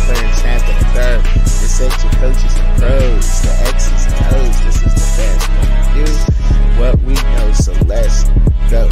Clarence Hampton III, the section coaches and pros, the X's and O's. This is the fast point of view. What we know, so let's go.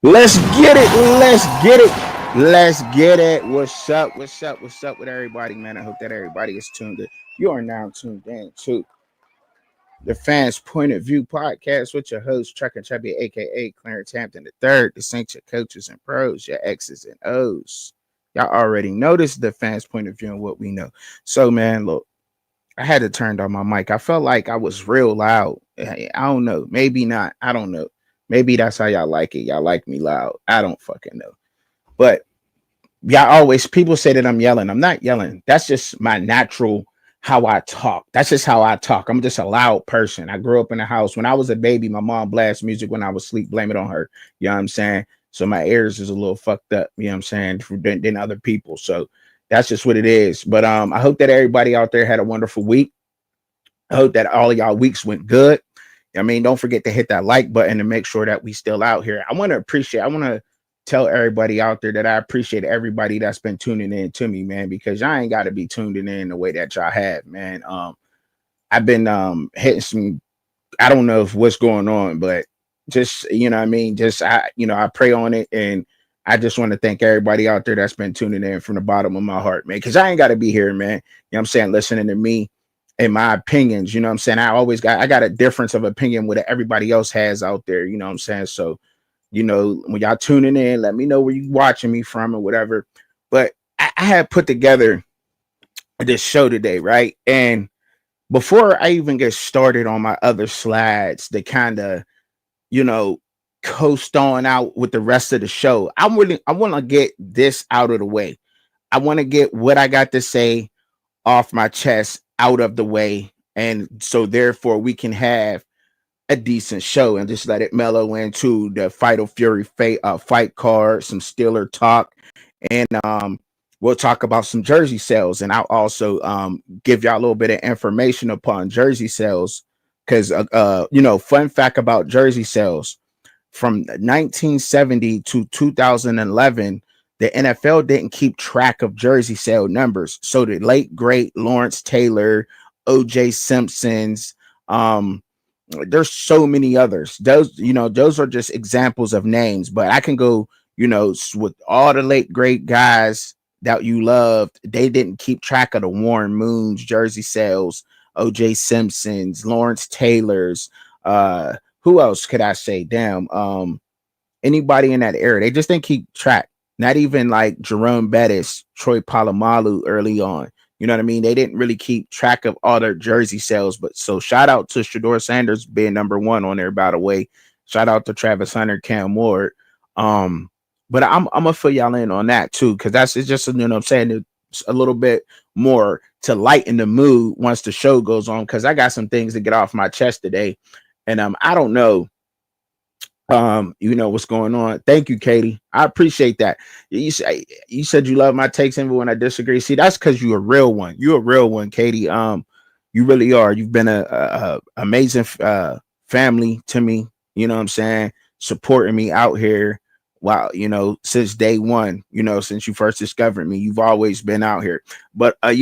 Let's get it. Let's get it. Let's get it. What's up? What's up? What's up with everybody, man? I hope that everybody is tuned in. You are now tuned in to the Fans Point of View podcast with your host, Truck and Chubby, aka Clarence Hampton III, the Saints, your coaches and pros, your X's and O's. Y'all already noticed the Fans Point of View and what we know. So, man, look, I had to turn on my mic. I felt like I was real loud. I don't know. Maybe not. I don't know. Maybe that's how y'all like it. Y'all like me loud. I don't fucking know. But y'all always, people say that I'm yelling. I'm not yelling. That's just my natural how I talk. That's just how I talk. I'm just a loud person. I grew up in a house. When I was a baby, my mom blasted music when I was asleep. Blame it on her. You know what I'm saying? So my ears is a little fucked up. You know what I'm saying? Than other people. So that's just what it is. But I hope that everybody out there had a wonderful week. I hope that all of y'all weeks went good. I mean, don't forget to hit that like button to make sure that we still out here. I want to tell everybody out there that I appreciate everybody that's been tuning in to me, man, because y'all ain't got to be tuned in the way that y'all have, man. I've been hitting some, I don't know if what's going on, but just, you know what I mean? Just, I pray on it. And I just want to thank everybody out there that's been tuning in from the bottom of my heart, man, because I ain't got to be here, man. You know what I'm saying? Listening to me. In my opinions, you know what I'm saying? I got a difference of opinion with everybody else has out there, you know what I'm saying? So, you know, when y'all tuning in, let me know where you watching me from or whatever. But I had put together this show today, right? And before I even get started on my other slides, to kind of, you know, coast on out with the rest of the show, I want to get this out of the way. I want to get what I got to say off my chest out of the way, and so therefore we can have a decent show and just let it mellow into the Vital Fury fight card, some Steeler talk, and we'll talk about some jersey sales, and I'll also give y'all a little bit of information upon jersey sales, because fun fact about jersey sales, from 1970 to 2011 the NFL didn't keep track of jersey sale numbers. So the late great Lawrence Taylor, O.J. Simpson's, there's so many others. Those are just examples of names. But I can go, with all the late great guys that you loved, they didn't keep track of the Warren Moons, jersey sales, O.J. Simpson's, Lawrence Taylor's. Who else could I say? Damn, anybody in that era, they just didn't keep track. Not even like Jerome Bettis, Troy Polamalu early on. You know what I mean? They didn't really keep track of all their jersey sales. But so shout out to Shedeur Sanders being number one on there, by the way. Shout out to Travis Hunter, Cam Ward. But I'm gonna fill y'all in on that too, because it's just, I'm saying, it's a little bit more to lighten the mood once the show goes on, because I got some things to get off my chest today. And I don't know. What's going on. Thank you, Katie. I appreciate that. You said you love my takes even when I disagree. See, that's because you're a real one. You're a real one, Katie. You really are. You've been a amazing family to me. You know what I'm saying? Supporting me out here. Wow, since day one. Since you first discovered me, you've always been out here. But I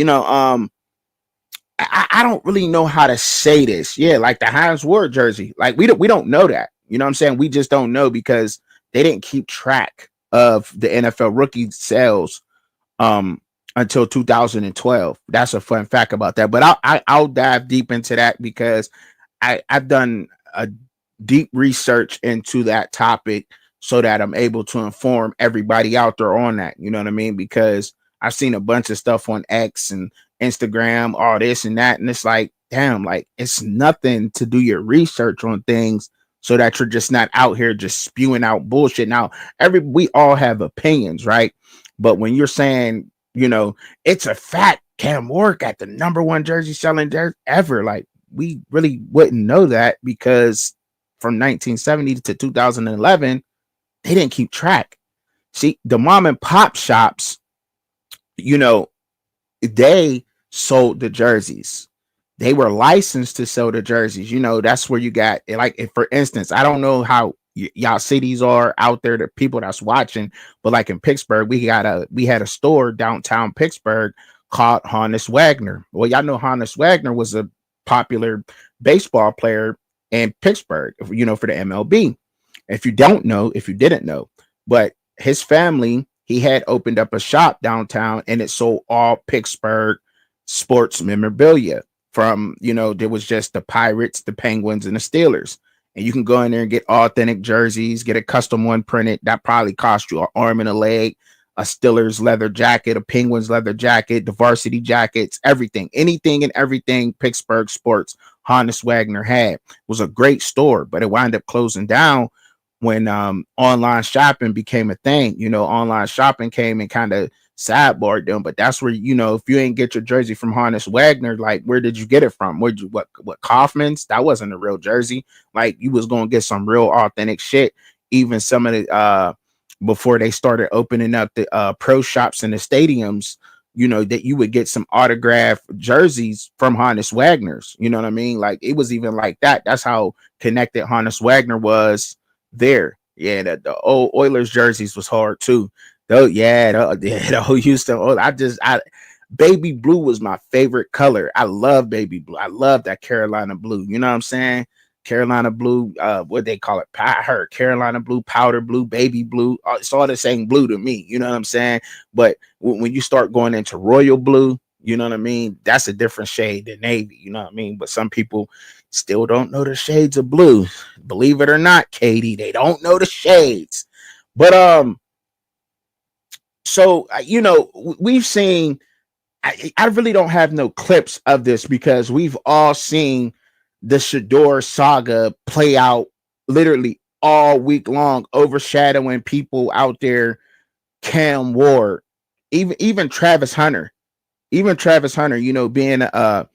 don't really know how to say this. Yeah, like the Hines Ward jersey. Like we don't know that. You know what I'm saying? We just don't know, because they didn't keep track of the NFL rookie sales until 2012. That's a fun fact about that. But I'll dive deep into that, because I've done a deep research into that topic so that I'm able to inform everybody out there on that. You know what I mean? Because I've seen a bunch of stuff on X and Instagram, all this and that. And it's like, damn, like it's nothing to do your research on things, so that you're just not out here just spewing out bullshit. Now, we all have opinions, right? But when you're saying You know, it's a fact. Cam Ward got the number one jersey selling ever. Like, we really wouldn't know that because from 1970 to 2011, they didn't keep track. See, the mom and pop shops, you know, they sold the jerseys. They were licensed to sell the jerseys. You know, that's where you got, like, if, for instance, I don't know how y'all cities are out there, the people that's watching, but like in Pittsburgh, we had a store downtown Pittsburgh called Honus Wagner. Well, y'all know Honus Wagner was a popular baseball player in Pittsburgh, you know, for the MLB. If you don't know, if you didn't know, but his family, he had opened up a shop downtown and it sold all Pittsburgh sports memorabilia. From, you know, there was just the Pirates, the Penguins, and the Steelers. And you can go in there and get authentic jerseys, get a custom one printed. That probably cost you an arm and a leg, a Steelers leather jacket, a Penguins leather jacket, the varsity jackets, everything, anything and everything Pittsburgh sports Honus Wagner had. It was a great store, but it wound up closing down when online shopping became a thing. You know, online shopping came and kind of sidebarred them, but that's where, you know, if you ain't get your jersey from Honus Wagner, like, where did you get it from? Where'd you, what Kaufman's? That wasn't a real jersey. Like, you was gonna get some real authentic shit. Even some of the before they started opening up the pro shops in the stadiums, you know, that you would get some autographed jerseys from Honus Wagner's. You know what I mean? Like, it was even like that. That's how connected Honus Wagner was there. Yeah, the old Oilers jerseys was hard too. Though, yeah, the whole Houston. Baby blue was my favorite color. I love baby blue. I love that Carolina blue. You know what I'm saying? Carolina blue, what they call it? I heard Carolina blue, powder blue, baby blue. It's all the same blue to me. You know what I'm saying? But when you start going into royal blue, you know what I mean? That's a different shade than navy. You know what I mean? But some people still don't know the shades of blue. Believe it or not, Katie, they don't know the shades. But so you know, we've seen. I really don't have no clips of this because we've all seen the Shedeur saga play out literally all week long, overshadowing people out there. Cam Ward, even Travis Hunter, you know, being an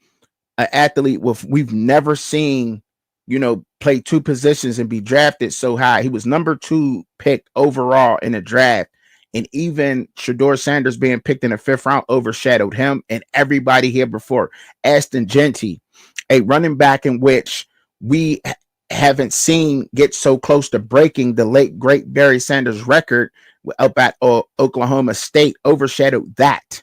athlete with we've never seen, you know, play two positions and be drafted so high. He was number 2 picked overall in the draft. And even Shedeur Sanders being picked in the 5th round overshadowed him and everybody here before. Aston Genty, a running back in which we haven't seen get so close to breaking the late great Barry Sanders record up at Oklahoma State, overshadowed that.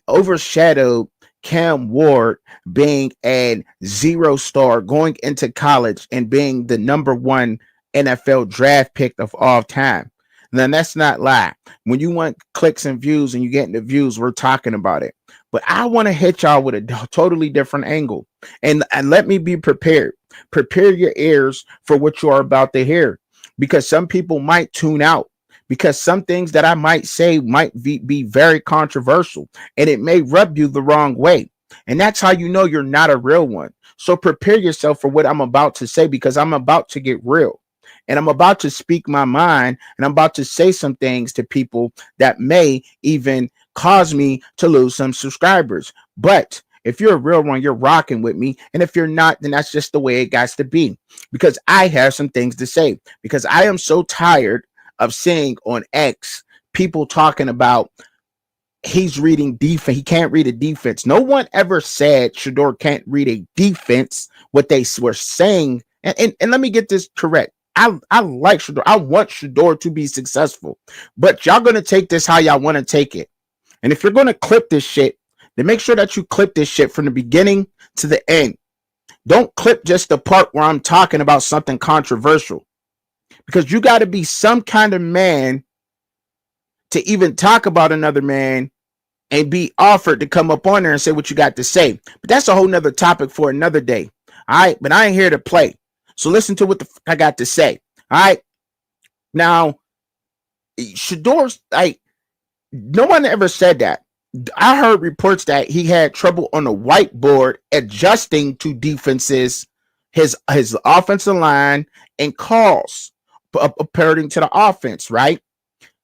Overshadowed Cam Ward being a 0-star going into college and being the number 1 NFL draft pick of all time. Now, that's not lie. When you want clicks and views and you get the views, we're talking about it. But I want to hit y'all with a totally different angle. And let me be prepared. Prepare your ears for what you are about to hear. Because some people might tune out. Because some things that I might say might be very controversial. And it may rub you the wrong way. And that's how you know you're not a real one. So prepare yourself for what I'm about to say, because I'm about to get real. And I'm about to speak my mind, and I'm about to say some things to people that may even cause me to lose some subscribers. But if you're a real one, you're rocking with me. And if you're not, then that's just the way it got to be. Because I have some things to say. Because I am so tired of seeing on X people talking about he's reading defense. He can't read a defense. No one ever said Shedeur can't read a defense. What they were saying, and let me get this correct. I like Shedeur. I want Shedeur to be successful, but y'all gonna take this how y'all want to take it. And if you're gonna clip this shit, then make sure that you clip this shit from the beginning to the end. Don't clip just the part where I'm talking about something controversial, because you got to be some kind of man to even talk about another man and be offered to come up on there and say what you got to say. But that's a whole nother topic for another day. All right, but I ain't here to play. So listen to what I got to say. All right. Now, Shedeur's, no one ever said that. I heard reports that he had trouble on the whiteboard adjusting to defenses, his offensive line, and calls according to the offense, right?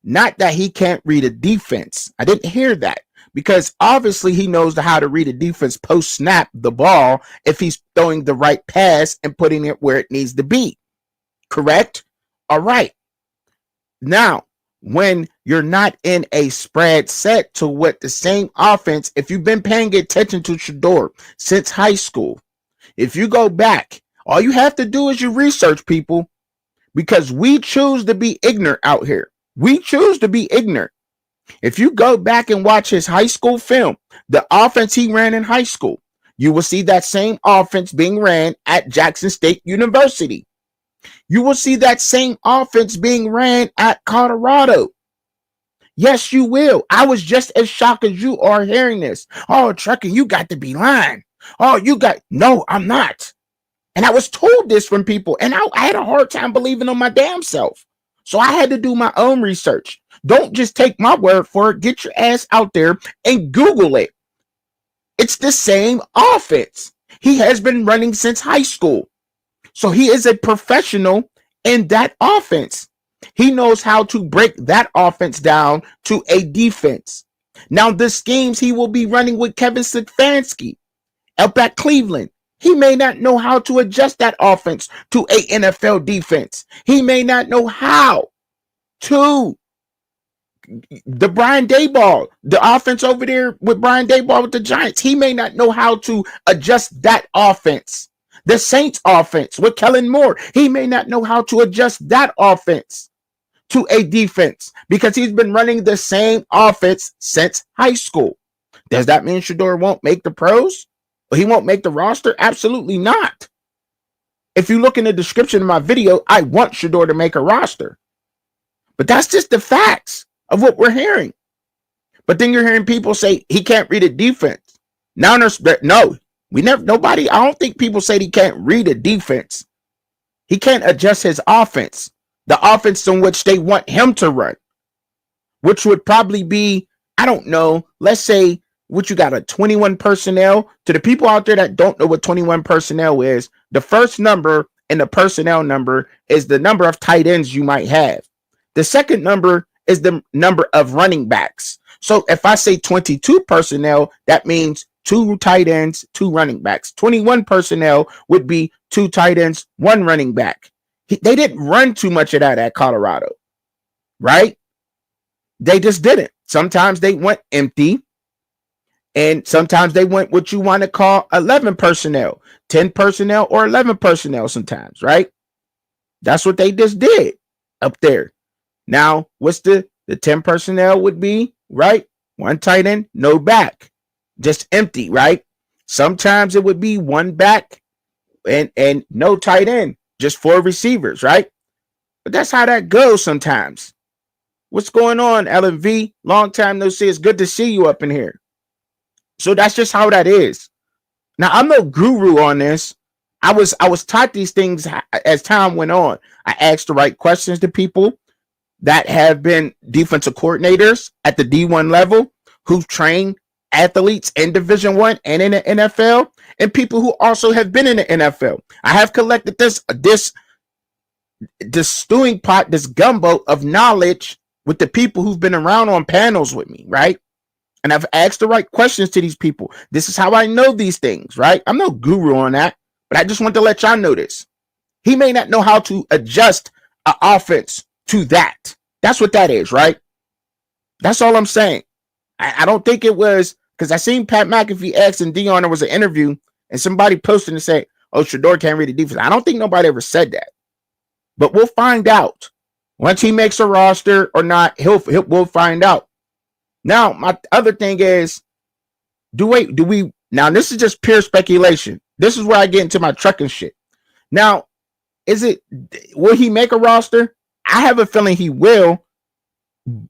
Not that he can't read a defense. I didn't hear that. because obviously he knows how to read a defense post snap the ball if he's throwing the right pass and putting it where it needs to be. Correct? All right. Now, when you're not in a spread set to what the same offense, if you've been paying attention to Shedeur since high school, if you go back, all you have to do is you research, people, because we choose to be ignorant out here. We choose to be ignorant. If you go back and watch his high school film, the offense he ran in high school, you will see that same offense being ran at Jackson State University. You will see that same offense being ran at Colorado. Yes, you will. I was just as shocked as you are hearing this. Oh, Trucker, you got to be lying. Oh, no, I'm not. And I was told this from people, and I had a hard time believing on my damn self. So I had to do my own research. Don't just take my word for it. Get your ass out there and Google it. It's the same offense. He has been running since high school. So he is a professional in that offense. He knows how to break that offense down to a defense. Now, the schemes he will be running with Kevin Stefanski up at Cleveland, he may not know how to adjust that offense to a NFL defense. He may not know how to. The Brian Daboll, the offense over there with Brian Daboll with the Giants, he may not know how to adjust that offense. The Saints offense with Kellen Moore, he may not know how to adjust that offense to a defense because he's been running the same offense since high school. Does that mean Shedeur won't make the pros? Or he won't make the roster? Absolutely not. If you look in the description of my video, I want Shedeur to make a roster. But that's just the facts of what we're hearing. But then you're hearing people say he can't read a defense. No, nobody, I don't think people say he can't read a defense. He can't adjust his offense, the offense in which they want him to run, which would probably be, I don't know, let's say what you got, a 21 personnel. To the people out there that don't know what 21 personnel is, the first number in the personnel number is the number of tight ends you might have. The second number is the number of running backs. So if I say 22 personnel, that means 2 tight ends, 2 running backs. 21 personnel would be 2 tight ends, 1 running back. They didn't run too much of that at Colorado, right? They just didn't. Sometimes they went empty, and sometimes they went what you want to call 11 personnel, 10 personnel, or 11 personnel sometimes, right? That's what they just did up there. Now, what's the 10 personnel would be, right? 1 tight end, no back. Just empty, right? Sometimes it would be 1 back and no tight end, just 4 receivers, right? But that's how that goes sometimes. What's going on, LV? Long time no see. It's good to see you up in here. So that's just how that is. Now, I'm no guru on this. I was taught these things as time went on. I asked the right questions to people that have been defensive coordinators at the D1 level who've trained athletes in Division I and in the NFL, and people who also have been in the NFL. I have collected this stewing pot, this gumbo of knowledge with the people who've been around on panels with me, right? And I've asked the right questions to these people. This is how I know these things, right? I'm no guru on that, but I just want to let y'all know this. He may not know how to adjust an offense to that. That's what that is, right? That's all I'm saying. I don't think it was, because I seen Pat McAfee asking Dion, there was an interview, and somebody posted and say, oh, Shedeur can't read the defense. I don't think nobody ever said that. But we'll find out. Once he makes a roster or not, we'll find out. Now, my other thing is, do we, now this is just pure speculation. This is where I get into my trucking shit. Now, will he make a roster? I have a feeling he will,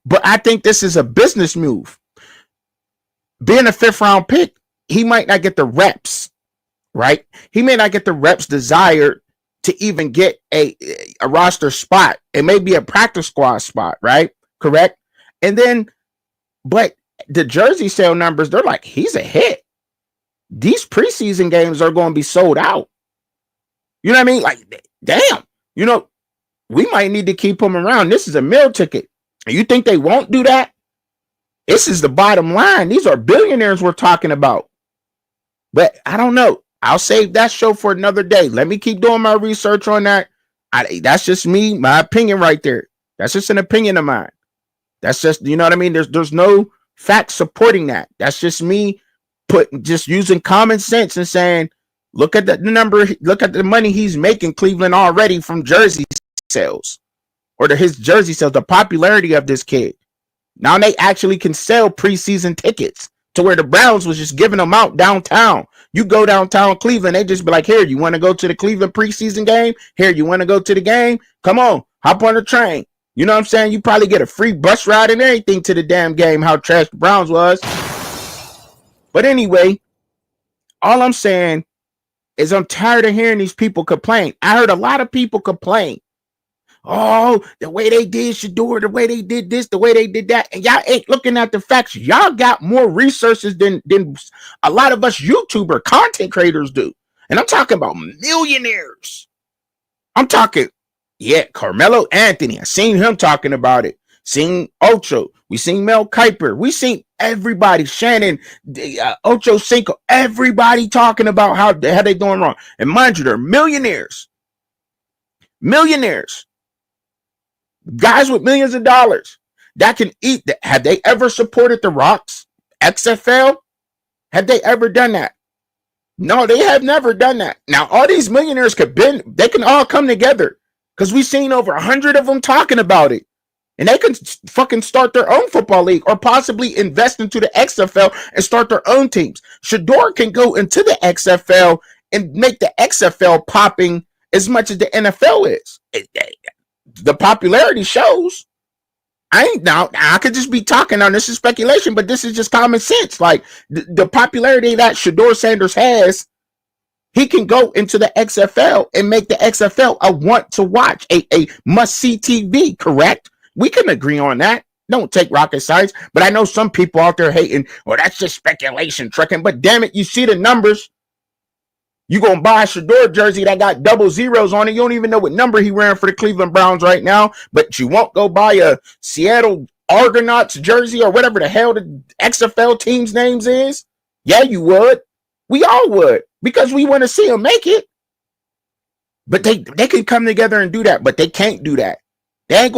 but I think this is a business move. Being a 5th round pick, he might not get the reps, right? He may not get the reps desired to even get a roster spot. It may be a practice squad spot, right? Correct? And then, but the jersey sale numbers, they're like, he's a hit. These preseason games are going to be sold out. You know what I mean? Like, damn, we might need to keep him around. This is a meal ticket. You think they won't do that? This is the bottom line. These are billionaires we're talking about. But I don't know. I'll save that show for another day. Let me keep doing my research on that. That's just me, my opinion right there. That's just an opinion of mine. That's just, you know what I mean? There's no facts supporting that. That's just me just using common sense and saying, look at the number, look at the money he's making Cleveland already from jersey sales, or his jersey sales, the popularity of this kid. Now they actually can sell preseason tickets to where the Browns was just giving them out downtown. You go downtown Cleveland, they just be like, here, you want to go to the Cleveland preseason game? Here, you want to go to the game? Come on, hop on the train. You know what I'm saying? You probably get a free bus ride and everything to the damn game, how trash the Browns was. But anyway, all I'm saying is I'm tired of hearing these people complain. I heard a lot of people complain. Oh, the way they did Shedeur, the way they did this, the way they did that. And y'all ain't looking at the facts. Y'all got more resources than a lot of us YouTuber content creators do. And I'm talking about millionaires. I'm talking, Carmelo Anthony. I seen him talking about it. Seen Ocho. We seen Mel Kiper. We seen everybody. Shannon, Ocho Cinco. Everybody talking about how they doing wrong. And mind you, they're millionaires. Millionaires. Guys with millions of dollars that can eat that. Have they ever supported the Rock's XFL? Have they ever done that? No, they have never done that. Now, all these millionaires they can all come together because we've seen over 100 of them talking about it. And they can fucking start their own football league or possibly invest into the XFL and start their own teams. Shedeur can go into the XFL and make the XFL popping as much as the NFL is. The popularity shows. I could just be talking on this is speculation, but this is just common sense. Like the popularity that Shedeur Sanders has, he can go into the XFL and make the XFL a want to watch, a must see TV, correct? We can agree on that. Don't take rocket science, but I know some people out there hating, well, that's just speculation, trucking. But damn it, you see the numbers. You gonna buy a Shedeur jersey that got double zeros on it. You don't even know what number he wearing for the Cleveland Browns right now, but you won't go buy a Seattle Argonauts jersey or whatever the hell the XFL team's names is. Yeah, you would. We all would, because we want to see them make it. But they can come together and do that, but they can't do that. They ain't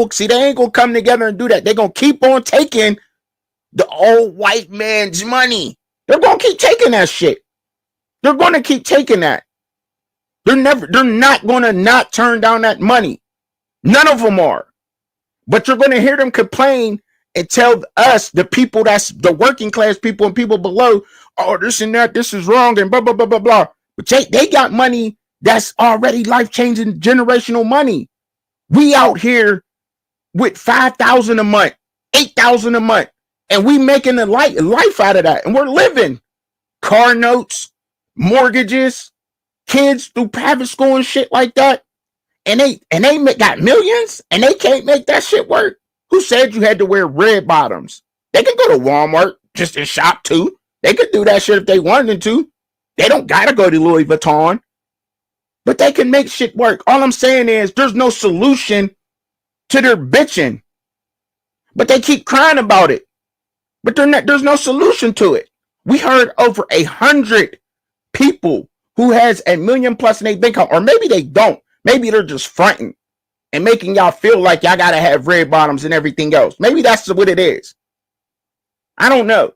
gonna come together and do that. They're gonna keep on taking the old white man's money. They're gonna keep taking that shit. They're going to keep taking that. They're not going to not turn down that money. None of them are. But you're going to hear them complain and tell us, the people that's the working class people and people below, oh, this and that, this is wrong and blah, blah, blah, blah, blah. But they got money that's already life-changing generational money. We out here with $5,000 a month, $8,000 a month, and we making a life out of that. And we're living. Car notes, mortgages, kids through private school and shit like that, and they got millions and they can't make that shit work. Who said you had to wear red bottoms? They can go to Walmart just to shop too. They could do that shit if they wanted to. They don't gotta go to Louis Vuitton, but they can make shit work. All I'm saying is there's no solution to their bitching, but they keep crying about it. But there's no solution to it. We heard over 100 people who has $1 million plus in their bank account, or maybe they don't. Maybe they're just fronting and making y'all feel like y'all gotta have red bottoms and everything else. Maybe that's what it is. I don't know.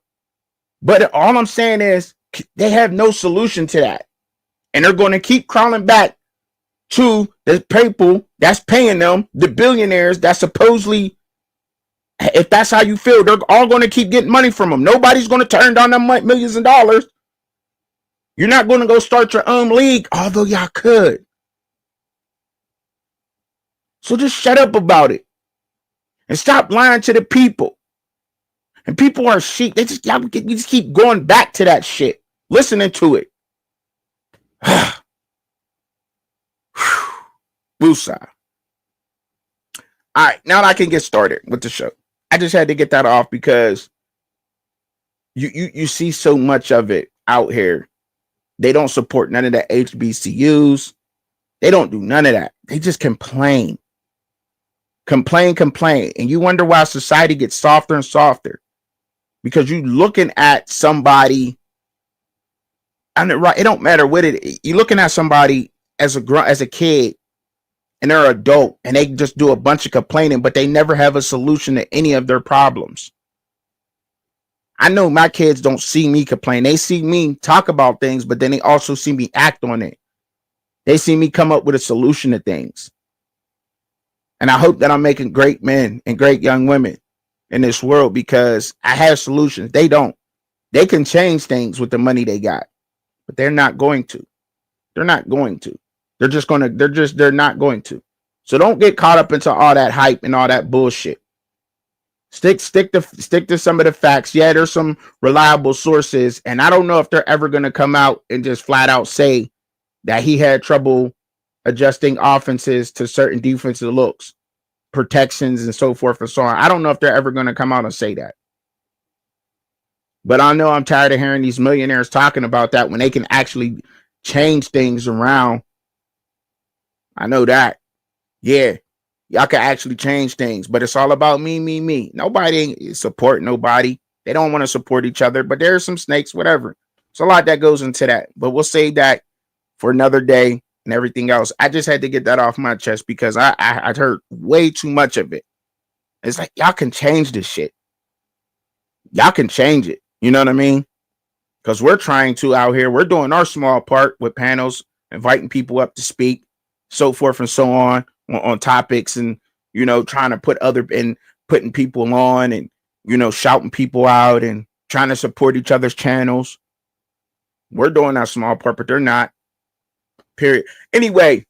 But all I'm saying is they have no solution to that. And they're going to keep crawling back to the people that's paying them, the billionaires that supposedly, if that's how you feel, they're all going to keep getting money from them. Nobody's going to turn down them millions of dollars. You're not going to go start your own league, although y'all could. So just shut up about it and stop lying to the people. And people are sheep. You just keep going back to that shit, listening to it. Woosah. All right, now I can get started with the show. I just had to get that off because you see so much of it out here. They don't support none of the HBCUs. They don't do none of that. They just complain. Complain. And you wonder why society gets softer and softer. because you looking at somebody, and it don't matter what you're looking at somebody as a kid, and they're an adult, and they just do a bunch of complaining, but they never have a solution to any of their problems. I know my kids don't see me complain. They see me talk about things, but then they also see me act on it. They see me come up with a solution to things. And I hope that I'm making great men and great young women in this world because I have solutions. They don't. They can change things with the money they got, but they're not going to. They're not going to. They're not going to. So don't get caught up into all that hype and all that bullshit. Stick to some of the facts. Yeah, there's some reliable sources, and I don't know if they're ever going to come out and just flat out say that he had trouble adjusting offenses to certain defensive looks, protections, and so forth and so on. I don't know if they're ever going to come out and say that. But I know I'm tired of hearing these millionaires talking about that when they can actually change things around. I know that. Yeah, y'all can actually change things, but it's all about me. Nobody support nobody. They don't want to support each other, but there's some snakes, whatever. It's a lot that goes into that, but we'll save that for another day and everything else. I just had to get that off my chest because I heard way too much of it. It's like, y'all can change this shit. Y'all can change it. You know what I mean? Because we're trying to out here. We're doing our small part with panels, inviting people up to speak, so forth and so on topics, and, you know, trying to putting people on, and, you know, shouting people out and trying to support each other's channels. We're doing our small part, but they're not. Period. Anyway,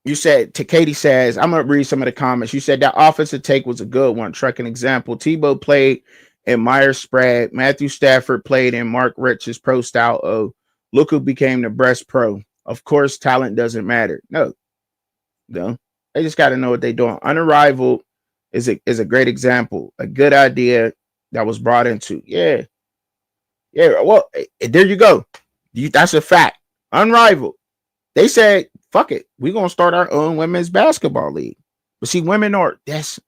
you said, Katie says, I'm going to read some of the comments. You said that offensive take was a good one. Trucking example. Tebow played in Myers spread. Matthew Stafford played in Mark Rich's pro style. Oh, look who became the best pro. Of course, talent doesn't matter. No. They just got to know what they're doing. Unrivaled is a great example. A good idea that was brought into. Yeah. Well, there you go. That's a fact. Unrivaled. They said, fuck it. We're going to start our own women's basketball league. But see, women are, that's.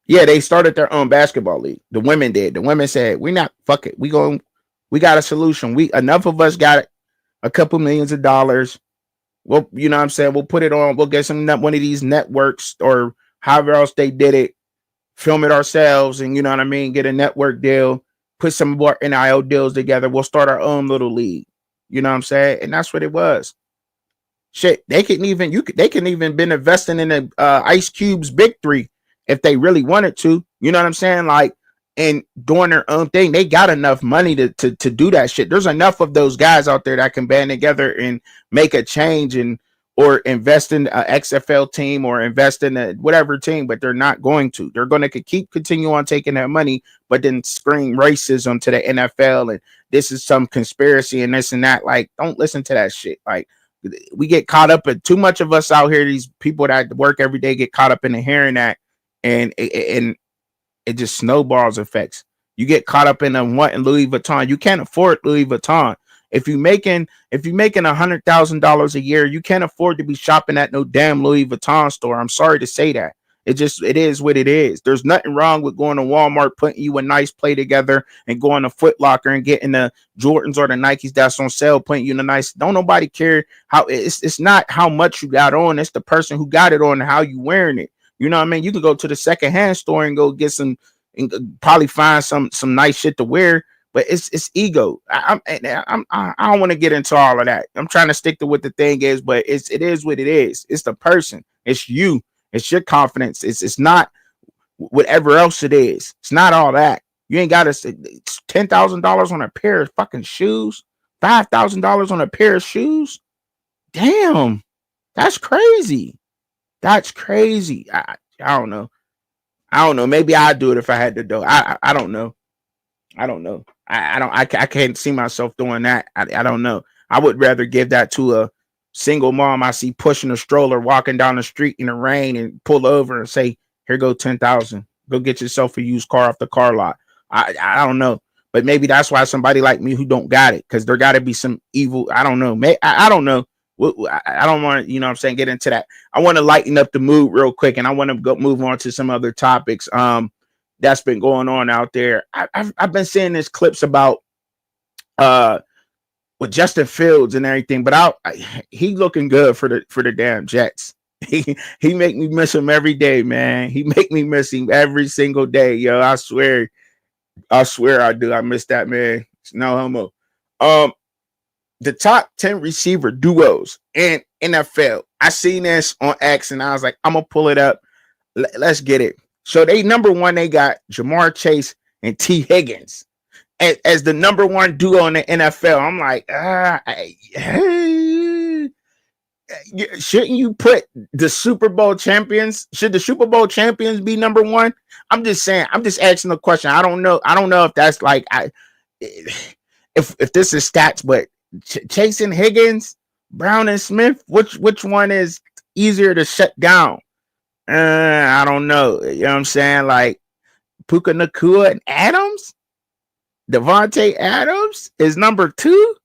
Yeah, they started their own basketball league. The women did. The women said, fuck it. We got a solution. Enough of us got a couple millions of dollars. Well, you know what I'm saying? We'll put it on. We'll get one of these networks or however else they did it. Film it ourselves, and, you know what I mean, get a network deal, put some of our NIL deals together. We'll start our own little league. You know what I'm saying? And that's what it was. Shit, they can even been investing in the Ice Cube's Big Three if they really wanted to. You know what I'm saying? Like, and doing their own thing. They got enough money to do that shit. There's enough of those guys out there that can band together and make a change or invest in an XFL team or invest in a whatever team, but they're not going to. They're going to continue on taking that money, but then scream racism to the NFL and this is some conspiracy and this and that. Like, don't listen to that shit. Like, we get caught up in too much of us out here. These people that work every day get caught up in hearing that, and it just snowballs effects. You get caught up in wanting Louis Vuitton. You can't afford Louis Vuitton. If you're making $100,000 a year, you can't afford to be shopping at no damn Louis Vuitton store. I'm sorry to say that. It is what it is. There's nothing wrong with going to Walmart, putting you a nice play together, and going to Foot Locker and getting the Jordans or the Nikes that's on sale, putting you in a nice. Don't nobody care how it's not how much you got on. It's the person who got it on and how you wearing it. You know what I mean? You can go to the secondhand store and go get some, and probably find some nice shit to wear. But it's ego. I don't want to get into all of that. I'm trying to stick to what the thing is, but it is what it is. It's the person. It's you. It's your confidence. It's not whatever else it is. It's not all that. You ain't got to $10,000 on a pair of fucking shoes. $5,000 on a pair of shoes. Damn, that's crazy. That's crazy. I don't know. Maybe I'd do it if I had to do. I don't know. I can't see myself doing that. I don't know. I would rather give that to a single mom I see pushing a stroller, walking down the street in the rain, and pull over and say, "Here go 10,000. Go get yourself a used car off the car lot." I don't know, But maybe that's why somebody like me who don't got it, because there got to be some evil. I don't know. I don't know. I don't want to, what I'm saying, get into that. I want to lighten up the mood real quick, and I want to go move on to some other topics that's been going on out there. I've been seeing these clips about with Justin Fields and everything, but he looking good for the damn Jets. He make me miss him every day, man. He make me miss him every single day, yo. I swear I do. I miss that man. It's no homo. The top 10 receiver duos in NFL. I seen this on X and I was like, I'm gonna pull it up. Let's get it. So they number one, they got Jamar Chase and T. Higgins as the number one duo in the NFL. I'm like, shouldn't you put the Super Bowl champions? Should the Super Bowl champions be number one? I'm just saying. I'm just asking the question. I don't know if that's like if this is stats, but Chase and Higgins, Brown and Smith, which one is easier to shut down? I don't know. You know what I'm saying? Like Puka Nacua and Adams, Devontae Adams is number two.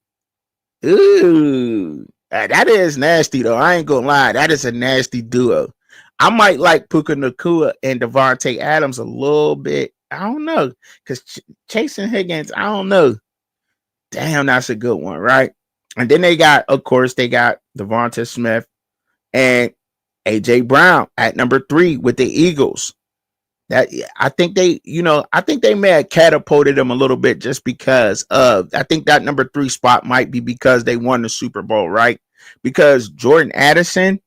Ooh. That is nasty, though. I ain't gonna lie. That is a nasty duo. I might like Puka Nacua and Devontae Adams a little bit. I don't know. Because Chase and Higgins, I don't know. Damn, that's a good one, right? And then they got Devonta Smith and AJ Brown at number 3 with the Eagles. I think they may have catapulted them a little bit just because I think that number 3 spot might be because they won the Super Bowl, right? Because Jordan Addison,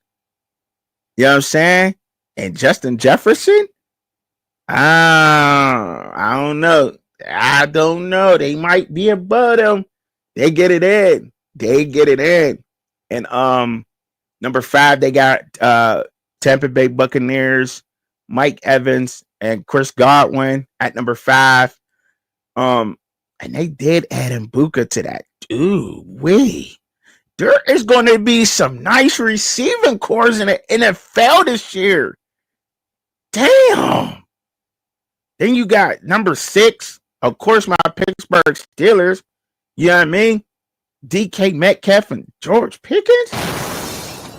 you know what I'm saying? And Justin Jefferson, I don't know. They might be above them. They get it in. And number 5, they got Tampa Bay Buccaneers, Mike Evans and Chris Godwin at number 5. And they did add Mbuka to that. There is going to be some nice receiving cores in the NFL this year. Damn. Then you got number 6, of course, my Pittsburgh Steelers. You know what I mean? DK Metcalf and George Pickens.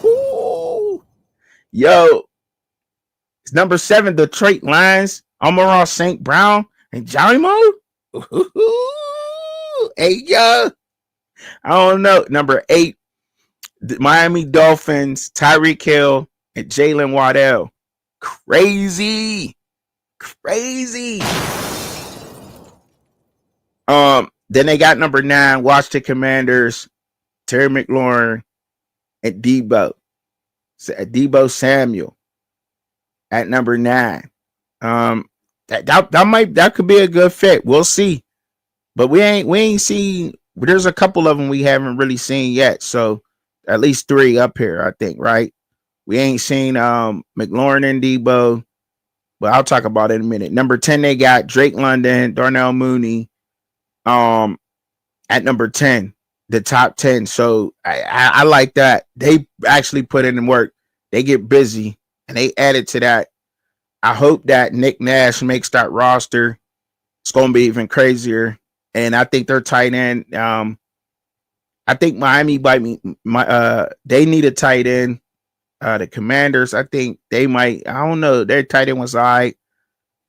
Ooh. Yo. It's number 7, Detroit Lions, Amon-Ra St. Brown and Jarimo. Hey, yo. I don't know. Number 8, the Miami Dolphins, Tyreek Hill and Jalen Waddell. Crazy. Then they got number 9, Washington Commanders, Terry McLaurin and Debo Samuel at number 9. That could be a good fit. We'll see. But we ain't seen. There's a couple of them we haven't really seen yet. So at least 3 up here, I think, right? We ain't seen McLaurin and Debo, but I'll talk about it in a minute. Number 10, they got Drake London, Darnell Mooney, at number 10, the top 10. So I like that. They actually put in the work. They get busy and they added to that. I hope that Nick Nash makes that roster. It's going to be even crazier. And I think their tight end, I think Miami they need a tight end. The Commanders, I think they might. I don't know. Their tight end was all right.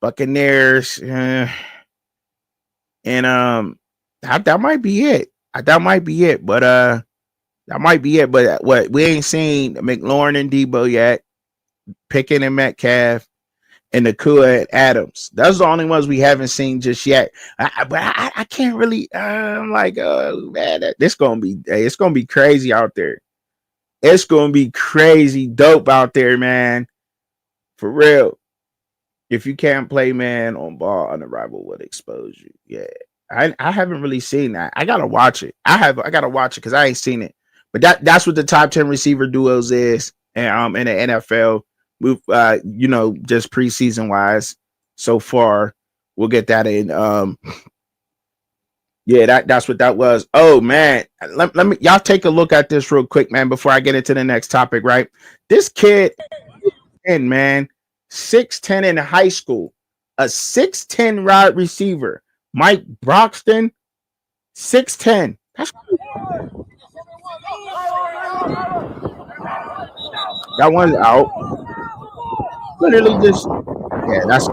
Buccaneers, and that might be it. That might be it. But that might be it. But what we ain't seen McLaurin and Debo yet. Pickett and Metcalf and Nacua and Adams. Those are the only ones we haven't seen just yet. But I can't really. I'm like, oh man, it's gonna be crazy out there. It's gonna be crazy dope out there, man. For real. If you can't play man on ball, an arrival would expose you. Yeah. I haven't really seen that. I gotta watch it. I gotta watch it because I ain't seen it. But that's what the top 10 receiver duos is and in the NFL. We've just preseason wise so far. We'll get that in. That's what that was. Oh man. Let me y'all take a look at this real quick, man, before I get into the next topic, right? This kid, man, 6'10" in high school, a 6'10" wide receiver Mike Broxton, 6'10". That one's out. Literally just yeah, that's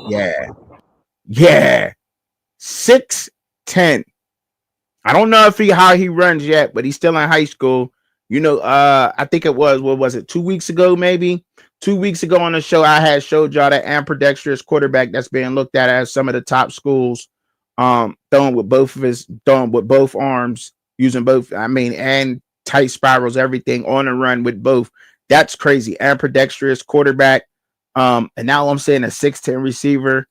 yeah. Yeah. 6'10". I don't know if how he runs yet, but he's still in high school. I think it was, what was it, 2 weeks ago, maybe? 2 weeks ago on the show, I had showed y'all that ambidextrous quarterback that's being looked at as some of the top schools, throwing with both arms, using both, and tight spirals, everything on the run with both. That's crazy. Ambidextrous quarterback. And now I'm saying a 6'10" receiver.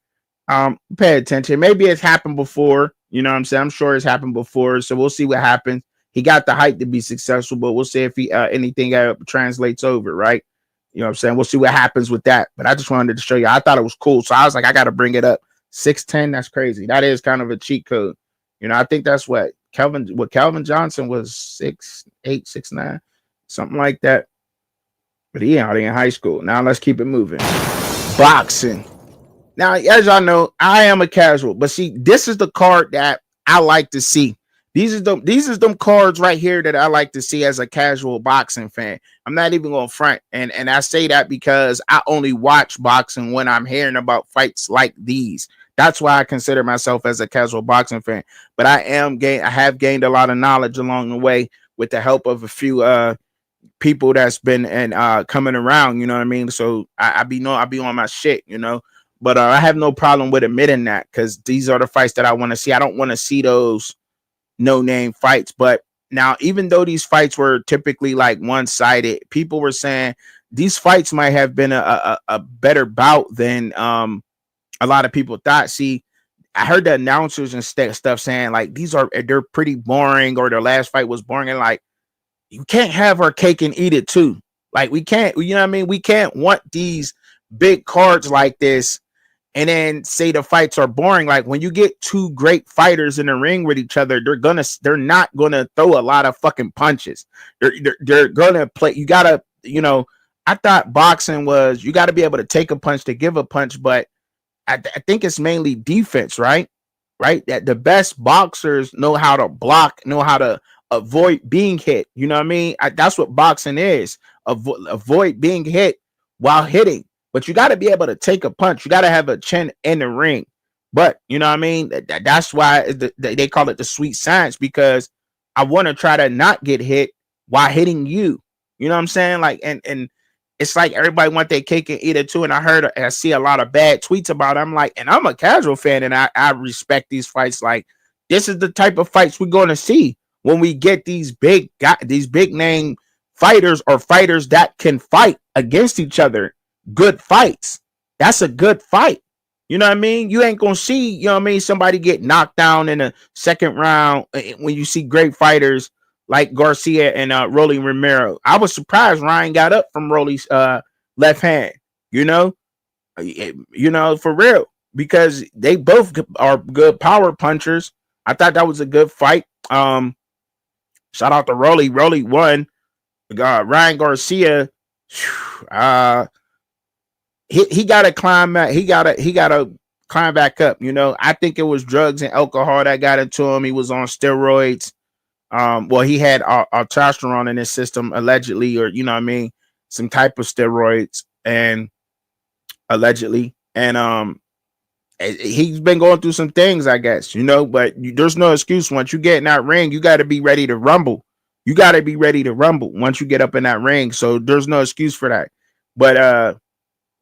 Pay attention. Maybe it's happened before. You know what I'm saying? I'm sure it's happened before. So we'll see what happens. He got the height to be successful, but we'll see if he anything translates over, right? You know what I'm saying? We'll see what happens with that. But I just wanted to show you. I thought it was cool. So I was like, I gotta bring it up. 6'10", that's crazy. That is kind of a cheat code. I think that's what Calvin Johnson was 6'8", 6'9", something like that. But he out in high school. Now let's keep it moving. Boxing. Now, as y'all know, I am a casual, but see, this is the card that I like to see. These are them cards right here that I like to see as a casual boxing fan. I'm not even going to front, and I say that because I only watch boxing when I'm hearing about fights like these. That's why I consider myself as a casual boxing fan. But I have gained a lot of knowledge along the way with the help of a few people that's been coming around. You know what I mean? So I be on my shit. But I have no problem with admitting that, because these are the fights that I want to see. I don't want to see those no-name fights. But now, even though these fights were typically like one-sided, people were saying these fights might have been a better bout than a lot of people thought. See, I heard the announcers and stuff saying like they're pretty boring, or their last fight was boring. And like, you can't have our cake and eat it too. Like, we can't, you know what I mean? We can't want these big cards like this and then say the fights are boring. Like, when you get two great fighters in the ring with each other, they're not gonna throw a lot of fucking punches. They're gonna play. You gotta, I thought boxing was, you gotta be able to take a punch to give a punch, but I think it's mainly defense, right? Right? That the best boxers know how to block, know how to avoid being hit. You know what I mean? That's what boxing is. Avoid being hit while hitting. But you got to be able to take a punch. You got to have a chin in the ring. But you know what I mean? That's why they call it the sweet science, because I want to try to not get hit while hitting you. You know what I'm saying? Like, and it's like everybody want their cake and eat it too. And I see a lot of bad tweets about it. I'm like, and I'm a casual fan, and I respect these fights. Like, this is the type of fights we're going to see when we get these big name fighters, or fighters that can fight against each other. Good fights. That's a good fight. You know what I mean? You ain't gonna see, you know what I mean, somebody get knocked down in the second round when you see great fighters like Garcia and Rolly Romero. I was surprised Ryan got up from Rolly's left hand. For real, because they both are good power punchers. I thought that was a good fight. Shout out to Rolly. Rolly won. Ryan Garcia, he got to climb back. He got to climb back up. I think it was drugs and alcohol that got into him. He was on steroids. He had testosterone in his system, allegedly, or some type of steroids, and allegedly, and he's been going through some things, I guess, but there's no excuse. Once you get in that ring, you got to be ready to rumble. You got to be ready to rumble once you get up in that ring. So there's no excuse for that. But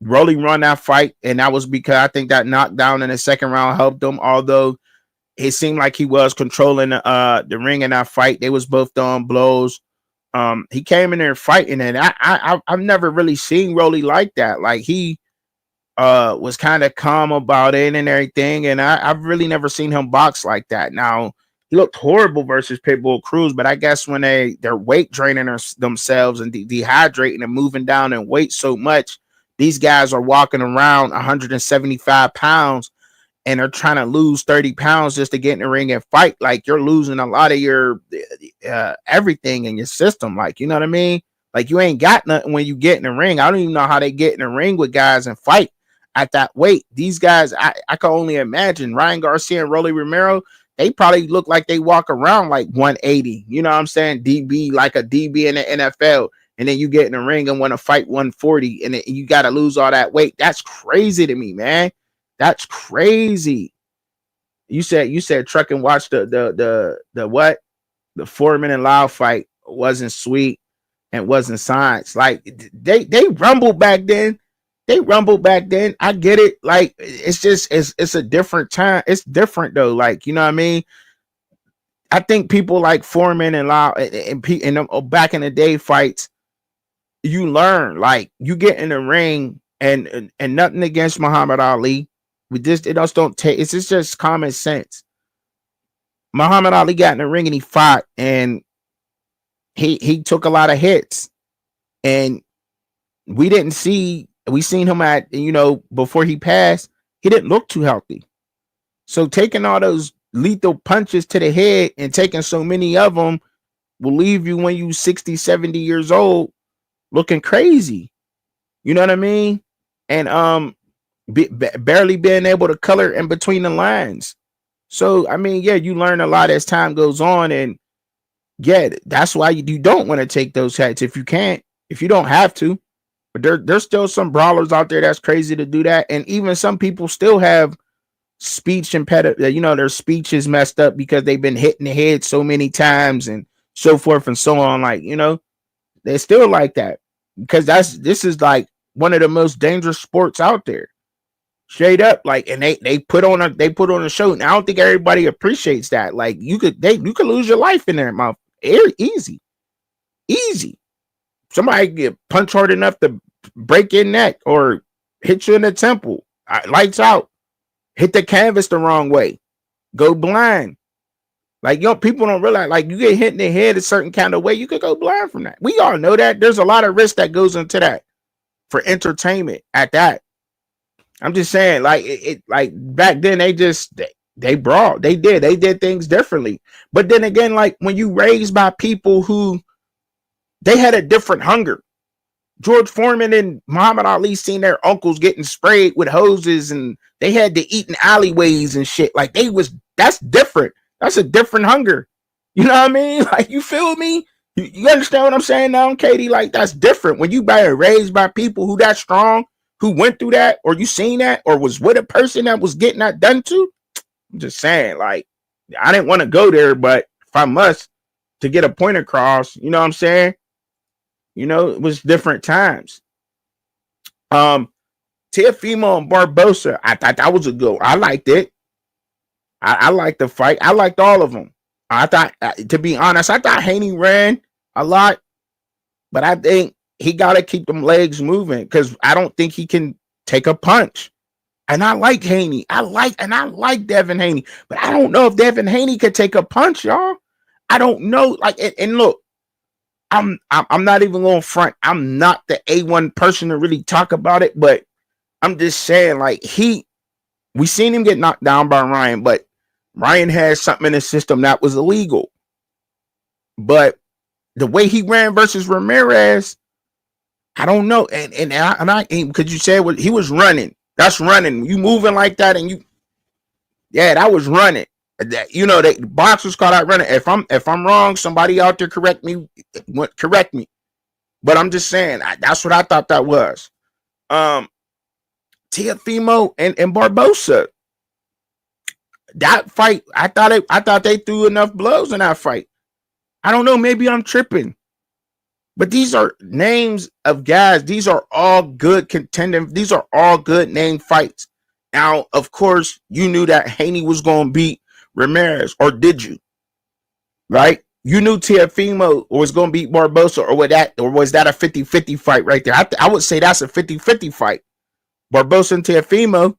Rolly won that fight, and that was because I think that knockdown in the second round helped him. Although it seemed like he was controlling the ring in that fight. They was both throwing blows. He came in there fighting, and I've never really seen Rolly like that. Like, he was kind of calm about it and everything, and I've really never seen him box like that. Now, he looked horrible versus Pitbull Cruz, but I guess when they're weight draining themselves and dehydrating and moving down in weight so much, these guys are walking around 175 pounds and are trying to lose 30 pounds just to get in the ring and fight. Like, you're losing a lot of your everything in your system. Like, you know what I mean? Like, you ain't got nothing when you get in the ring. I don't even know how they get in the ring with guys and fight. at that weight. These guys, I can only imagine Ryan Garcia and Rolly Romero, they probably look like they walk around like 180. You know what I'm saying? DB, like a DB in the NFL. And then you get in the ring and want to fight 140 and you got to lose all that weight. That's crazy to me, man. That's crazy. You said Truck and watch the what? The Foreman and Lau fight wasn't sweet and wasn't science. Like they rumbled back then. They rumbled back then. I get it. Like it's just it's a different time. It's different though. Like, you know what I mean? I think people like Foreman and Lau and back in the day fights, you learn. Like you get in the ring and nothing against Muhammad Ali. We just it just don't take. It's just common sense. Muhammad Ali got in the ring and he fought and he took a lot of hits and we seen him at, you know, before he passed, he didn't look too healthy. So taking all those lethal punches to the head and taking so many of them will leave you when you 60, 70 years old looking crazy. You know what I mean? And barely being able to color in between the lines. So, I mean, yeah, you learn a lot as time goes on. And yeah, that's why you don't want to take those hits if you can't, if you don't have to. But there's still some brawlers out there that's crazy to do that. And even some people still have speech impediment, you know, their speech is messed up because they've been hit in the head so many times and so forth and so on. Like, you know, they're still like that because this is like one of the most dangerous sports out there. Straight up, like, and they put on a show. And I don't think everybody appreciates that. Like, you could lose your life in there, mouth. Easy. Somebody get punched hard enough to break your neck or hit you in the temple. Lights out. Hit the canvas the wrong way. Go blind. Like, people don't realize, like, you get hit in the head a certain kind of way, you could go blind from that. We all know that. There's a lot of risk that goes into that for entertainment at that. I'm just saying, like, it like back then they brought, they did things differently. But then again, like when you raised by people who they had a different hunger. George Foreman and Muhammad Ali seen their uncles getting sprayed with hoses and they had to eat in alleyways and shit. Like that's different. That's a different hunger. You know what I mean? Like, you feel me? You understand what I'm saying now, Katie? Like, that's different. When you raised by people who that strong, who went through that, or you seen that, or was with a person that was getting that done to. I'm just saying, like, I didn't want to go there, but if I must to get a point across, you know what I'm saying? You know, it was different times. Teofimo and Barbosa, I thought that was a good one. I liked it. I liked the fight. I liked all of them. I thought, to be honest, I thought Haney ran a lot, but I think he got to keep them legs moving because I don't think he can take a punch. And I like Haney. I like Devin Haney, but I don't know if Devin Haney could take a punch, y'all. I don't know. Like, and look, I'm not even going front. I'm not the A1 person to really talk about it, but I'm just saying, like, we seen him get knocked down by Ryan, but Ryan had something in his system that was illegal. But the way he ran versus Ramirez, I don't know. And I because you said he was running. That's running. You moving like that, and that was running. That, you know, the boxers call that running. If I'm wrong, somebody out there correct me. But I'm just saying that's what I thought that was. Teofimo and Barbosa. That fight, I thought they threw enough blows in that fight. I don't know, maybe I'm tripping. But these are names of guys. These are all good contending. These are all good name fights. Now, of course, you knew that Haney was going to beat Ramirez, or did you? Right? You knew Teofimo was going to beat Barbosa, or was that a 50-50 fight right there? I would say that's a 50-50 fight. Barbosa and Teofimo.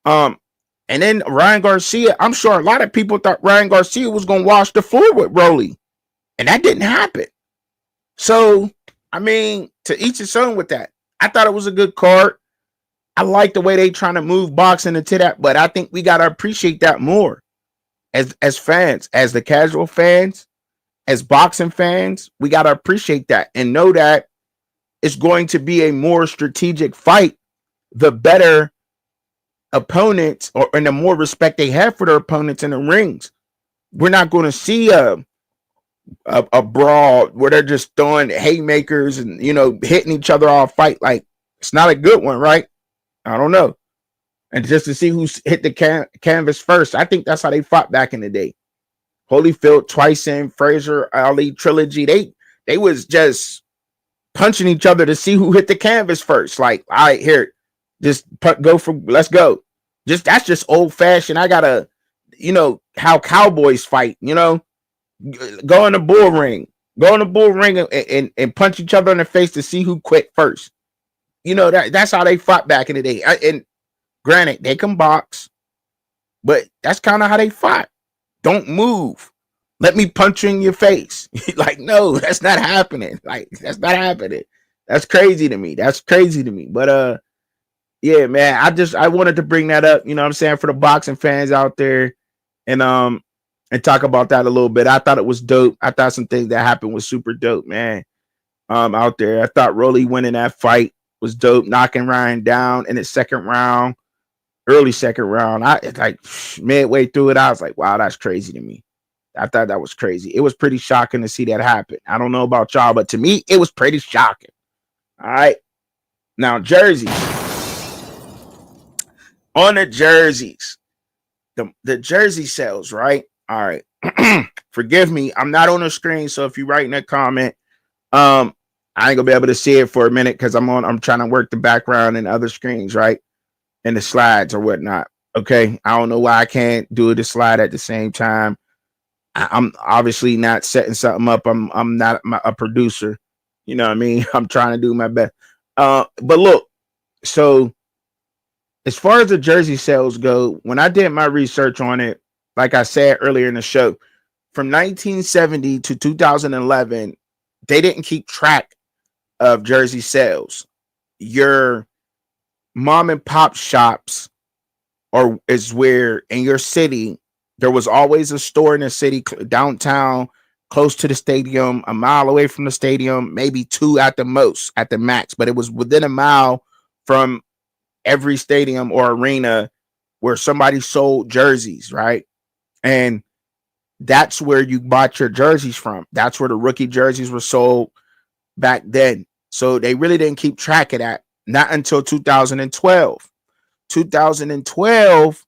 And then Ryan Garcia, I'm sure a lot of people thought Ryan Garcia was going to wash the floor with Rolly. And that didn't happen. So, I mean, to each his own with that. I thought it was a good card. I like the way they trying to move boxing into that, but I think we got to appreciate that more as fans, as the casual fans, as boxing fans. We got to appreciate that and know that it's going to be a more strategic fight the better opponents, or and the more respect they have for their opponents in the rings. We're not going to see a brawl where they're just throwing haymakers and hitting each other all fight. Like, it's not a good one, right? I don't know. And just to see who's hit the canvas first, I think that's how they fought back in the day. Holyfield, Tyson, Frazier, Ali trilogy. They was just punching each other to see who hit the canvas first. Like, all right, here, just let's go. That's just old fashioned. I gotta, how cowboys fight. Go in the bull ring, and punch each other in the face to see who quit first. That's how they fought back in the day. And granted, they can box, but that's kind of how they fought. Don't move. Let me punch you in your face. Like, no, that's not happening. Like, that's not happening. That's crazy to me. But yeah, man, I wanted to bring that up, what I'm saying, for the boxing fans out there, and talk about that a little bit. I thought it was dope. I thought some things that happened was super dope, man. Out there. I thought Rolly winning that fight was dope, knocking Ryan down in his second round. Early second round. It's like midway through it, I was like, wow, that's crazy to me. I thought that was crazy. It was pretty shocking to see that happen. I don't know about y'all, but to me, it was pretty shocking. All right. Now, jerseys. On the jerseys. The jersey sales, right? All right. Forgive me. I'm not on the screen, so if you write in a comment, I ain't gonna be able to see it for a minute because I'm trying to work the background and other screens, right? And the slides or whatnot. Okay. I don't know why I can't do the slide at the same time. I'm obviously not setting something up. I'm not a producer. You know what I mean? I'm trying to do my best. But look, so as far as the jersey sales go, when I did my research on it, like I said earlier in the show, from 1970 to 2011, they didn't keep track of jersey sales. Your mom and pop shops is where in your city there was always a store in the city downtown, close to the stadium, a mile away from the stadium, maybe two at the most, at the max, but it was within a mile from every stadium or arena where somebody sold jerseys, right? And that's where you bought your jerseys from. That's where the rookie jerseys were sold back then. So they really didn't keep track of that. Not until 2012. 2012,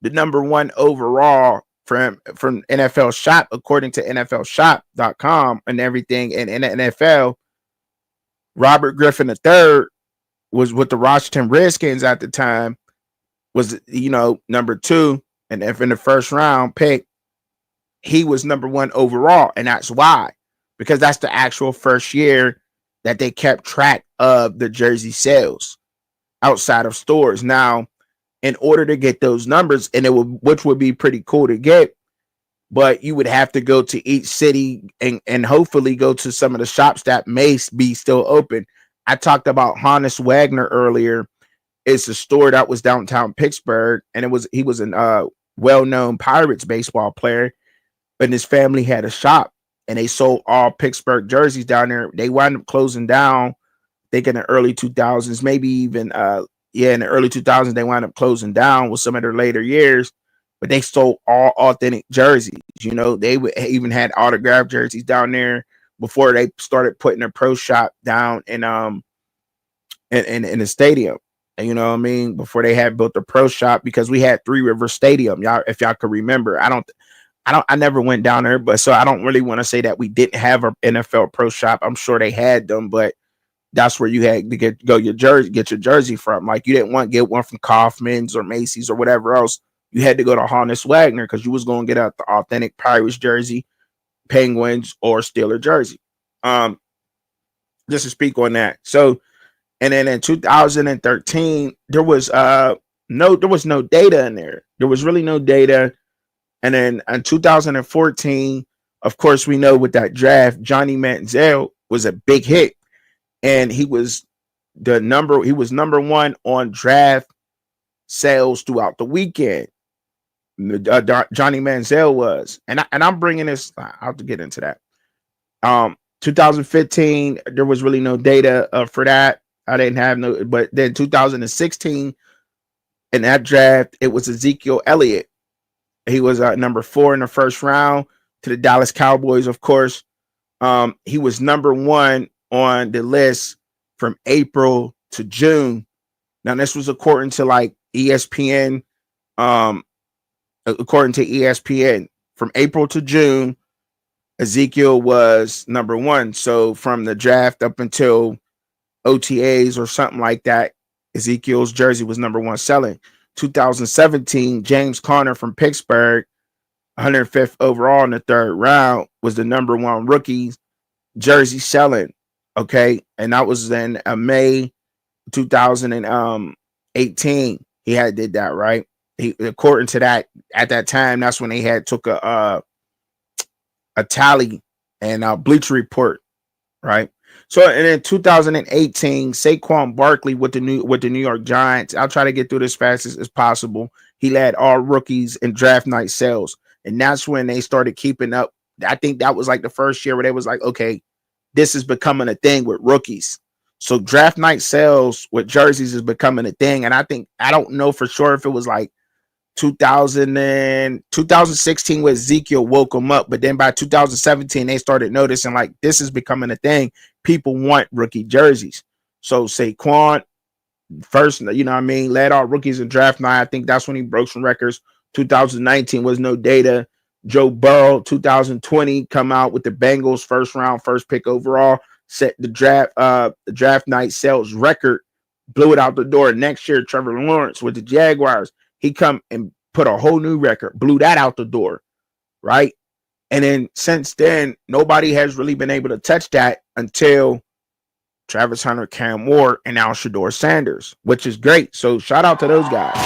the number one overall from NFL Shop, according to NFLShop.com and everything, and in the NFL, Robert Griffin III was with the Washington Redskins at the time, was, number two. And if in the first round pick, he was number one overall. And that's why, because that's the actual first year that they kept track of the jersey sales outside of stores. Now, in order to get those numbers, which would be pretty cool to get, but you would have to go to each city and hopefully go to some of the shops that may be still open. I talked about Hannes Wagner earlier. It's a store that was downtown Pittsburgh, and he was a well-known Pirates baseball player, and his family had a shop, and they sold all Pittsburgh jerseys down there. They wound up closing down, I think in the early 2000s, maybe even in the early 2000s, they wound up closing down with some of their later years, but they sold all authentic jerseys. They even had autographed jerseys down there before they started putting their pro shop down in the stadium. And you know what I mean? Before they had built the pro shop, because we had Three River Stadium, y'all, if y'all could remember. I never went down there, but so I don't really want to say that we didn't have an NFL pro shop. I'm sure they had them, but that's where you had to get your jersey from. Like, you didn't want to get one from Kaufman's or Macy's or whatever else. You had to go to Hannes Wagner because you was going to get the authentic Pirates jersey, Penguins, or Steeler jersey. Just to speak on that. So, and then in 2013, there was no data in there. There was really no data. And then in 2014, of course, we know with that draft, Johnny Manziel was a big hit, and he was number one on draft sales throughout the weekend. Johnny Manziel was, and I'm bringing this. I'll have to get into that. 2015, there was really no data for that. I didn't have no, but then 2016 in that draft, it was Ezekiel Elliott. He was number 4 in the first round to the Dallas Cowboys, of course. He was number 1 on the list from April to June. Now, this was according to like ESPN. According to ESPN, from April to June, Ezekiel was number 1. So from the draft up until OTAs or something like that, Ezekiel's jersey was number 1 selling. 2017, James Conner from Pittsburgh, 105th overall in the 3rd round, was the number 1 rookie jersey selling. Okay. And that was in May 2018. He had did that, right? He, according to that, at that time, that's when they had took a tally and Bleacher Report, right? So, and in 2018, Saquon Barkley with the New York Giants. I'll try to get through this fast as possible. He led all rookies in draft night sales, and that's when they started keeping up. I think that was like the first year where they was like, okay, this is becoming a thing with rookies. So draft night sales with jerseys is becoming a thing, and I don't know for sure if it was like 2016 with Ezekiel woke them up, but then by 2017 they started noticing like this is becoming a thing. People want rookie jerseys. So Saquon first, you know what I mean, led all rookies in draft night. I think that's when he broke some records. 2019 was no data. Joe Burrow 2020 come out with the Bengals first round, first pick overall, set the draft night sales record, blew it out the door. Next year, Trevor Lawrence with the Jaguars, he come and put a whole new record, blew that out the door, right? And then since then, nobody has really been able to touch that until Travis Hunter, Cam Ward, and now Shedeur Sanders, which is great. So shout out to those guys.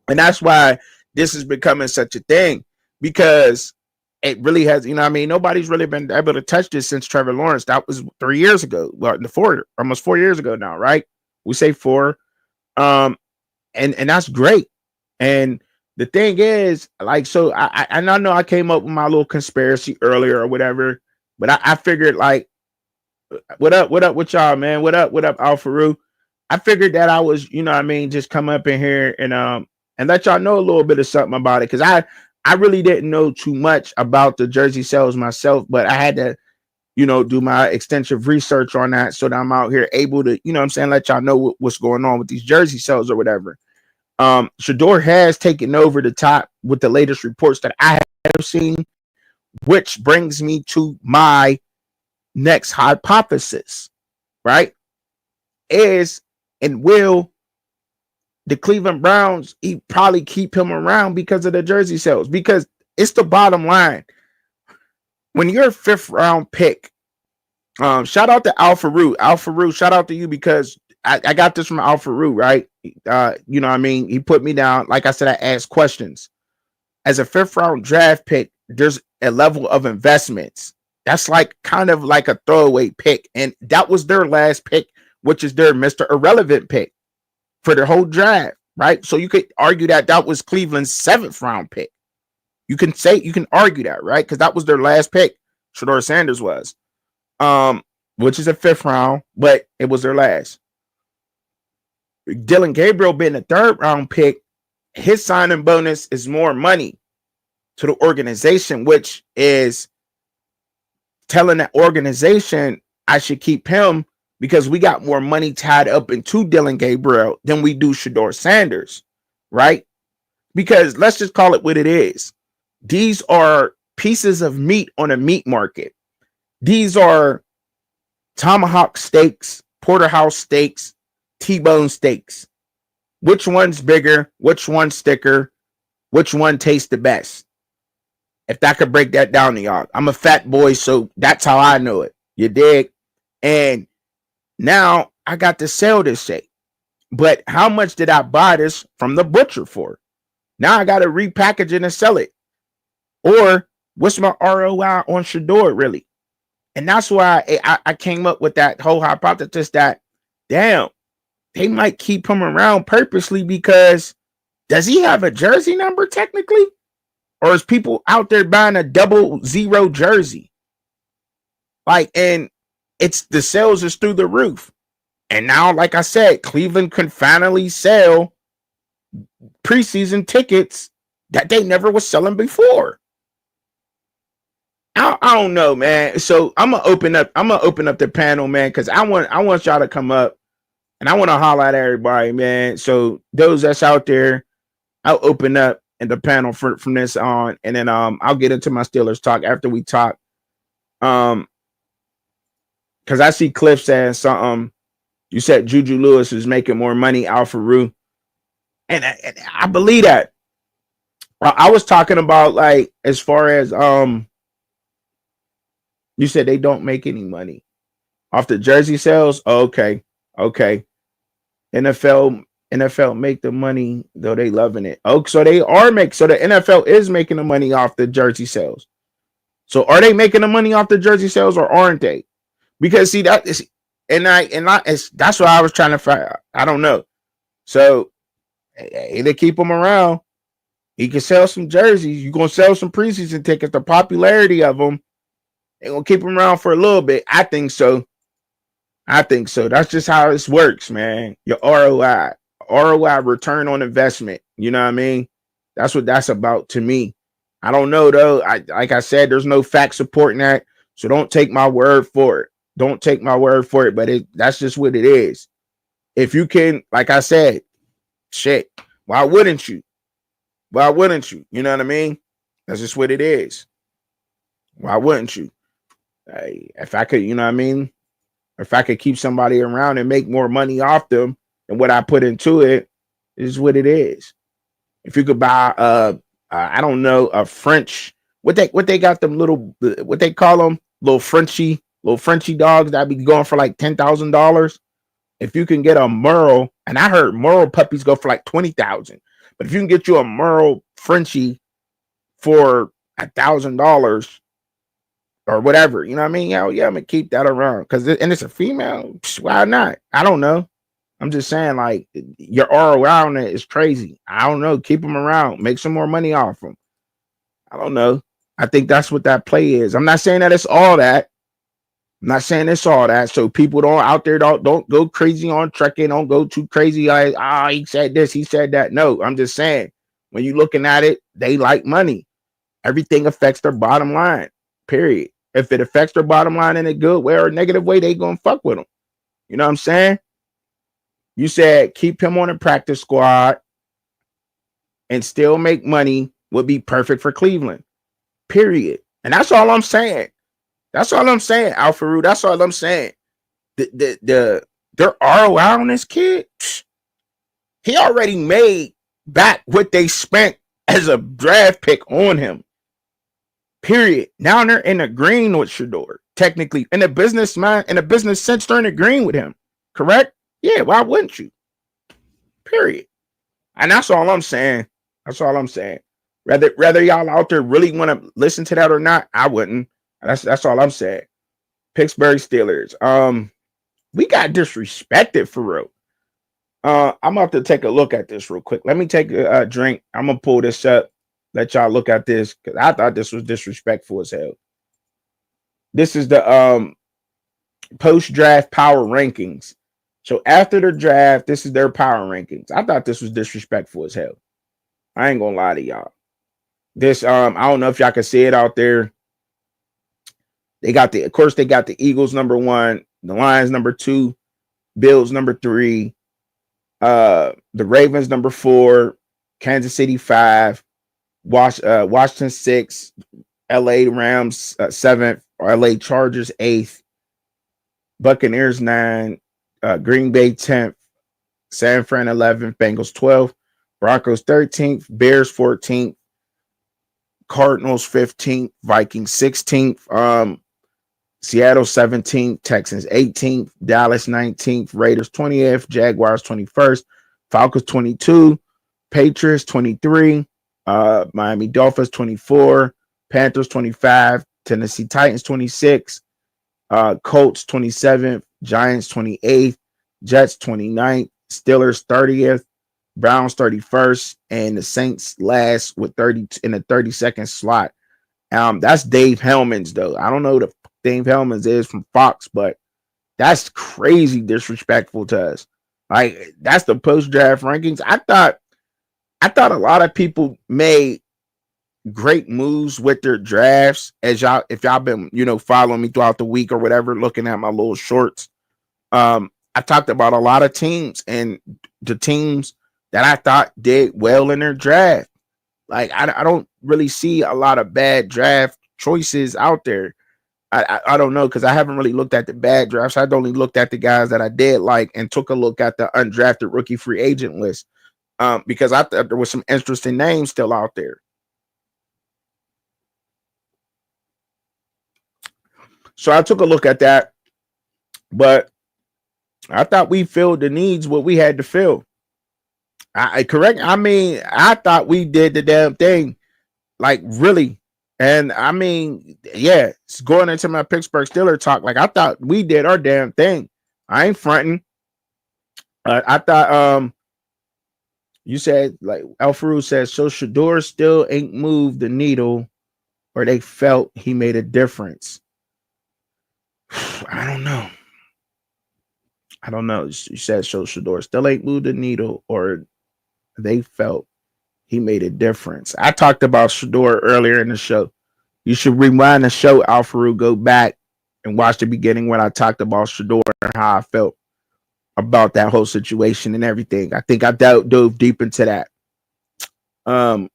And that's why this is becoming such a thing, because it really has, you know what I mean? Nobody's really been able to touch this since Trevor Lawrence. That was 3 years ago. Well, almost 4 years ago now, right? We say 4. And that's great. And the thing is, like, so I know I came up with my little conspiracy earlier or whatever, but I figured like, what up with y'all, man? What up, Alfaru? I figured that I was, you know what I mean, just come up in here and let y'all know a little bit of something about it, because I really didn't know too much about the jersey sales myself, but I had to, you know, do my extensive research on that so that I'm out here able to, you know what I'm saying, let y'all know what's going on with these jersey sales or whatever. Shedeur has taken over the top with the latest reports that I have seen, which brings me to my next hypothesis, right? Is and will the Cleveland Browns probably keep him around because of the jersey sales? Because it's the bottom line. When you're a 5th round pick, shout out to Alfaru. Alfaru, shout out to you, because I got this from Alfaru, right? You know what I mean? He put me down. Like I said, I asked questions. As a 5th round draft pick, there's a level of investments. That's like kind of like a throwaway pick. And that was their last pick, which is their Mr. Irrelevant pick for their whole draft, right? So you could argue that that was Cleveland's 7th round pick. You can argue that, right? Because that was their last pick. Shedeur Sanders was, which is a 5th round, but it was their last. Dylan Gabriel being a 3rd round pick, his signing bonus is more money to the organization, which is telling that organization I should keep him because we got more money tied up into Dylan Gabriel than we do Shedeur Sanders, right? Because let's just call it what it is. These are pieces of meat on a meat market. These are tomahawk steaks, porterhouse steaks, T-bone steaks. Which one's bigger? Which one's thicker? Which one tastes the best? If that could break that down to y'all. I'm a fat boy, so that's how I know it. You dig? And now I got to sell this shit. But how much did I buy this from the butcher for? Now I got to repackage it and sell it. Or what's my ROI on Shedeur really? And that's why I came up with that whole hypothesis that, damn, they might keep him around purposely because does he have a jersey number technically? Or is people out there buying a 00 jersey? Like, and it's the sales is through the roof. And now, like I said, Cleveland can finally sell preseason tickets that they never was selling before. I don't know, man. So I'm gonna open up the panel, man, because I want y'all to come up and I want to holler at everybody, man. So those that's out there, I'll open up in the panel from this on, and then I'll get into my Steelers talk after we talk. Because I see Cliff saying something. You said Juju Lewis is making more money out for Rue, and I believe that. I was talking about, like, as far as you said they don't make any money off the jersey sales. Okay. NFL make the money, though they loving it. Oh, so they are so the NFL is making the money off the jersey sales. So are they making the money off the jersey sales or aren't they? Because see that is, that's what I was trying to find out. I don't know. So they keep them around. He can sell some jerseys. You're gonna sell some preseason tickets. The popularity of them, they're gonna keep them around for a little bit. I think so. That's just how this works, man. Your ROI, return on investment. You know what I mean? That's what that's about to me. I don't know though. Like I said, there's no fact supporting that, so don't take my word for it. But that's just what it is. If you can, like I said, shit, why wouldn't you? You know what I mean? That's just what it is. Why wouldn't you? If I could, you know what I mean? If I could keep somebody around and make more money off them than what I put into it, is what it is. If you could buy I don't know, a French, what they got them little, what they call them, little Frenchie dogs that be going for like $10,000. If you can get a Merle, and I heard Merle puppies go for like 20,000, but if you can get you a Merle Frenchie for $1,000 or whatever, you know what I mean? Yeah, I'm gonna keep that around and it's a female. Why not? I don't know. I'm just saying, like, your ROI on it is crazy. I don't know. Keep them around. Make some more money off them. I don't know. I think that's what that play is. I'm not saying that it's all that. So people don't go crazy on trekking. Don't go too crazy. Like, he said this, he said that. No, I'm just saying, when you're looking at it, they like money. Everything affects their bottom line. Period. If it affects their bottom line in a good way or a negative way, they gonna fuck with them. You know what I'm saying? You said keep him on a practice squad and still make money would be perfect for Cleveland. Period. And that's all I'm saying. Alfaru. That's all I'm saying. Their ROI on this kid, he already made back what they spent as a draft pick on him. Period. Now they're in the green with Shedeur. Technically, in a business sense, they're in the green with him. Correct? Yeah, why wouldn't you? Period. And that's all I'm saying. Whether y'all out there really want to listen to that or not, I wouldn't. That's all I'm saying. Pittsburgh Steelers. We got disrespected for real. I'm about to take a look at this real quick. Let me take a drink. I'm gonna pull this up. Let y'all look at this because I thought this was disrespectful as hell. This is the post-draft power rankings. So after the draft, this is their power rankings. I thought this was disrespectful as hell. I ain't gonna lie to y'all. This I don't know if y'all can see it out there. They got the Eagles number 1, the Lions number 2, Bills number 3, the Ravens number 4, Kansas City 5, Washington 6, LA Rams 7th, LA Chargers 8th, Buccaneers 9, Green Bay 10th, San Fran 11th, Bengals 12th, Broncos 13th, Bears 14th, Cardinals 15th, Vikings 16th, Seattle 17th, Texans 18th, Dallas 19th, Raiders 20th, Jaguars 21st, Falcons 22, Patriots 23, Miami Dolphins 24, Panthers 25, Tennessee Titans 26, Colts 27th, Giants 28th, Jets 29th, Steelers 30th, Browns 31st, and the Saints last with 30 in the 32nd slot. That's Dave Hellman's though. I don't know who the Dave Hellman's is from Fox, but That's crazy disrespectful to us. Like that's the post draft rankings. I thought a lot of people made great moves with their drafts. As y'all, if y'all been following me throughout the week or whatever, looking at my little shorts, I talked about a lot of teams and the teams that I thought did well in their draft. Like I don't really see a lot of bad draft choices out there. I don't know because I haven't really looked at the bad drafts. I'd only looked at the guys that I did like and took a look at the undrafted rookie free agent list because I thought there was some interesting names still out there. So I took a look at that, but I thought we filled the needs what we had to fill. Correct. I mean, I thought we did the damn thing, like really. And I mean, yeah, it's going into my Pittsburgh Steelers talk. Like I thought we did our damn thing. I ain't fronting. I thought you said like Alfaru says, so Shedeur still ain't moved the needle, or they felt he made a difference. I don't know. You said so Shedeur still ain't moved the needle, or they felt he made a difference. I talked about Shedeur earlier in the show. You should rewind the show, Alfaru, go back and watch the beginning when I talked about Shedeur and how I felt about that whole situation and everything. I think I dove deep into that. But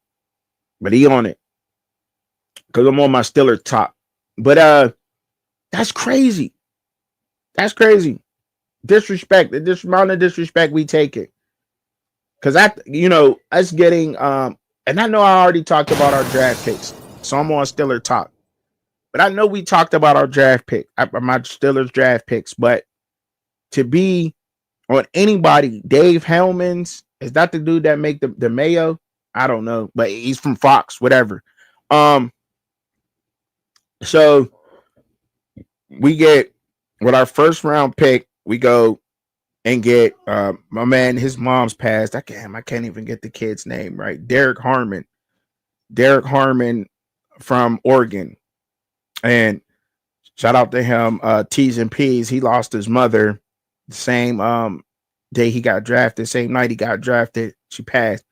he on it because I'm on my Steelers top. But that's crazy. That's crazy. Disrespect. This amount of disrespect we take it. Because us getting and I know I already talked about our draft picks, so I'm on Steelers talk. But I know we talked about our draft pick, my Steelers draft picks. But to be on anybody, Dave Hellman's, is that the dude that make the Mayo? I don't know, but he's from Fox, whatever. So we get with our first round pick, we go and get my man, his mom's passed. I can't even get the kid's name right. Derek Harmon from Oregon. And shout out to him, T's and P's. He lost his mother the same day he got drafted, same night he got drafted. She passed.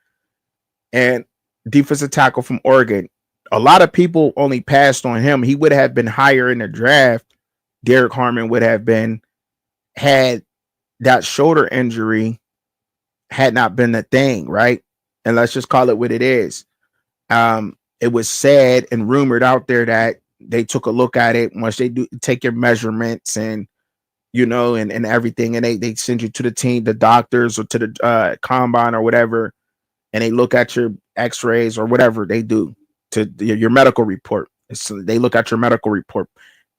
And defensive tackle from Oregon. A lot of people only passed on him. He would have been higher in the draft. Derek Harmon would have been had that shoulder injury had not been the thing, right? And let's just call it what it is. It was said and rumored out there that they took a look at it once they do take your measurements and and everything, and they send you to the team, the doctors, or to the combine or whatever, and they look at your x-rays or whatever they do to your medical report. So they look at your medical report,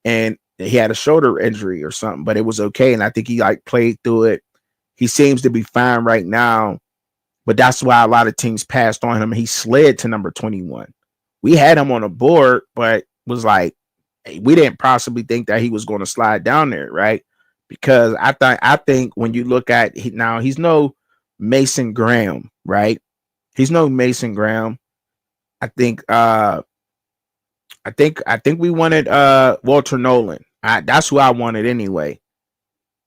and he had a shoulder injury or something, but it was okay. And I think he played through it. He seems to be fine right now, but that's why a lot of teams passed on him. He slid to number 21. We had him on the board, but was like, hey, we didn't possibly think that he was going to slide down there, right? Because I think when you look at now, he's no Mason Graham, right? He's no Mason Graham. I think we wanted Walter Nolan. That's who I wanted anyway.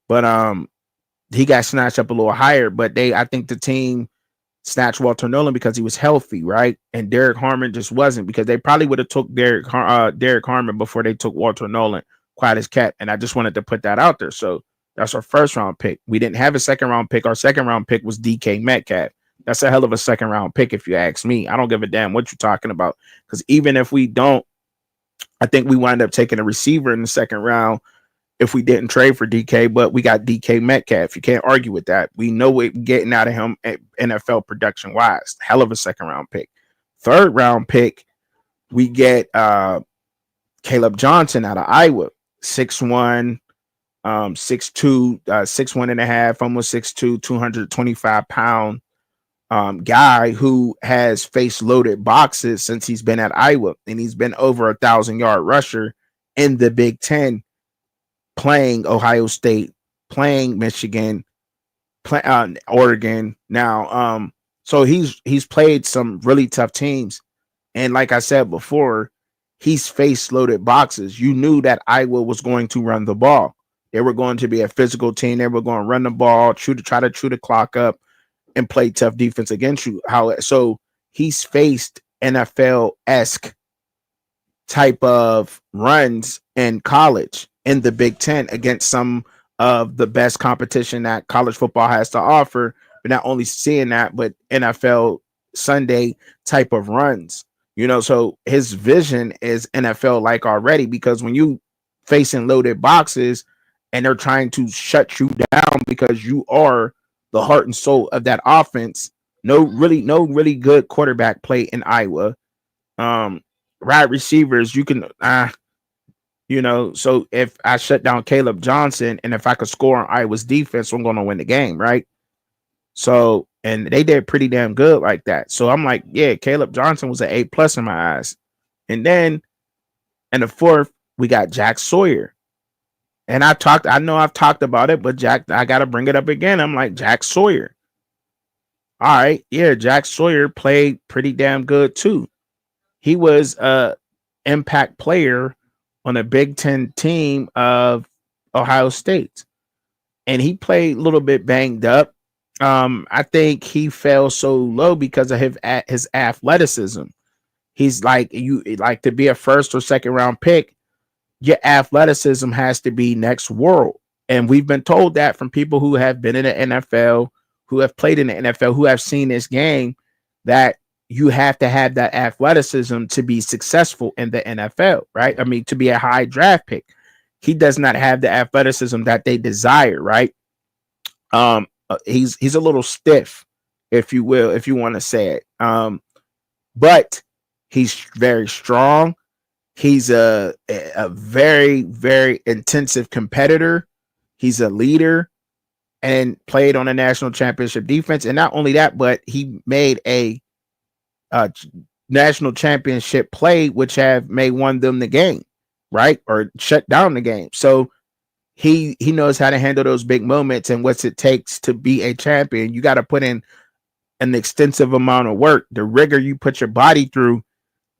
But he got snatched up a little higher. But I think the team snatched Walter Nolan because he was healthy, right? And Derek Harmon just wasn't, because they probably would have took Derek Harmon before they took Walter Nolan, quiet as cat. And I just wanted to put that out there. So that's our first round pick. We didn't have a second round pick. Our second round pick was DK Metcalf. That's a hell of a second round pick if you ask me. I don't give a damn what you're talking about, because even if we don't, I think we wind up taking a receiver in the second round if we didn't trade for DK, but we got DK Metcalf. You can't argue with that. We know what we're getting out of him at NFL production wise. Hell of a second round pick. Third round pick, we get Caleb Johnson out of Iowa, 6'1", 6'2", 6'1 and a half, almost 6'2", 225-pound guy who has faced loaded boxes since he's been at Iowa, and he's been over 1,000-yard rusher in the Big Ten, playing Ohio State, playing Michigan, Oregon. Now, so he's played some really tough teams, and like I said before, he's faced loaded boxes. You knew that Iowa was going to run the ball. They were going to be a physical team. They were going to run the ball, try to chew the clock up, and play tough defense against you. So he's faced NFL-esque type of runs in college in the Big Ten against some of the best competition that college football has to offer. But not only seeing that, but NFL Sunday type of runs. So his vision is NFL like already, because when you facing loaded boxes and they're trying to shut you down because you are the heart and soul of that offense. No really good quarterback play in Iowa. Wide receivers, you can so if I shut down Caleb Johnson and if I could score on Iowa's defense, I'm going to win the game, right? So, and they did pretty damn good like that. So I'm like, yeah, Caleb Johnson was an A+ in my eyes. And then in the fourth, we got Jack Sawyer. And I know I've talked about it, but I got to bring it up again. I'm like, Jack Sawyer. All right. Yeah, Jack Sawyer played pretty damn good too. He was a impact player on a Big Ten team of Ohio State. And he played a little bit banged up. I think he fell so low because of his athleticism. He's like, to be a first or second round pick, your athleticism has to be next world. And we've been told that from people who have been in the NFL, who have played in the NFL, who have seen this game, that you have to have that athleticism to be successful in the NFL, right? I mean, to be a high draft pick. He does not have the athleticism that they desire, right? He's a little stiff, if you will, if you want to say it. But he's very strong. He's a very, very intensive competitor. He's a leader and played on a national championship defense. And not only that, but he made a national championship play, which may won them the game, right? Or shut down the game. So he knows how to handle those big moments and what it takes to be a champion. You got to put in an extensive amount of work. The rigor you put your body through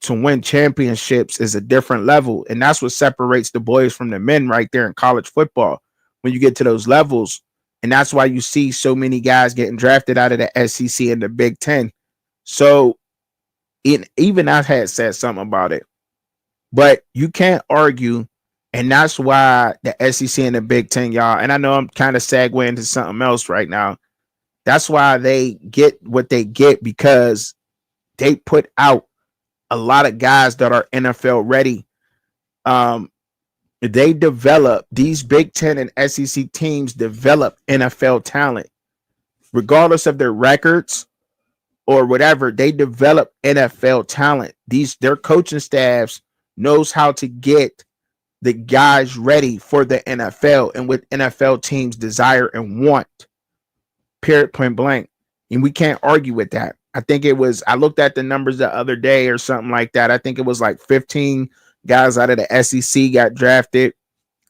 to win championships is a different level. And that's what separates the boys from the men right there in college football when you get to those levels. And that's why you see so many guys getting drafted out of the SEC and the Big Ten. So even I had said something about it, but you can't argue. And that's why the SEC and the Big Ten, y'all, and I know I'm kind of segueing into something else right now. That's why they get what they get, because they put out a lot of guys that are NFL ready. They develop, these Big Ten and SEC teams develop NFL talent, regardless of their records or whatever. They develop NFL talent. Their coaching staffs knows how to get the guys ready for the NFL and what NFL teams desire and want. Period, point blank. And we can't argue with that. I looked at the numbers the other day or something like that. I think it was like 15 guys out of the SEC got drafted,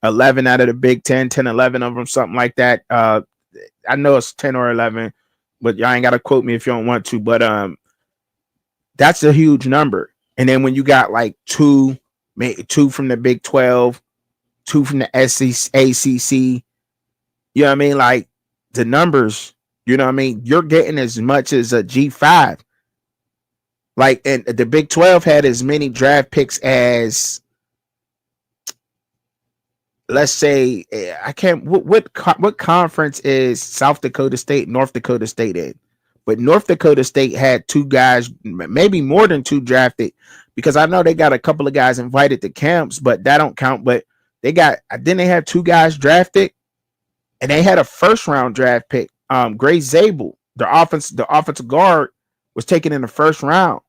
11 out of the Big Ten, 10, 11 of them, something like that. I know it's 10 or 11, but y'all ain't got to quote me if you don't want to. But that's a huge number. And then when you got like two from the Big 12, two from the SEC, ACC, you know what I mean? Like the numbers, you know what I mean? You're getting as much as a G5. Like, and the Big 12 had as many draft picks as, let's say, what conference is South Dakota State, North Dakota State in? But North Dakota State had two guys, maybe more than two drafted, because I know they got a couple of guys invited to camps, but that don't count. But they have two guys drafted, and they had a first round draft pick. Gray Zabel, the offensive guard, was taken in the first round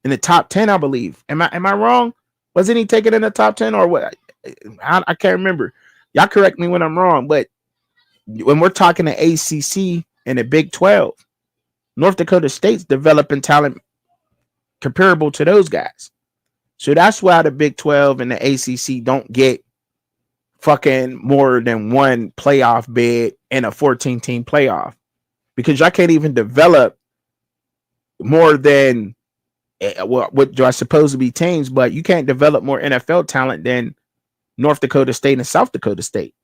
in the top 10, I believe. Am I wrong? Wasn't he taken in the top 10 or what? I can't remember. Y'all correct me when I'm wrong, but when we're talking the ACC and the Big 12, North Dakota State's developing talent comparable to those guys. So that's why the Big 12 and the ACC don't get fucking more than one playoff bid in a 14-team playoff, because y'all can't even develop more than what do I suppose to be teams, but you can't develop more NFL talent than North Dakota State and South Dakota State.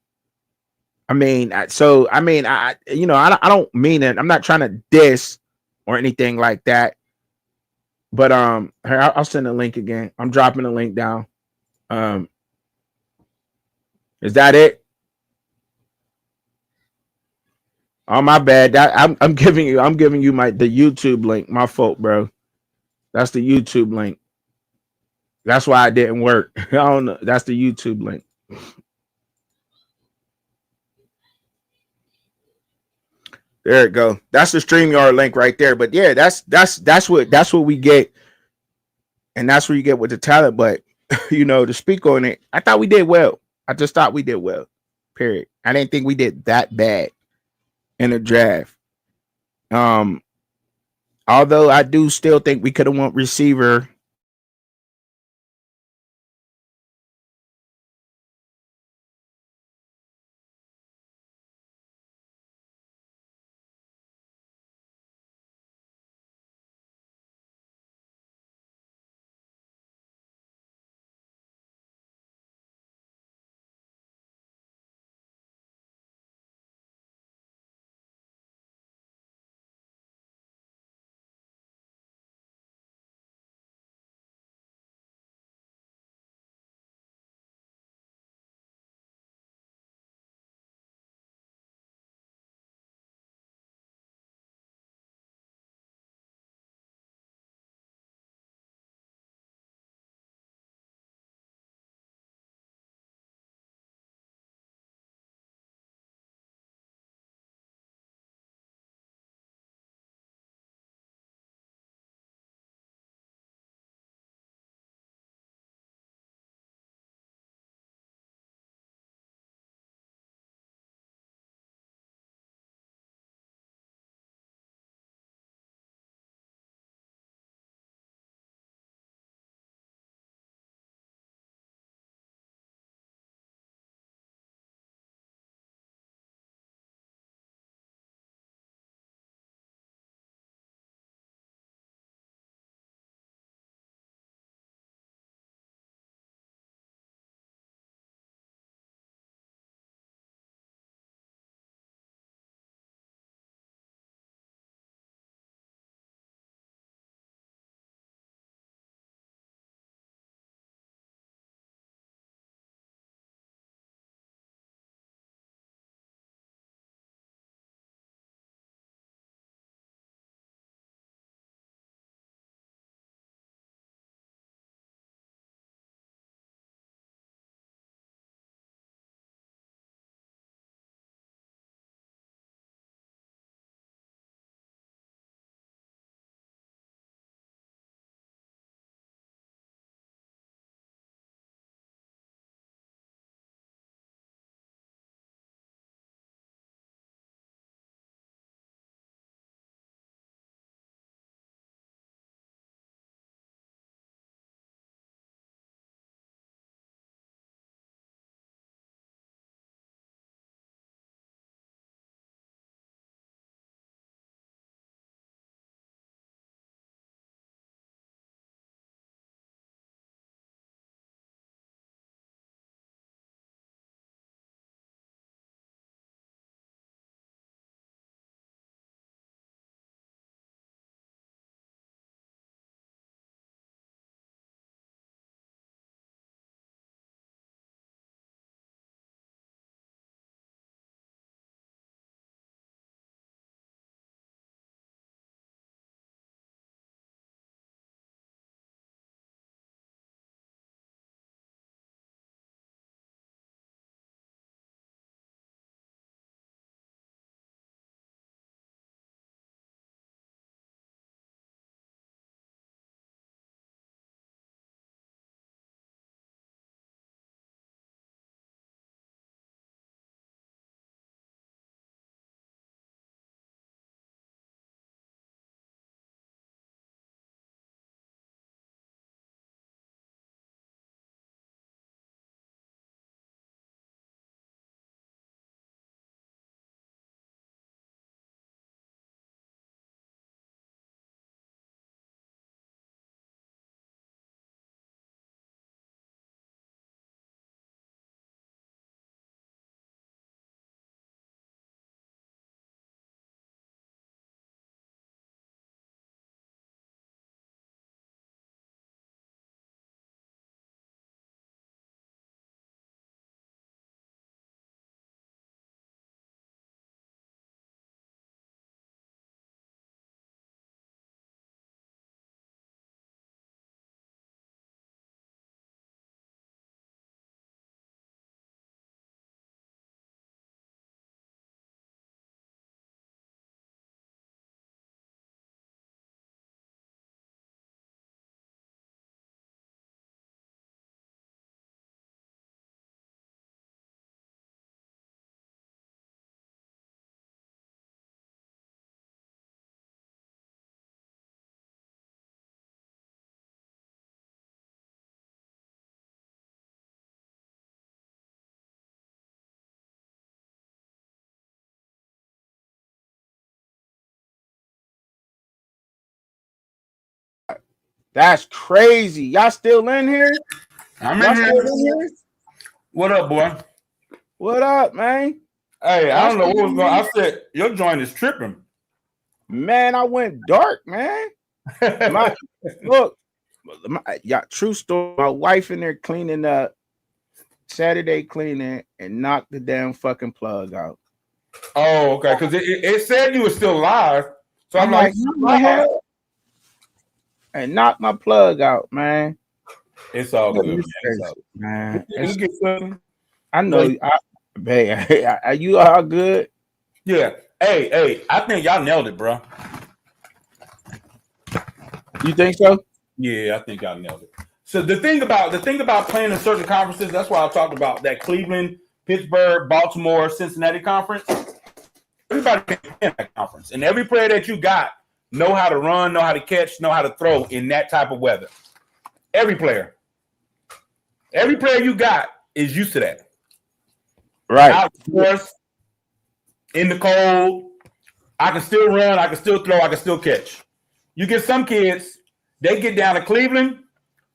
I don't mean it. I'm not trying to diss or anything like that. But here, I'll send a link again. I'm dropping a link down. Um, is that it? Oh, my bad. That I'm giving you the YouTube link. My fault, bro. That's the YouTube link. That's why it didn't work. I don't know. That's the YouTube link. There it go. That's the StreamYard link right there. But yeah, that's what we get, and that's what you get with the talent. But to speak on it, I thought we did well. I just thought we did well. Period. I didn't think we did that bad in the draft. Um, although I do still think we could have won receiver. That's crazy. Y'all still in here? I'm Y'all in still here. in here? What up, boy? What up, man? Hey, I Y'all don't know still what was in going on. here? I said, your joint is tripping. Man, I went dark, man. My look, true story. My wife in there cleaning up Saturday cleaning and knocked the damn fucking plug out. Oh, okay. Because it said you were still live. So I'm I'm like, like, what the hell? And knocked my plug out, man. it's all good, man. It's Crazy, all man. good. Get something. I know. Are you all good? Yeah. Hey, I think y'all nailed it, bro. You think so? Yeah, I think y'all nailed it. So the thing about playing in certain conferences, that's why I talked about that Cleveland, Pittsburgh, Baltimore, Cincinnati conference. Everybody can play in that conference, and every player that you got know how to run, know how to catch, know how to throw in that type of weather. Every player you got is used to that. Right. Outdoors, in the cold, I can still run, I can still throw, I can still catch. You get some kids, they get down to Cleveland,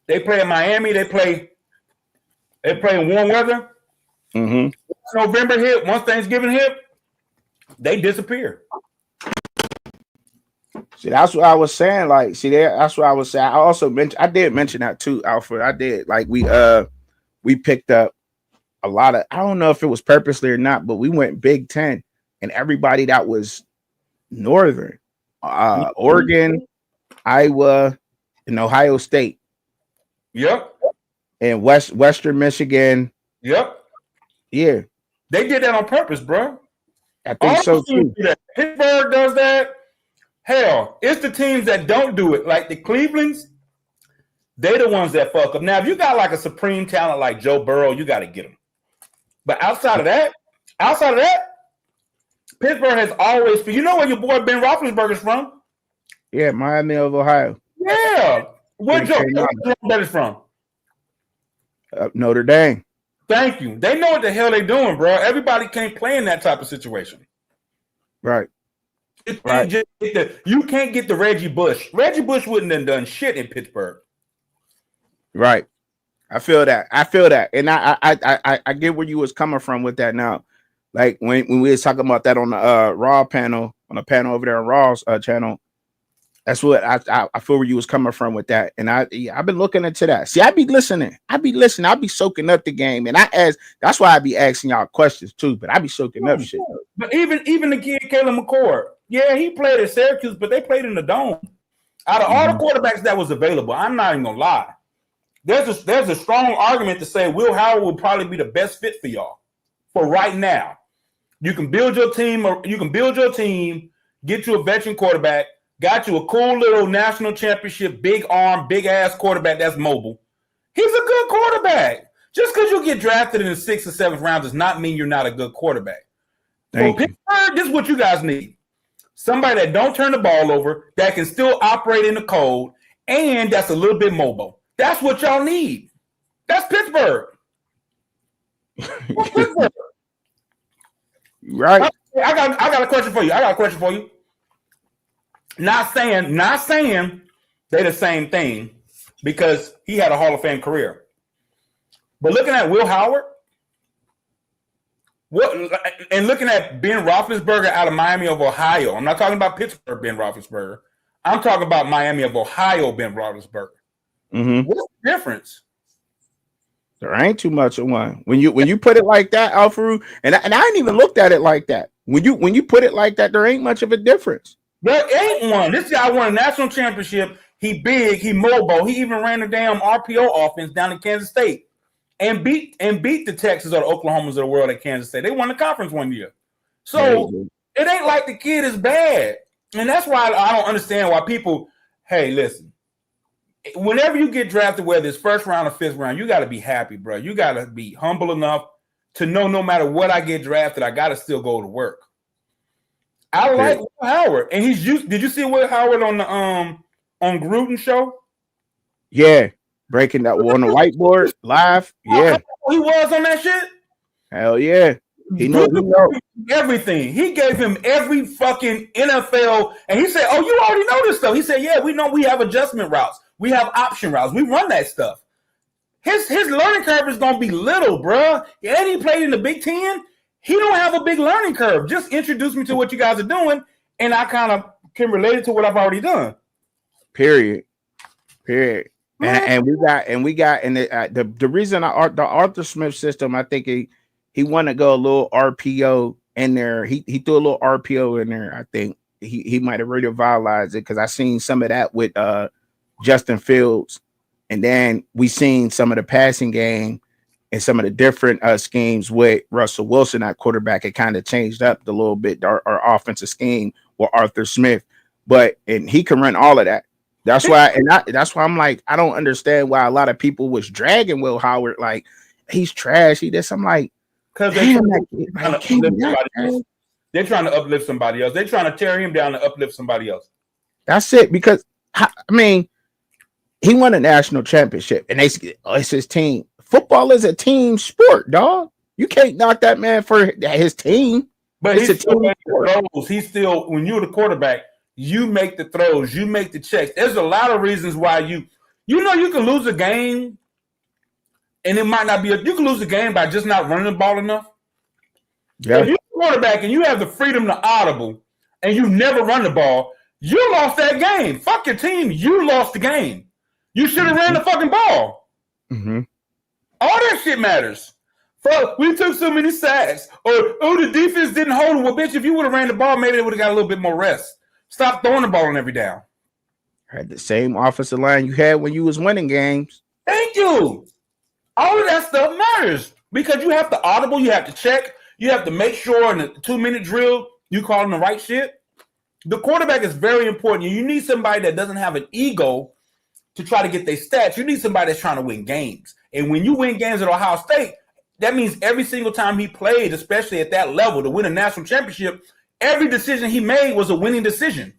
they play in Miami, they play in warm weather. Mm-hmm. Once November hit, once Thanksgiving hit, they disappear. See, that's what I was saying. Like, see, that's what I was saying. I did mention that too, Alfred. I did. Like, we picked up a lot of. I don't know if it was purposely or not, but we went Big Ten, and everybody that was Northern, Oregon, Iowa, and Ohio State. Yep. And Western Michigan. Yep. Yeah. They did that on purpose, bro. I think so too. Pittsburgh does that. Hell, it's the teams that don't do it, like the Clevelands. They're the ones that fuck up. Now, if you got like a supreme talent like Joe Burrow, you got to get him. But outside of that, Pittsburgh has always. You know where your boy Ben Roethlisberger's from? Yeah, Miami of Ohio. Yeah. Where Joe Burrow's from? Notre Dame. Thank you. They know what the hell they're doing, bro. Everybody can't play in that type of situation. Right. You can't get the Reggie Bush. Reggie Bush wouldn't have done shit in Pittsburgh. Right. I feel that. And I get where you was coming from with that now. Like when we was talking about that on the Raw panel, on the panel over there on Raw's channel. That's what I feel where you was coming from with that. And I've been looking into that. See, I be listening. I be soaking up the game. And that's why I be asking y'all questions too. But I be soaking up shit. But even the kid Caleb McCord, yeah, he played at Syracuse, but they played in the dome. Out of all the quarterbacks that was available, I'm not even gonna lie. There's a strong argument to say Will Howard will probably be the best fit for y'all for right now. You can build your team, get you a veteran quarterback, got you a cool little national championship, big arm, big ass quarterback that's mobile. He's a good quarterback. Just because you get drafted in the 6th or 7th round does not mean you're not a good quarterback. For Pittsburgh, this is what you guys need. Somebody that don't turn the ball over, that can still operate in the cold, and that's a little bit mobile. That's what y'all need. That's Pittsburgh. Pittsburgh. Right. I got a question for you. Not saying they're the same thing because he had a Hall of Fame career. But looking at Will Howard, and looking at Ben Roethlisberger out of Miami of Ohio, I'm not talking about Pittsburgh Ben Roethlisberger. I'm talking about Miami of Ohio Ben Roethlisberger. What's the difference? There ain't too much of one. When you put it like that, Alfaru, and I ain't even looked at it like that. When you put it like that, there ain't much of a difference. There ain't one. This guy won a national championship. He big, he mobile. He even ran the damn RPO offense down in Kansas State and beat the Texas or the Oklahomas of the world at Kansas State. They won the conference one year. So it ain't like the kid is bad. And that's why I don't understand why people, hey, listen, whenever you get drafted, whether it's 1st round or 5th round, you got to be happy, bro. You got to be humble enough to know no matter what I get drafted, I got to still go to work. I like Will Howard, and he's used. Did you see Will Howard on the on Gruden show? Yeah, breaking that on the whiteboard live. Yeah, he was on that shit. Hell yeah. He know everything. He gave him every fucking NFL, and he said, "Oh, you already know this stuff." He said, "Yeah, we know we have adjustment routes, we have option routes, we run that stuff." His learning curve is gonna be little, bro. And he played in the Big Ten. He don't have a big learning curve. Just introduce me to what you guys are doing, and I kind of can relate it to what I've already done. Period. And we got the reason the Arthur Smith system, I think he want to go a little RPO in there. He threw a little RPO in there. I think he might have revitalized it because I seen some of that with Justin Fields, and then we seen some of the passing game and some of the different schemes with Russell Wilson at quarterback. It kind of changed up a little bit our offensive scheme with Arthur Smith, and he can run all of that. That's why I'm like, I don't understand why a lot of people was dragging Will Howard like he's trash. I'm like, because they're trying to uplift somebody else. They're trying to tear him down to uplift somebody else. That's it. Because I mean, he won a national championship, and it's his team. Football is a team sport, dog. You can't knock that man for his team. But he's still when you're the quarterback, you make the throws, you make the checks. There's a lot of reasons why you can lose a game, and it might not be you can lose a game by just not running the ball enough. Yeah. If you're a quarterback and you have the freedom to audible and you never run the ball, you lost that game. Fuck your team. You lost the game. You should have ran the fucking ball. Mm-hmm. All that shit matters. Fuck, we took so many sacks. Or, the defense didn't hold him. Well, bitch, if you would have ran the ball, maybe they would have got a little bit more rest. Stop throwing the ball on every down. Had the same offensive line you had when you was winning games. Thank you. All of that stuff matters because you have to audible, you have to check, you have to make sure in the 2-minute drill you calling the right shit. The quarterback is very important. You need somebody that doesn't have an ego to try to get their stats. You need somebody that's trying to win games. And when you win games at Ohio State, that means every single time he played, especially at that level, to win a national championship, every decision he made was a winning decision.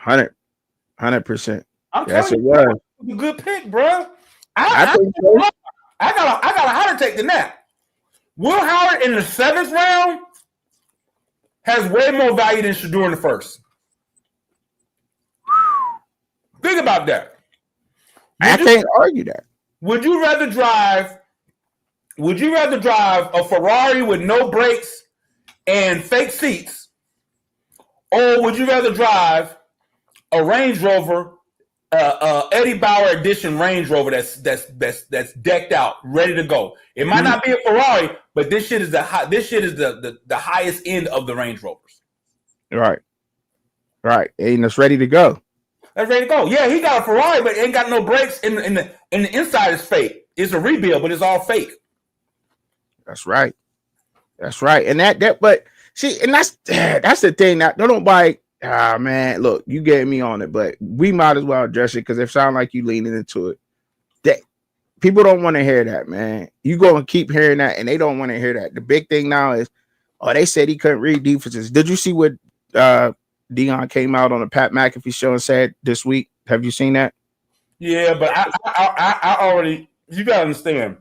100%. I'm telling you, it was a good pick, bro. I got a hotter take than that. Will Howard in the 7th round has way more value than Shedeur in the 1st. Think about that. I can't argue that. Would you rather drive a Ferrari with no brakes and fake seats, or would you rather drive a Range Rover, Eddie Bauer edition Range Rover that's decked out, ready to go? It might not be a Ferrari, but this shit is the highest end of the Range Rovers. Right, and it's ready to go. That's ready to go. Yeah, he got a Ferrari, but ain't got no brakes. In the inside is fake. It's a rebuild, but it's all fake. That's right. And but see, and that's the thing that nobody. Man, look, you gave me on it, but we might as well address it because it sounds like you leaning into it. That people don't want to hear that, man. You gonna keep hearing that, and they don't want to hear that. The big thing now is, they said he couldn't read defenses. Did you see what Dion came out on the Pat McAfee show and said this week? Have you seen that? Yeah, but I already. You gotta understand.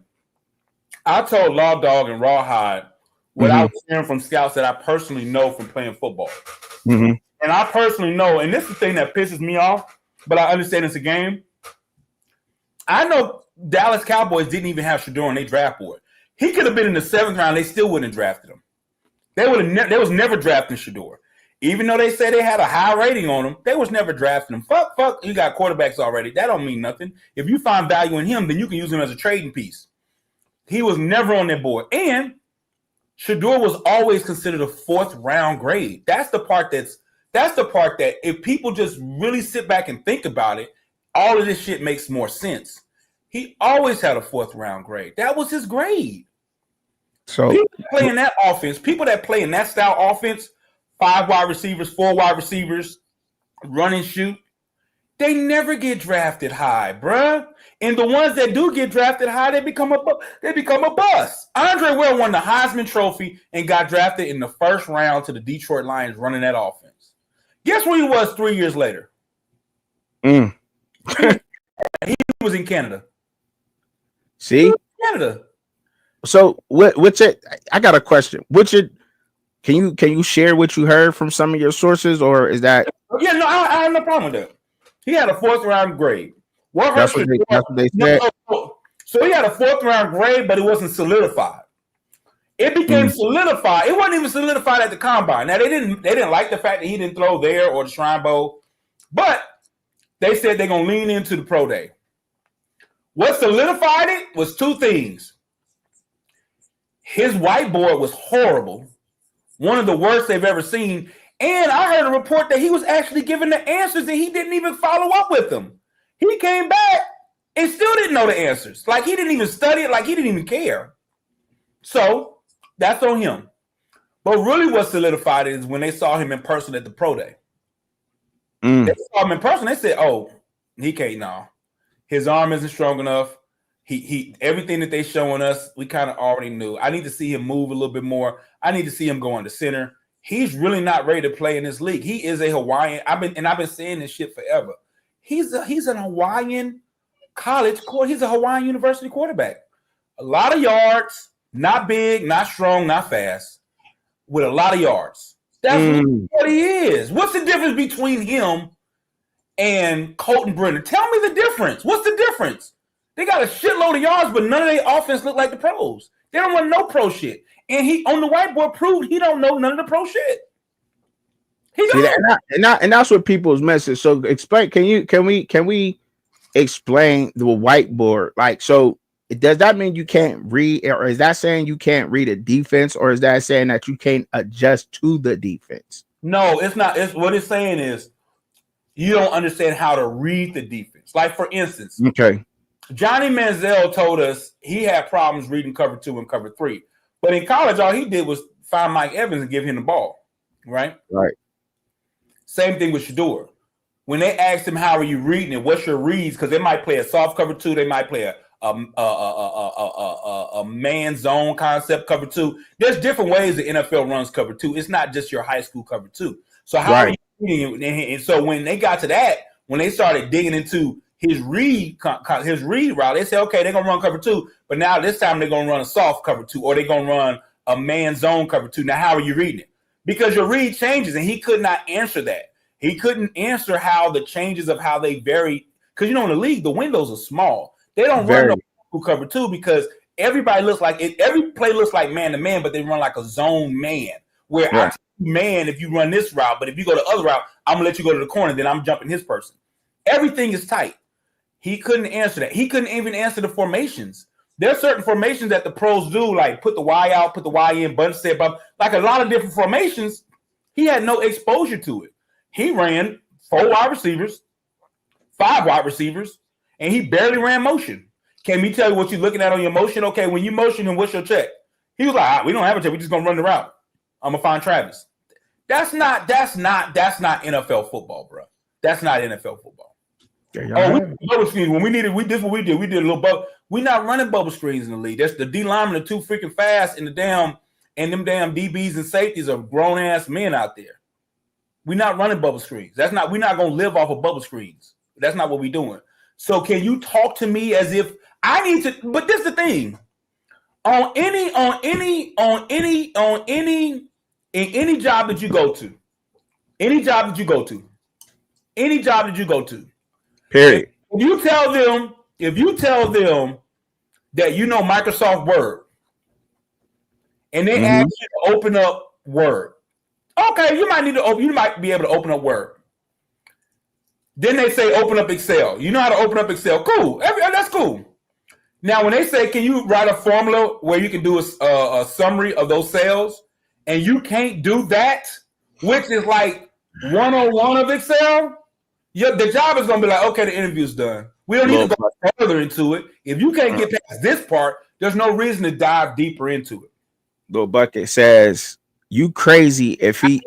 I told Law Dog and Rawhide what I was hearing from scouts that I personally know from playing football. Mm-hmm. And I personally know, and this is the thing that pisses me off, but I understand it's a game. I know Dallas Cowboys didn't even have Shedeur on their draft board. He could have been in the 7th round. They still wouldn't have drafted him. They was never drafting Shedeur. Even though they say they had a high rating on him, they was never drafting him. Fuck, you got quarterbacks already. That don't mean nothing. If you find value in him, then you can use him as a trading piece. He was never on their board. And Shedeur was always considered a 4th round grade. That's the part that if people just really sit back and think about it, all of this shit makes more sense. He always had a 4th round grade. That was his grade. So people that play in that offense, people that play in that style offense, 5 wide receivers, 4 wide receivers, run and shoot, they never get drafted high, bruh. And the ones that do get drafted high, they become a bust. Andre Ware won the Heisman Trophy and got drafted in the 1st round to the Detroit Lions running that offense. Guess where he was 3 years later? He was in Canada. See? Canada. So what's it? I got a question. What's it? Can you share what you heard from some of your sources, or is that Yeah, no, I have no problem with that. He had a fourth round grade. What hurt Shedeur? that's what they No, said? so he had a fourth round grade, but it wasn't solidified. It became Mm, solidified. It wasn't even solidified at the combine. Now they didn't like the fact that he didn't throw there or the Shrine Bowl, but they said they're gonna lean into the pro day. What solidified it was two things. His whiteboard was horrible, one of the worst they've ever seen. And I heard a report that he was actually giving the answers and he didn't even follow up with them. He came back and still didn't know the answers. Like he didn't even study it, like he didn't even care. So that's on him. But really what solidified it is when they saw him in person at the pro day. They saw him in person, they said, oh, he can't now. His arm isn't strong enough. He everything that they showing us, we kind of already knew. I need to see him move a little bit more. I need to see him go on the center. He's really not ready to play in this league. He is a Hawaiian. I've been saying this shit forever. He's an Hawaiian college court. He's a Hawaiian University quarterback. A lot of yards, not big, not strong, not fast, with a lot of yards. That's what he is. What's the difference between him and Colton Brenner? Tell me the difference. What's the difference? They got a shitload of yards, but none of their offense look like the pros. They don't run no pro shit. And he on the whiteboard proved he don't know none of the pro shit. He See don't. that, and that's what people's message. So explain. Can we explain the whiteboard? Like, so does that mean you can't read, or is that saying you can't read a defense, or is that saying that you can't adjust to the defense? No, it's not. It's what it's saying is you don't understand how to read the defense. Like for instance, Okay. Johnny Manziel told us he had problems reading cover 2 and cover 3. But in college, all he did was find Mike Evans and give him the ball. Right? Right. Same thing with Shedeur. When they asked him, how are you reading it? What's your reads? Because they might play a soft cover 2. They might play a man zone concept cover 2. There's different ways the NFL runs cover 2. It's not just your high school cover 2. So how are you reading it? And so when they got to that, when they started digging into his read route, they said, okay, they're gonna run cover 2, but now this time they're gonna run a soft cover 2, or they're gonna run a man zone cover 2. Now, how are you reading it? Because your read changes, and he could not answer that. He couldn't answer how the changes of how they vary. Because in the league, the windows are small. They don't run no cover 2 because everybody looks like it. Every play looks like man to man, but they run like a zone man. Where I tell you, man, if you run this route, but if you go the other route, I'm gonna let you go to the corner, then I'm jumping his person. Everything is tight. He couldn't answer that. He couldn't even answer the formations. There are certain formations that the pros do, like put the Y out, put the Y in, bunch step up, like a lot of different formations. He had no exposure to it. He ran 4 wide receivers, 5 wide receivers, and he barely ran motion. Can me tell you what you're looking at on your motion? Okay, when you motion him, what's your check? He was like, we don't have a check. We're just gonna run the route. I'm gonna find Travis. That's not NFL football, bro. That's not NFL football. Bubble screens. When we did what we did. We did a little bubble. We're not running bubble screens in the league. That's the D linemen are too freaking fast, and them damn DBs and safeties are grown ass men out there. We're not running bubble screens. We're not gonna live off of bubble screens. That's not what we're doing. So can you talk to me as if I need to? But this is the thing. In any job that you go to. Period. If you tell them that you know Microsoft Word, and they ask you to open up Word, okay, you might be able to open up Word. Then they say open up Excel. You know how to open up Excel? Cool. That's cool. Now, when they say, can you write a formula where you can do a summary of those cells, and you can't do that, which is like 101 of Excel. The job is going to be like, okay, the interview's done. We don't need to go further into it. If you can't get past this part, there's no reason to dive deeper into it. Lil Bucket says, you crazy if you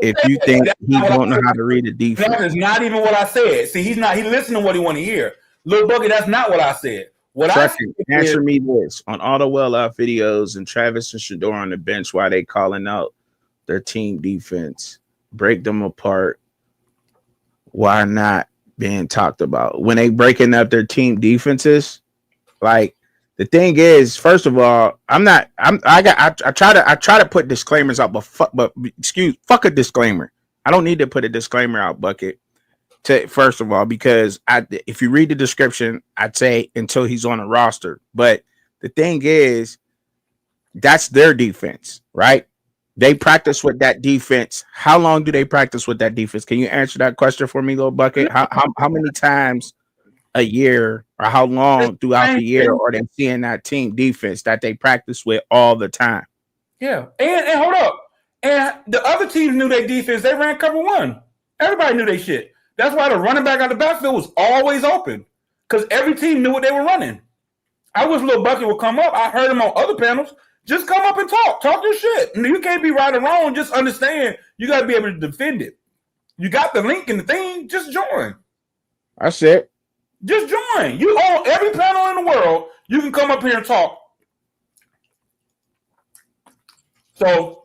think he don't know how to read a defense. That is not even what I said. See, he listening to what he want to hear. Lil Bucket, that's not what I said. Answer me this. On all the well-off videos and Travis and Shedeur on the bench, why they calling out their team defense, break them apart. Why not being talked about when they breaking up their team defenses? Like The thing is, first of all, I try to put disclaimers out, but fuck a disclaimer. I don't need to put a disclaimer out, Bucket. First of all, because if you read the description, I'd say until he's on a roster. But the thing is, that's their defense, right? They practice with that defense. How long do they practice with that defense? Can you answer that question for me, little Bucket? How many times a year, or how long throughout the year are they seeing that team defense that they practice with all the time? Yeah, and hold up, and the other teams knew their defense. They ran cover one. Everybody knew their shit. That's why the running back out the backfield was always open, because every team knew what they were running. I wish Lil Bucky would come up. I heard him on other panels. Just come up and talk your shit. You can't be right or wrong. Just understand you got to be able to defend it. You got the link in the thing. Just join. That's it. Just join. You on every panel in the world. You can come up here and talk. So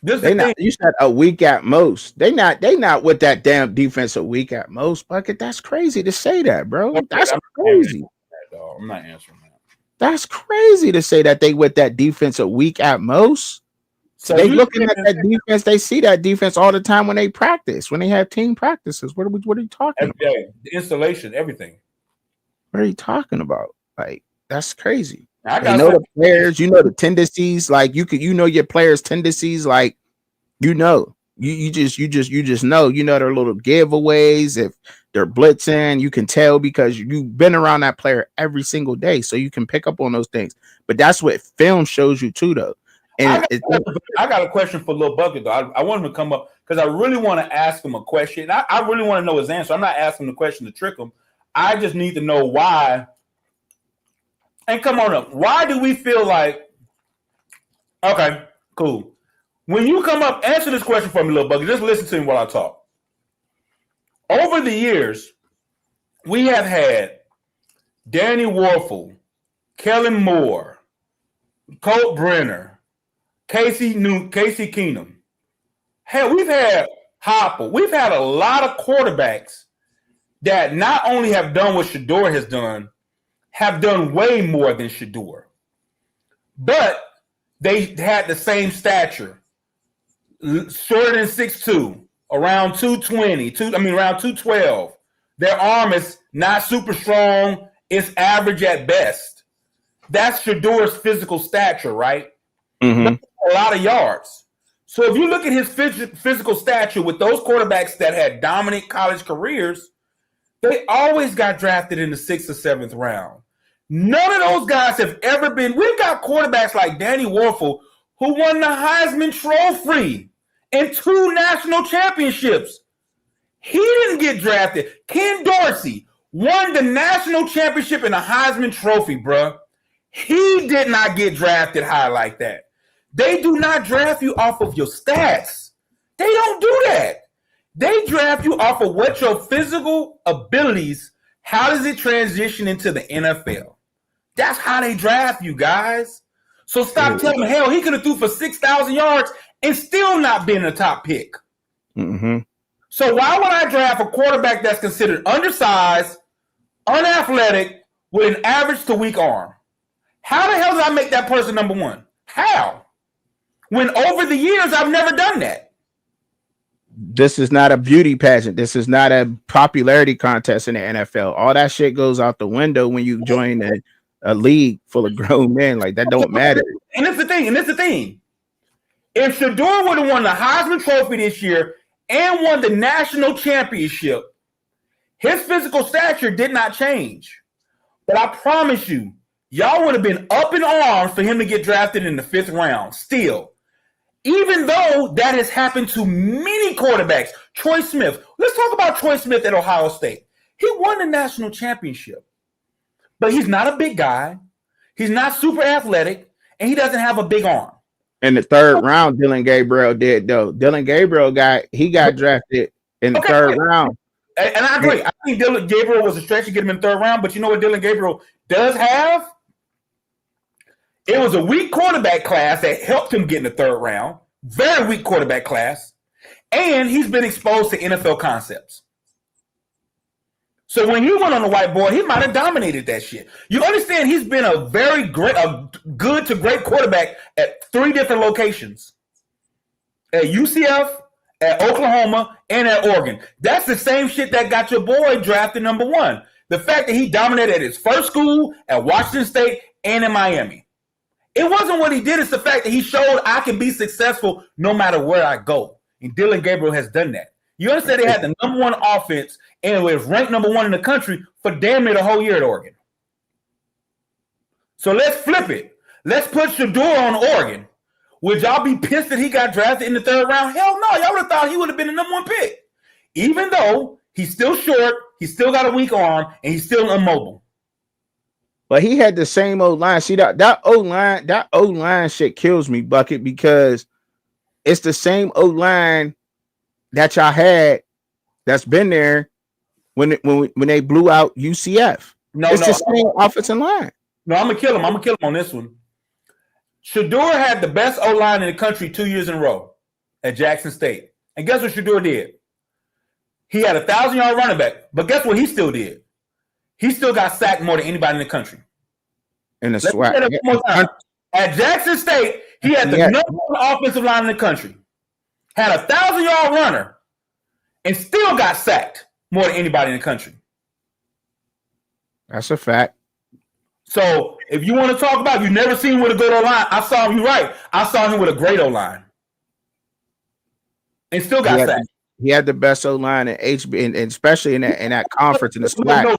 this they not. You said a week at most. They not with that damn defense a week at most. Bucket. That's crazy to say that, bro. That's crazy. I'm not answering that. That's crazy to say that they with that defense a week at most. So they looking at that defense. They see that defense all the time when they practice, when they have team practices. What are you talking about? The installation, everything. What are you talking about? Like, that's crazy. You know the players, you know the tendencies. Like you know your players' tendencies. Like you just know. You know their little giveaways. If they're blitzing, you can tell because you've been around that player every single day, so you can pick up on those things. But that's what film shows you too, though. And I got a question for Lil Bucket though. I want him to come up because I really want to ask him a question. I really want to know his answer. I'm not asking the question to trick him. I just need to know why. And come on up. Why do we feel like? Okay, cool. When you come up, answer this question for me, Lil Bucket. Just listen to me while I talk. Over the years, we have had Danny Warfel, Kellen Moore, Colt Brenner, Casey Keenum. Hell, we've had Hopper. We've had a lot of quarterbacks that not only have done what Shedeur has done, have done way more than Shedeur. But they had the same stature. Shorter than 6'2", around 220, around 212. Their arm is not super strong. It's average at best. That's Shedeur's physical stature, right? Mm-hmm. A lot of yards. So if you look at his physical stature with those quarterbacks that had dominant college careers, they always got drafted in the 6th or 7th round. None of those guys have ever been. We've got quarterbacks like Danny Warfel who won the Heisman Trophy and 2 national championships. He didn't get drafted. Ken Dorsey won the national championship and the Heisman Trophy, bruh. He did not get drafted high like that. They do not draft you off of your stats. They don't do that. They draft you off of what your physical abilities, how does it transition into the NFL? That's how they draft you, guys. So stop telling me, hell, he could have threw for 6,000 yards and still not been a top pick. Mm-hmm. So why would I draft a quarterback that's considered undersized, unathletic, with an average to weak arm? How the hell did I make that person number 1? How? When over the years, I've never done that. This is not a beauty pageant. This is not a popularity contest in the NFL. All that shit goes out the window when you join a league full of grown men. Like, that don't matter. And it's the thing. If Shedeur would have won the Heisman Trophy this year and won the national championship, his physical stature did not change. But I promise you, y'all would have been up in arms for him to get drafted in the 5th round still. Even though that has happened to many quarterbacks. Troy Smith. Let's talk about Troy Smith at Ohio State. He won the national championship. But he's not a big guy. He's not super athletic. And he doesn't have a big arm. In the 3rd round, Dylan Gabriel did, though. Dylan Gabriel got drafted in the 3rd round. And I agree. I think Dylan Gabriel was a stretch to get him in the 3rd round. But you know what Dylan Gabriel does have? It was a weak quarterback class that helped him get in the 3rd round. Very weak quarterback class. And he's been exposed to NFL concepts. So when he went on the whiteboard, he might have dominated that shit. You understand? He's been a good to great quarterback at 3 different locations: at UCF, at Oklahoma, and at Oregon. That's the same shit that got your boy drafted #1. The fact that he dominated at his first school, at Washington State, and in Miami. It wasn't what he did. It's the fact that he showed I can be successful no matter where I go. And Dylan Gabriel has done that. You understand? They had the #1 offense and was ranked #1 in the country for damn near the whole year at Oregon. So let's flip it. Let's put Shedeur on Oregon. Would y'all be pissed that he got drafted in the 3rd round? Hell no. Y'all would have thought he would have been the #1 pick. Even though he's still short, he's still got a weak arm, and he's still immobile. But he had the same O-line. See, that O-line shit kills me, Bucket, because it's the same O-line that y'all had that's been there when they blew out UCF. It's the same offensive line. No, I'm gonna kill him. I'm gonna kill him on this one. Shedeur had the best O-line in the country 2 years in a row at Jackson State. And guess what Shedeur did? He had a 1,000-yard running back, but guess what he still did? He still got sacked more than anybody in the country. In the swag. At Jackson State, he had the #1 offensive line in the country. Had a 1,000-yard runner and still got sacked more than anybody in the country. That's a fact. So if you want to talk about you've never seen him with a good O-line, I saw him. You're right. I saw him with a great O-line. And still got sacked. He had the best O-line in HB, and especially in that conference in the SWAC.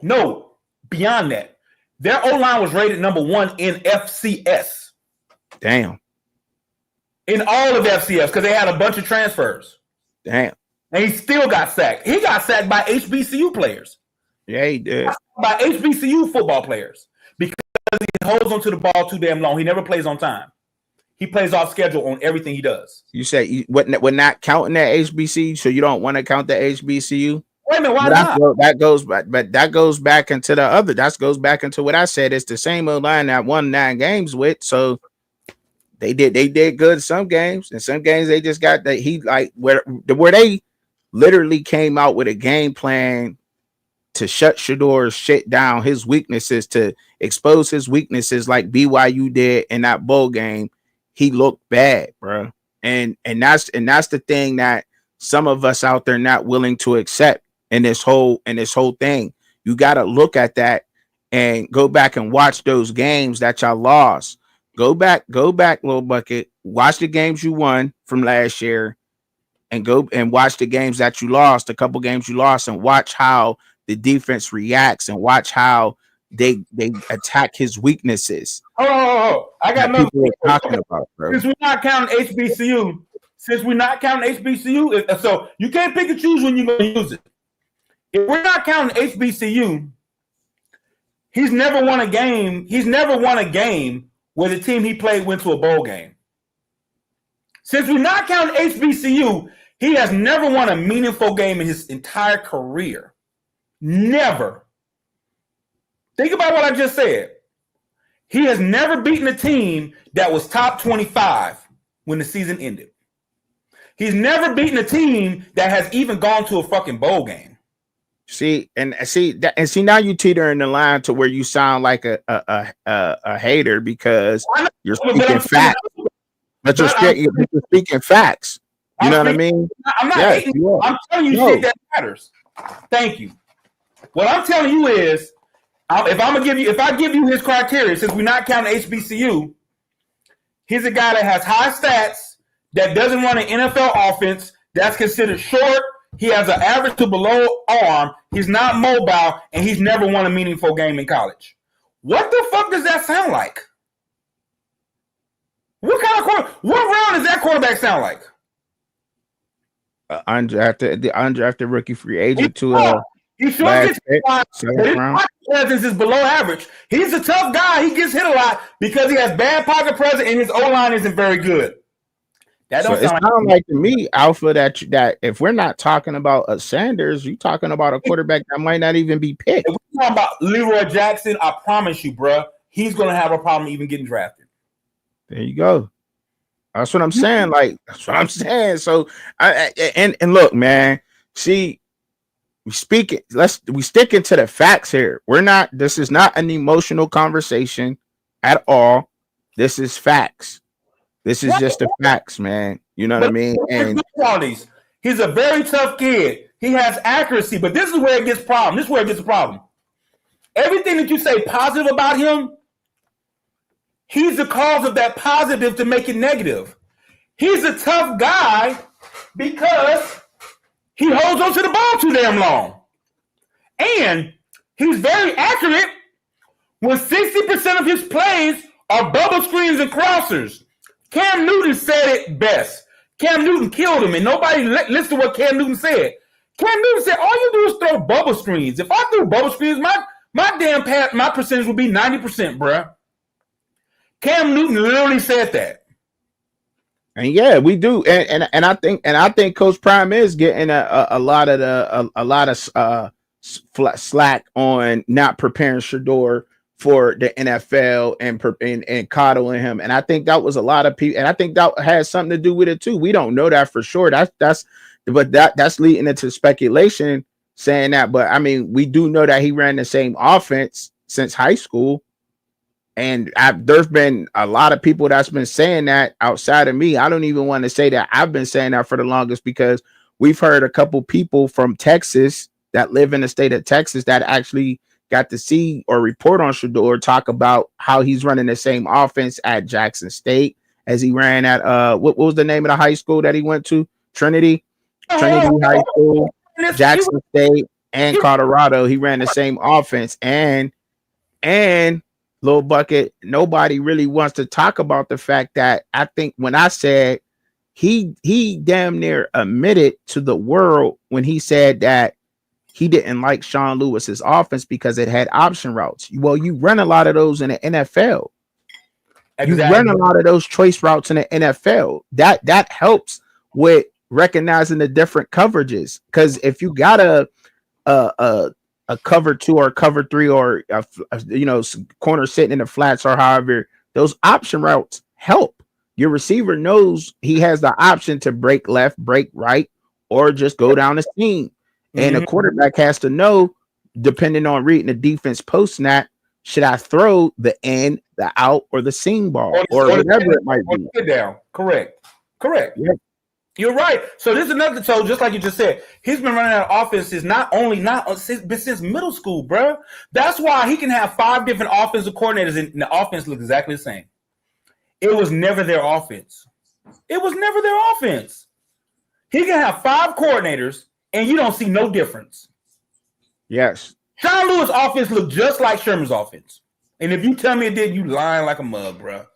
No. Beyond that. Their O-line was rated #1 in FCS. Damn. In all of FCS, because they had a bunch of transfers. Damn. And he still got sacked. He got sacked by HBCU players. Yeah, he did. By HBCU football players. Because he holds onto the ball too damn long. He never plays on time. He plays off schedule on everything he does. You say we're not counting that HBCU, so you don't want to count the HBCU? Wait a minute, why not? That goes back, but that goes back into the other. That goes back into what I said. It's the same O-line that won 9 games with. So they did good some games, and some games they just got that where they literally came out with a game plan to shut Shedeur's shit down, his weaknesses, to expose his weaknesses like BYU did in that bowl game. He looked bad, bro, and that's the thing that some of us out there not willing to accept in this whole thing. You got to look at that and go back and watch those games that y'all lost. Go back, little Bucket. Watch the games you won from last year, and go and watch the games that you lost. A couple games you lost, and watch how the defense reacts, and watch how they attack his weaknesses. Oh, I got no talking about, bro. Since we're not counting HBCU, so you can't pick and choose when you're going to use it. If we're not counting HBCU, he's never won a game. He's never won a game where the team he played went to a bowl game. Since we're not counting HBCU, he has never won a meaningful game in his entire career. Never. Think about what I just said. He has never beaten a team that was top 25 when the season ended. He's never beaten a team that has even gone to a fucking bowl game. See, now you teeter in the line to where you sound like a hater because you're speaking facts. But you're speaking facts. You know what I mean? I'm not hating. I'm telling you shit that matters. Thank you. What I'm telling you is, if I give you his criteria, since we're not counting HBCU, he's a guy that has high stats, that doesn't run an NFL offense, that's considered short. He has an average to below arm. He's not mobile, and he's never won a meaningful game in college. What the fuck does that sound like? What round does that quarterback sound like? The undrafted rookie free agent he sure gets hit a lot, but his pocket presence is below average. He's a tough guy. He gets hit a lot because he has bad pocket presence and his O-line isn't very good. That don't sound like to me, Alpha, that if we're not talking about a Sanders, you're talking about a quarterback that might not even be picked. If we're talking about Leroy Jackson, I promise you, bro, he's going to have a problem even getting drafted. There you go. That's what I'm saying. Like, that's what I'm saying. So, and look, man, see, we sticking to the facts here. This is not an emotional conversation at all. This is facts. This is Right. just the facts, man. You know what I But mean? And qualities. He's a very tough kid. He has accuracy, but this is where it gets problem. This is where it gets a problem. Everything that you say positive about him, he's the cause of that positive to make it negative. He's a tough guy because he holds on to the ball too damn long. And he's very accurate when 60% of his plays are bubble screens and crossers. Cam Newton said it best. Cam Newton killed him, and nobody listened to what Cam Newton said. Cam Newton said, all you do is throw bubble screens. If I threw bubble screens, my percentage would be 90%, bruh. Cam Newton literally said that. And yeah, we do, and I think Coach Prime is getting a lot of slack on not preparing Shedeur for the NFL and coddling him, and I think that was a lot of people, and I think that has something to do with it too. We don't know that for sure. That's leading into speculation saying that, but I mean, we do know that he ran the same offense since high school. And there's been a lot of people that's been saying that outside of me. I don't even want to say that I've been saying that for the longest, because we've heard a couple people from Texas that live in the state of Texas that actually got to see or report on Shedeur talk about how he's running the same offense at Jackson State as he ran at what was the name of the high school that he went to? Trinity High School, Jackson State, and Colorado. He ran the same offense, and Lil Bucket, nobody really wants to talk about the fact that I think when I said he damn near admitted to the world when he said that he didn't like Sean Lewis's offense because it had option routes. Well, you run a lot of those in the NFL. Exactly. You run a lot of those choice routes in the NFL. That helps with recognizing the different coverages. Because if you got a cover 2 or cover 3 or corner sitting in the flats or however, those option routes help. Your receiver knows he has the option to break left, break right, or just go down the seam. And a quarterback has to know, depending on reading the defense post snap, should I throw the in, the out, or the seam ball, or whatever it might be. Down. Correct. Yeah. You're right. So this is another. So just like you just said, he's been running that offense since middle school, bro. That's why he can have 5 different offensive coordinators and the offense looks exactly the same. It was never their offense. He can have 5 coordinators and you don't see no difference. Yes. Sean Lewis' offense looked just like Sherman's offense. And if you tell me it did, you lying like a mug, bro.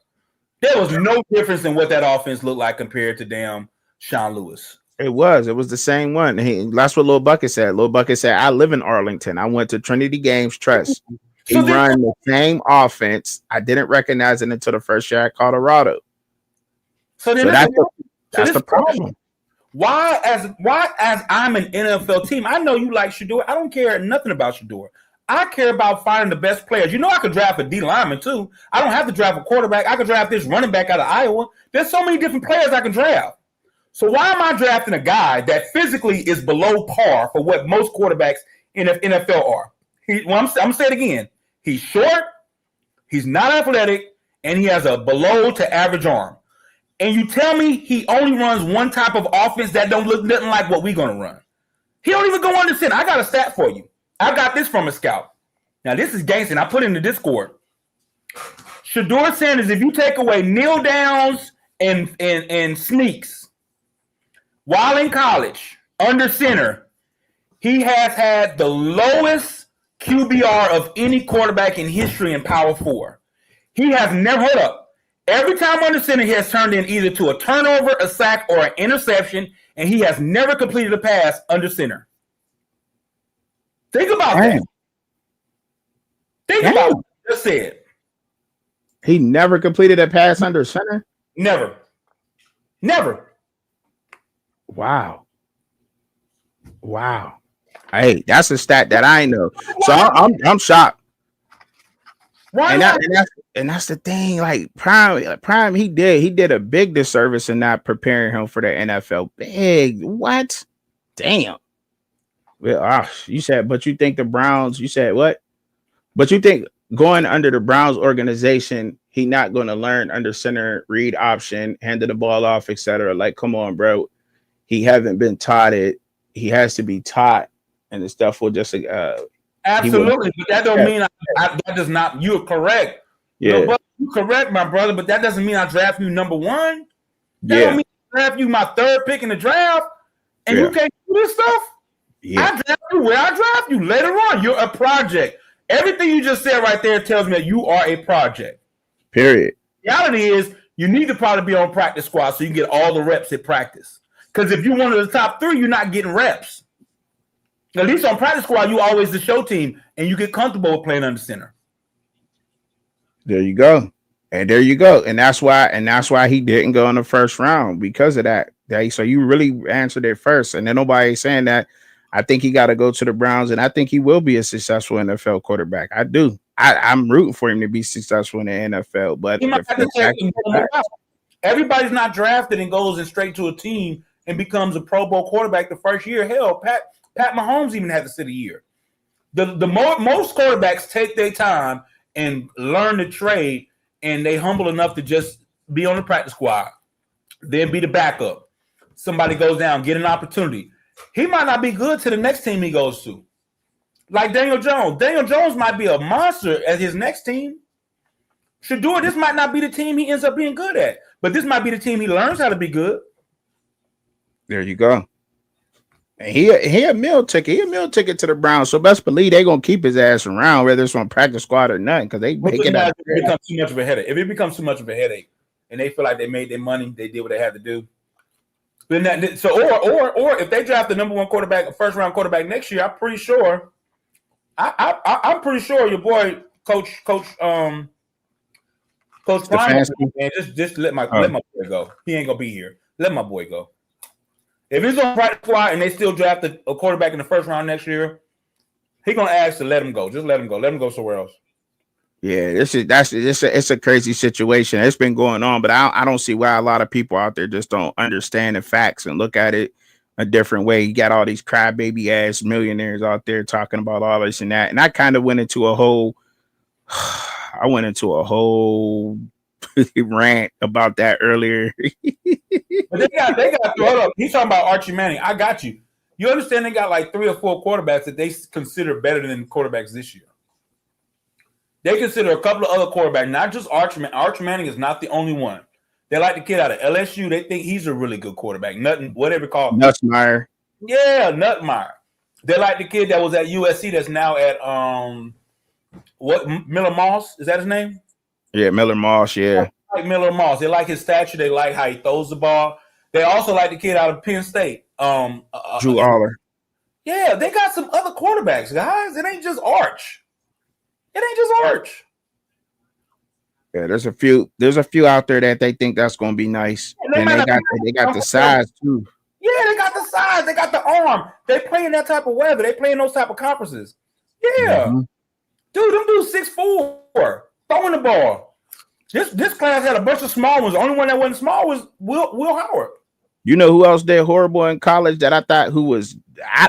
There was no difference in what that offense looked like compared to damn Sean Lewis. It was the same one. That's what Lil Bucket said. Lil Bucket said, I live in Arlington. I went to Trinity Games, trust. He ran the same offense. I didn't recognize it until the first year at Colorado. So that's the problem. Why as I'm an NFL team, I know you like Shedeur. I don't care nothing about Shedeur. I care about finding the best players. You know, I could draft a D lineman too. I don't have to draft a quarterback. I could draft this running back out of Iowa. There's so many different players I can draft. So why am I drafting a guy that physically is below par for what most quarterbacks in the NFL are? I'm going to say it again. He's short, he's not athletic, and he has a below to average arm. And you tell me he only runs one type of offense that don't look nothing like what we're going to run. He don't even go under center. I got a stat for you. I got this from a scout. Now, this is gangster. I put it in the Discord. Shedeur Sanders, if you take away kneel downs and sneaks, while in college, under center, he has had the lowest QBR of any quarterback in history in Power 4. He has never, hold up. Every time under center, he has turned in either to a turnover, a sack, or an interception, and he has never completed a pass under center. Think about that. Think about what I just said. He never completed a pass under center? Never. Wow. Hey, that's a stat that I know. So I'm shocked. And that's the thing. Like Prime, he did a big disservice in not preparing him for the NFL. Big what? Damn. Well, you said, but you think the Browns? You said what? But you think going under the Browns organization, he not going to learn under center, read option, handle the ball off, etc. Like, come on, bro. He haven't been taught it. He has to be taught, and the stuff will just he will. Absolutely, but that don't Yeah, mean that does not. You're correct. No, yeah, but you correct, my brother. But that doesn't mean I draft you number one. That don't yeah, mean I draft you my third pick in the draft, and you yeah, can't do this stuff. yeah. I draft you where I draft you later on. You're a project. Everything you just said right there tells me that you are a project. Period. The reality is you need to probably be on practice squad so you can get all the reps at practice. Because if you're one of the top three, you're not getting reps. At least on practice squad, you always the show team, and you get comfortable with playing under center. There you go. And there you go. And that's why he didn't go in the first round because of that. So you really answered it first. And then nobody's saying that. I think he got to go to the Browns, and I think he will be a successful NFL quarterback. I do. I'm rooting for him to be successful in the NFL. But He might have to take everybody's not drafted and goes in straight to a team and becomes a Pro Bowl quarterback the first year. Hell, Pat Mahomes even had to sit a year. Most quarterbacks take their time and learn the trade, and they humble enough to just be on the practice squad, then be the backup. Somebody goes down, get an opportunity. He might not be good to the next team he goes to. Like Daniel Jones. Daniel Jones might be a monster at his next team. Shedeur, this might not be the team he ends up being good at, but this might be the team he learns how to be good. There you go. And he a meal ticket. He a meal ticket to the Browns. So best believe they're gonna keep his ass around, whether it's on practice squad or nothing, because they make it up. If it becomes too much of a headache. If it becomes too much of a headache, and they feel like they made their money, they did what they had to do. Then or if they draft the number one quarterback, a first round quarterback next year, I'm pretty sure. I'm pretty sure your boy Coach Prime, man, just let my boy go. He ain't gonna be here. Let my boy go. If he's on practice squad and they still draft a quarterback in the first round next year, he's gonna ask to let him go. Just let him go. Let him go somewhere else. Yeah, it's a crazy situation. It's been going on, but I don't see why a lot of people out there just don't understand the facts and look at it a different way. You got all these crybaby ass millionaires out there talking about all this and that, and I kind of went into a whole rant about that earlier. But they got hold up. He's talking about Archie Manning. I got you. You understand they got like 3 or 4 quarterbacks that they consider better than quarterbacks this year. They consider a couple of other quarterbacks, not just Archie Manning. Archie Manning is not the only one. They like the kid out of LSU. They think he's a really good quarterback. Whatever called Nussmeier. Yeah, Nutmeyer. They like the kid that was at USC that's now at Miller Moss? Is that his name? Yeah, Miller Moss, yeah. They like Miller Moss. They like his stature. They like how he throws the ball. They also like the kid out of Penn State. Drew Aller. Yeah, they got some other quarterbacks, guys. It ain't just Arch. Yeah, there's a few out there that they think that's gonna be nice. And they got the size too. Yeah, they got the size, they got the arm. They play in that type of weather. They play in those type of conferences. Yeah. Mm-hmm. Dude, them dudes 6'4", throwing the ball. This class had a bunch of small ones. The only one that wasn't small was Will Howard. You know who else did horrible in college that I thought who was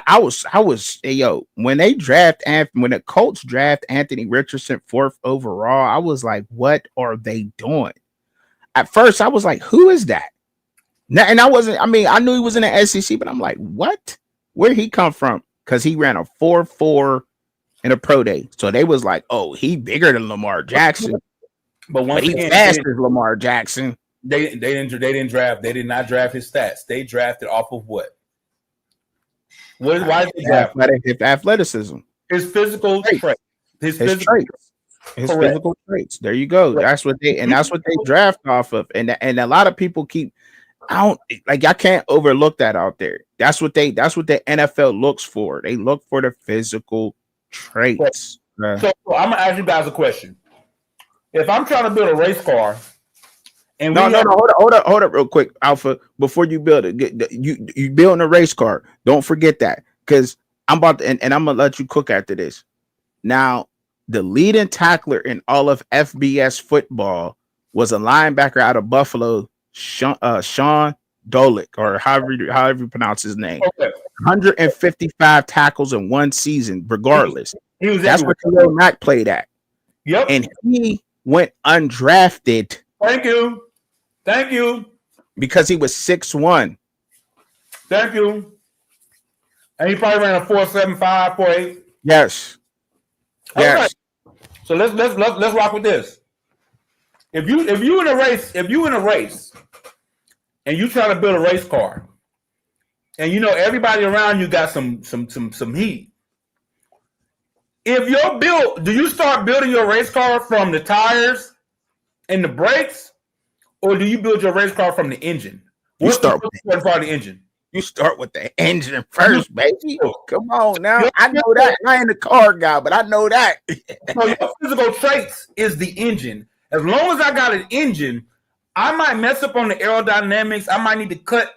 I was hey, yo, when the Colts draft Anthony Richardson 4th overall, I was like, what are they doing? At first, I was like, who is that? And I knew he was in the SEC, but I'm like, what? Where'd he come from? Because he ran a 4.4 in a pro day. So they was like, oh, he bigger than Lamar Jackson. But he's faster than Lamar Jackson. They didn't draft. They did not draft his stats. They drafted off of what? Why did they draft his athleticism? His physical traits. His physical traits. There you go. That's what they draft off of. And a lot of people I can't overlook that out there. That's what the NFL looks for. They look for the physical traits. So I'm gonna ask you guys a question. If I'm trying to build a race car, and hold up real quick, Alpha, before you build it, you building a race car. Don't forget that, because I'm about to, and I'm gonna let you cook after this. Now, the leading tackler in all of FBS football was a linebacker out of Buffalo, Sean Dolick, or however you pronounce his name. Okay. 155 tackles in one season, regardless. He was That's everywhere. what Khalil Mack played at. Yep. And he went undrafted. Thank you. Thank you. Because he was 6'1". Thank you. And he probably ran a 4.75, 4.8. Yes. Yes. Okay. So let's rock with this. If you in a race and you try to build a race car, and you know everybody around you got some heat. If you're built, do you start building your race car from the tires and the brakes, or do you build your race car from the engine? What's the important part of the engine? You start with the engine first, baby. Come on now. I know that. I ain't a car guy, but I know that. So your physical traits is the engine. As long as I got an engine, I might mess up on the aerodynamics. I might need to cut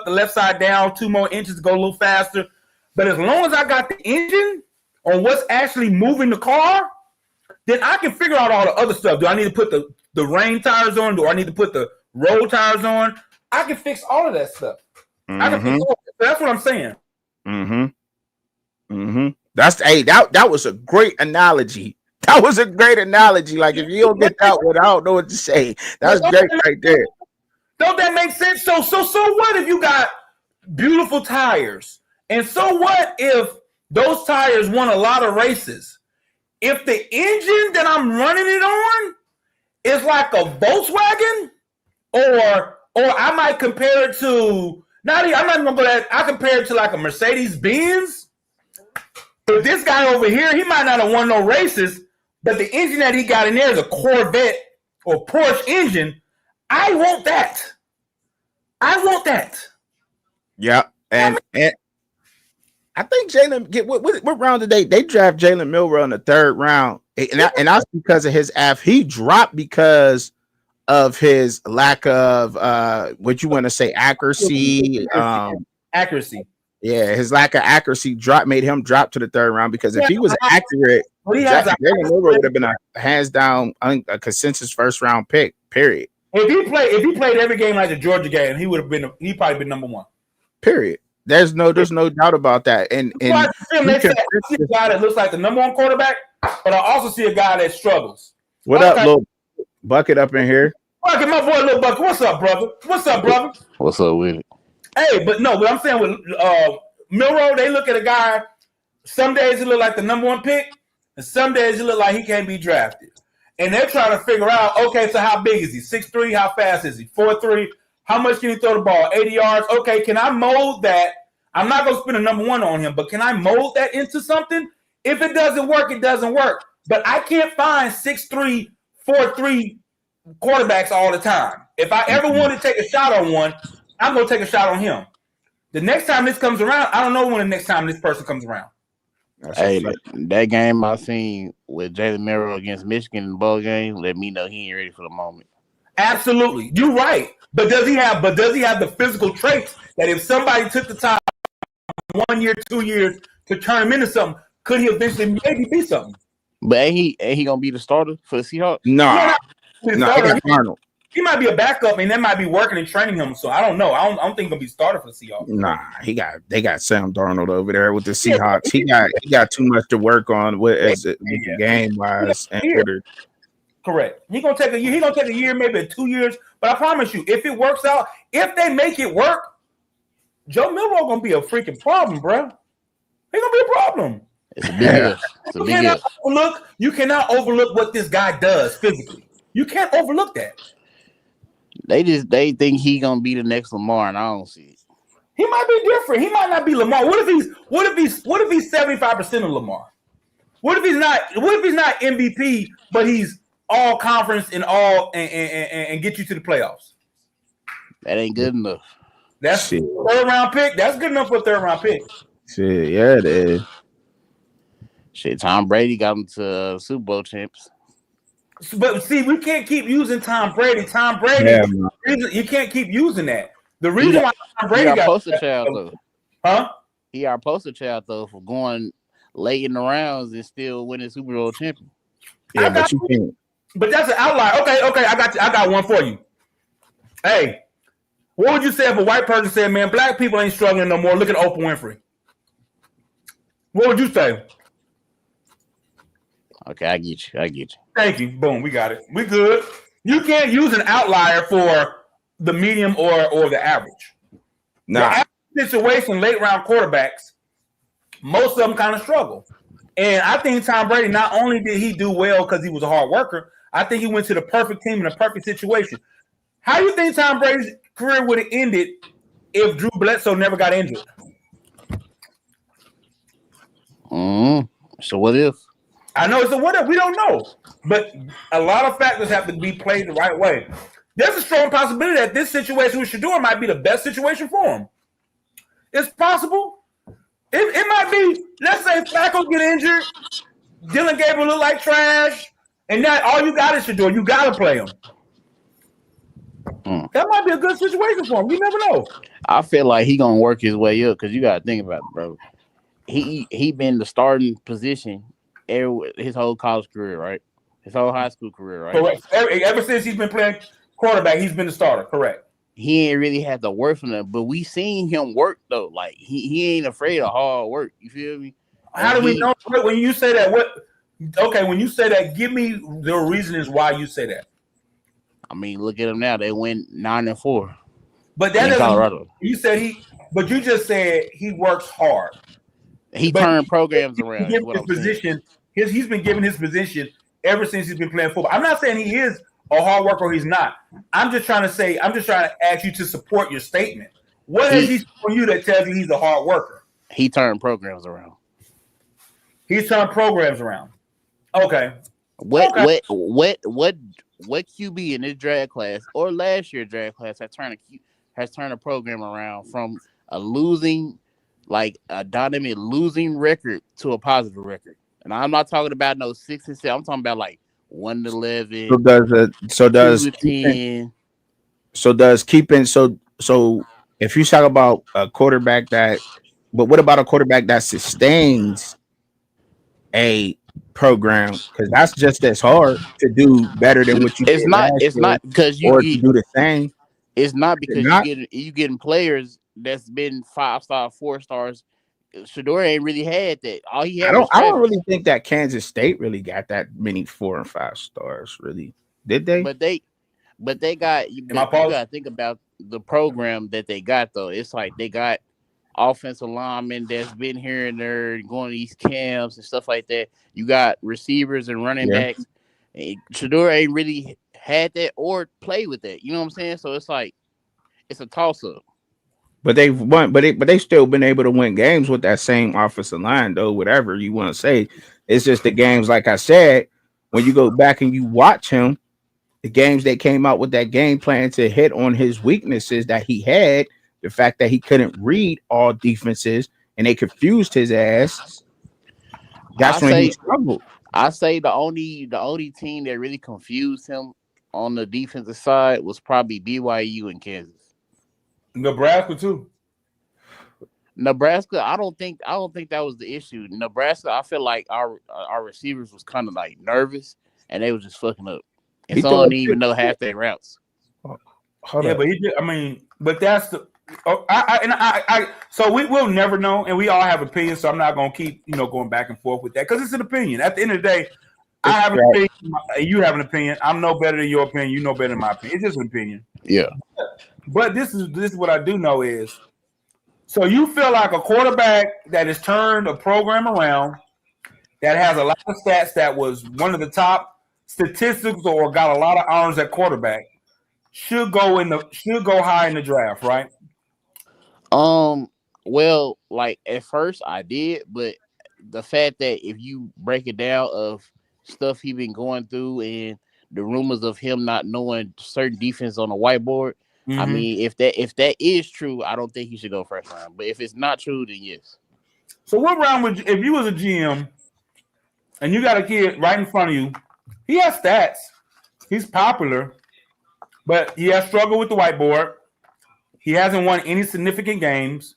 the left side down 2 more inches to go a little faster. But as long as I got the engine on what's actually moving the car, then I can figure out all the other stuff. Do I need to put the rain tires on? Do I need to put the road tires on? I can fix all of that stuff. I can fix all of it. That's what I'm saying. That was a great analogy. That was a great analogy. Like, if you don't get that one, I don't know what to say. That's great right there. Don't that make sense? So what if you got beautiful tires? And so what if those tires won a lot of races? If the engine that I'm running it on is like a Volkswagen, or I might compare it to, I'm not even gonna go that, I compare it to like a Mercedes Benz. But this guy over here, he might not have won no races, but the engine that he got in there is a Corvette or Porsche engine. I want that. Yeah, and I think Jalen get what round did they draft Jalen Milroe in the 3rd round, and that's because of his he dropped because of his lack of what you want to say accuracy. Accuracy. Yeah, his lack of accuracy made him drop to the 3rd round, because if he was accurate, Jalen Milroe would have been a hands down a consensus 1st round pick. Period. If he played every game like the Georgia game, he probably been number 1. Period. There's no doubt about that. And I see a guy that looks like the number 1 quarterback, but I also see a guy that struggles. What up, little Bucket up in here? Bucket, my boy, little Bucket. What's up, brother? What's up with it? Hey, but I'm saying with Milroe, they look at a guy. Some days he look like the number 1 pick, and some days he look like he can't be drafted. And they're trying to figure out, okay, so how big is he? 6'3", how fast is he? 4'3", how much can he throw the ball? 80 yards. Okay, can I mold that? I'm not going to spend a number 1 on him, but can I mold that into something? If it doesn't work, it doesn't work. But I can't find 6'3", 4'3" quarterbacks all the time. If I ever want to take a shot on one, I'm going to take a shot on him. The next time this comes around, I don't know when the next time this person comes around. Hey, that game I seen with Jalen Milroe against Michigan in the bowl game let me know he ain't ready for the moment. Absolutely, you're right. But does he have the physical traits that if somebody took the time 1 year, 2 years to turn him into something, could he eventually maybe be something? But ain't he gonna be the starter for the Seahawks? No, Arnold. He might be a backup, and that might be working and training him. So I don't know. I don't think he'll be starter for the Seahawks. Nah, they got Sam Darnold over there with the Seahawks. He got too much to work on with game wise. Correct. He's gonna take a year. He's gonna take a year, maybe 2 years. But I promise you, if it works out, if they make it work, Joe Milroe gonna be a freaking problem, bro. He's gonna be a problem. It's a big if. You cannot overlook what this guy does physically. You can't overlook that. They think he gonna be the next Lamar, and I don't see it. He might be different. He might not be Lamar. What if he's 75% of Lamar? What if he's not MVP, but he's all conference and get you to the playoffs? That ain't good enough. That's 3rd round pick. That's good enough for a 3rd round pick. Shit, yeah, it is. Shit, Tom Brady got him to Super Bowl champs. But see, we can't keep using Tom Brady. Tom Brady, you can't keep using that. The reason why Tom Brady got poster child though, huh? He our poster child though for going late in the rounds and still winning Super Bowl champion. Yeah, but you can't. But that's an outlier. Okay, I got one for you. Hey, What would you say if a white person said, "Man, black people ain't struggling no more. Look at Oprah Winfrey." What would you say? Okay, I get you. I get you. Thank you. Boom, we got it. We good. You can't use an outlier for the medium or the average. The Nah, average situation, late round quarterbacks, most of them kind of struggle. And I think Tom Brady, not only did he do well because he was a hard worker, I think he went to the perfect team in a perfect situation. How do you think Tom Brady's career would have ended if Drew Bledsoe never got injured? So what if? I know it's a what if. We don't know. But a lot of factors have to be played the right way. There's a strong possibility that this situation with Shedeur might be the best situation for him. It's possible. It might be, let's say Flacco get injured, Dylan Gabriel look like trash, and now all you got is Shedeur. You got to play him. That might be a good situation for him. You never know. I feel like he gonna work his way up because you gotta think about it, bro. He been the starting position his whole college career, right? His whole high school career, right? Correct. Ever since he's been playing quarterback, he's been the starter. Correct. He ain't really had to work for them, but we seen him work though. Like he ain't afraid of hard work. You feel me? How do we know when you say that? Okay, when you say that, give me the reasons why you say that. I mean, look at him now. They went 9-4. But that in Colorado. You said but you just said he works hard. He turned programs around. His position. He's been given his position ever since he's been playing football. I'm not saying he is a hard worker or he's not. I'm just trying to ask you to support your statement. What has he shown you that tells you he's a hard worker? He turned programs around. He's turned programs around. Okay. What QB in this draft class or last year's draft class has turned a program around from a losing, like a dynamic losing record to a positive record? And I'm not talking about no 6-7. I'm talking about like 1-11. So if you talk about a quarterback but what about a quarterback that sustains a program? Because that's just as hard to do better than what you did. It's not because you do the same. It's not because you getting players that's been 5-star, 4-stars. Shedeur ain't really had that. All he had. I don't really think that Kansas State really got that many 4 and 5 stars. Really, did they? But they got. You got to think about the program that they got though. It's like they got offensive linemen that's been here and there, going to these camps and stuff like that. You got receivers and running backs. Shedeur ain't really had that or play with that. You know what I'm saying? So it's like it's a toss up. But they've won, but they still been able to win games with that same offensive line, though. Whatever you want to say, it's just the games. Like I said, when you go back and you watch him, the games they came out with that game plan to hit on his weaknesses that he had, the fact that he couldn't read all defenses and they confused his ass. That's when he struggled. I say the only team that really confused him on the defensive side was probably BYU and Kansas. Nebraska too. Nebraska, I don't think that was the issue. Nebraska, I feel like our receivers was kind of like nervous and they was just fucking up. And some didn't even know half their routes. But he did. I mean, but that's the. So we will never know, and we all have opinions. So I'm not gonna keep going back and forth with that because it's an opinion. At the end of the day, I have an opinion. You have an opinion. I'm no better than your opinion. You know better than my opinion. It's just an opinion. Yeah. But this is what I do know is. So you feel like a quarterback that has turned a program around, that has a lot of stats, that was one of the top statistics or got a lot of honors at quarterback, should go high in the draft, right? Well, like at first I did, but the fact that if you break it down of stuff he been going through and the rumors of him not knowing certain defense on the whiteboard, I mean, if that is true, I don't think he should go first round. But if it's not true, then yes. So what round would if you was a GM and you got a kid right in front of you? He has stats. He's popular, but he has struggled with the whiteboard. He hasn't won any significant games.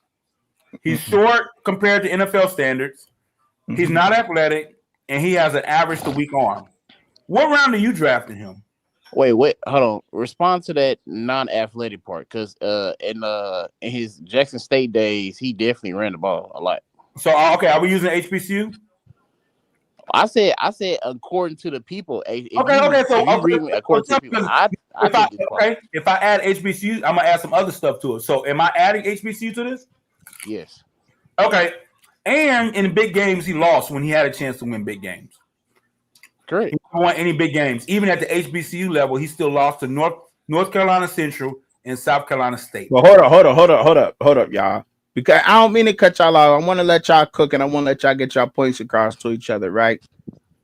He's short compared to NFL standards. He's not athletic, and he has an average to weak arm. What round are you drafting him? Wait, hold on. Respond to that non-athletic part, because in his Jackson State days, he definitely ran the ball a lot. So okay, are we using HBCU? I said according to the people. Okay. So if you read me according to the people, I think it's quality. If I add HBCU, I'm gonna add some other stuff to it. So am I adding HBCU to this? Yes. Okay. And in big games, he lost when he had a chance to win big games. Correct. He didn't won any big games. Even at the HBCU level, he still lost to North Carolina Central and South Carolina State. Well, hold up, y'all. Because I don't mean to cut y'all off. I want to let y'all cook and I want to let y'all get y'all points across to each other, right?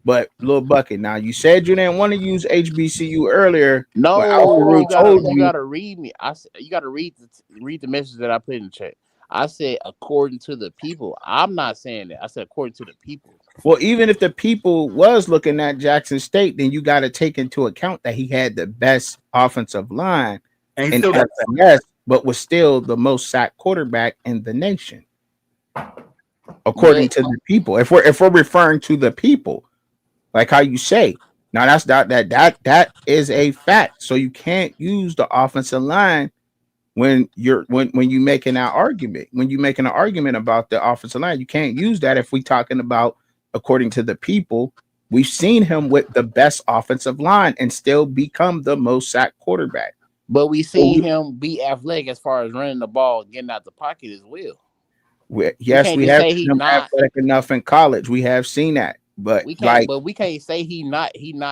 But little bucket, now you said you didn't want to use HBCU earlier. No, you gotta read me. You gotta read the message that I put in the chat. I said according to the people. I'm not saying that. I said according to the people. Well, even if the people was looking at Jackson State, then you got to take into account that he had the best offensive line and he still got FCS, but was still the most sacked quarterback in the nation, according to the people. If we're referring to the people, like how you say, now that is a fact. So you can't use the offensive line when you making that argument. When you making an argument about the offensive line, you can't use that if we talking about according to the people. We've seen him with the best offensive line and still become the most sacked quarterback. But we seen him be athletic as far as running the ball, getting out the pocket as well. Yes, we have seen him athletic enough in college. We have seen that. But we can't say he not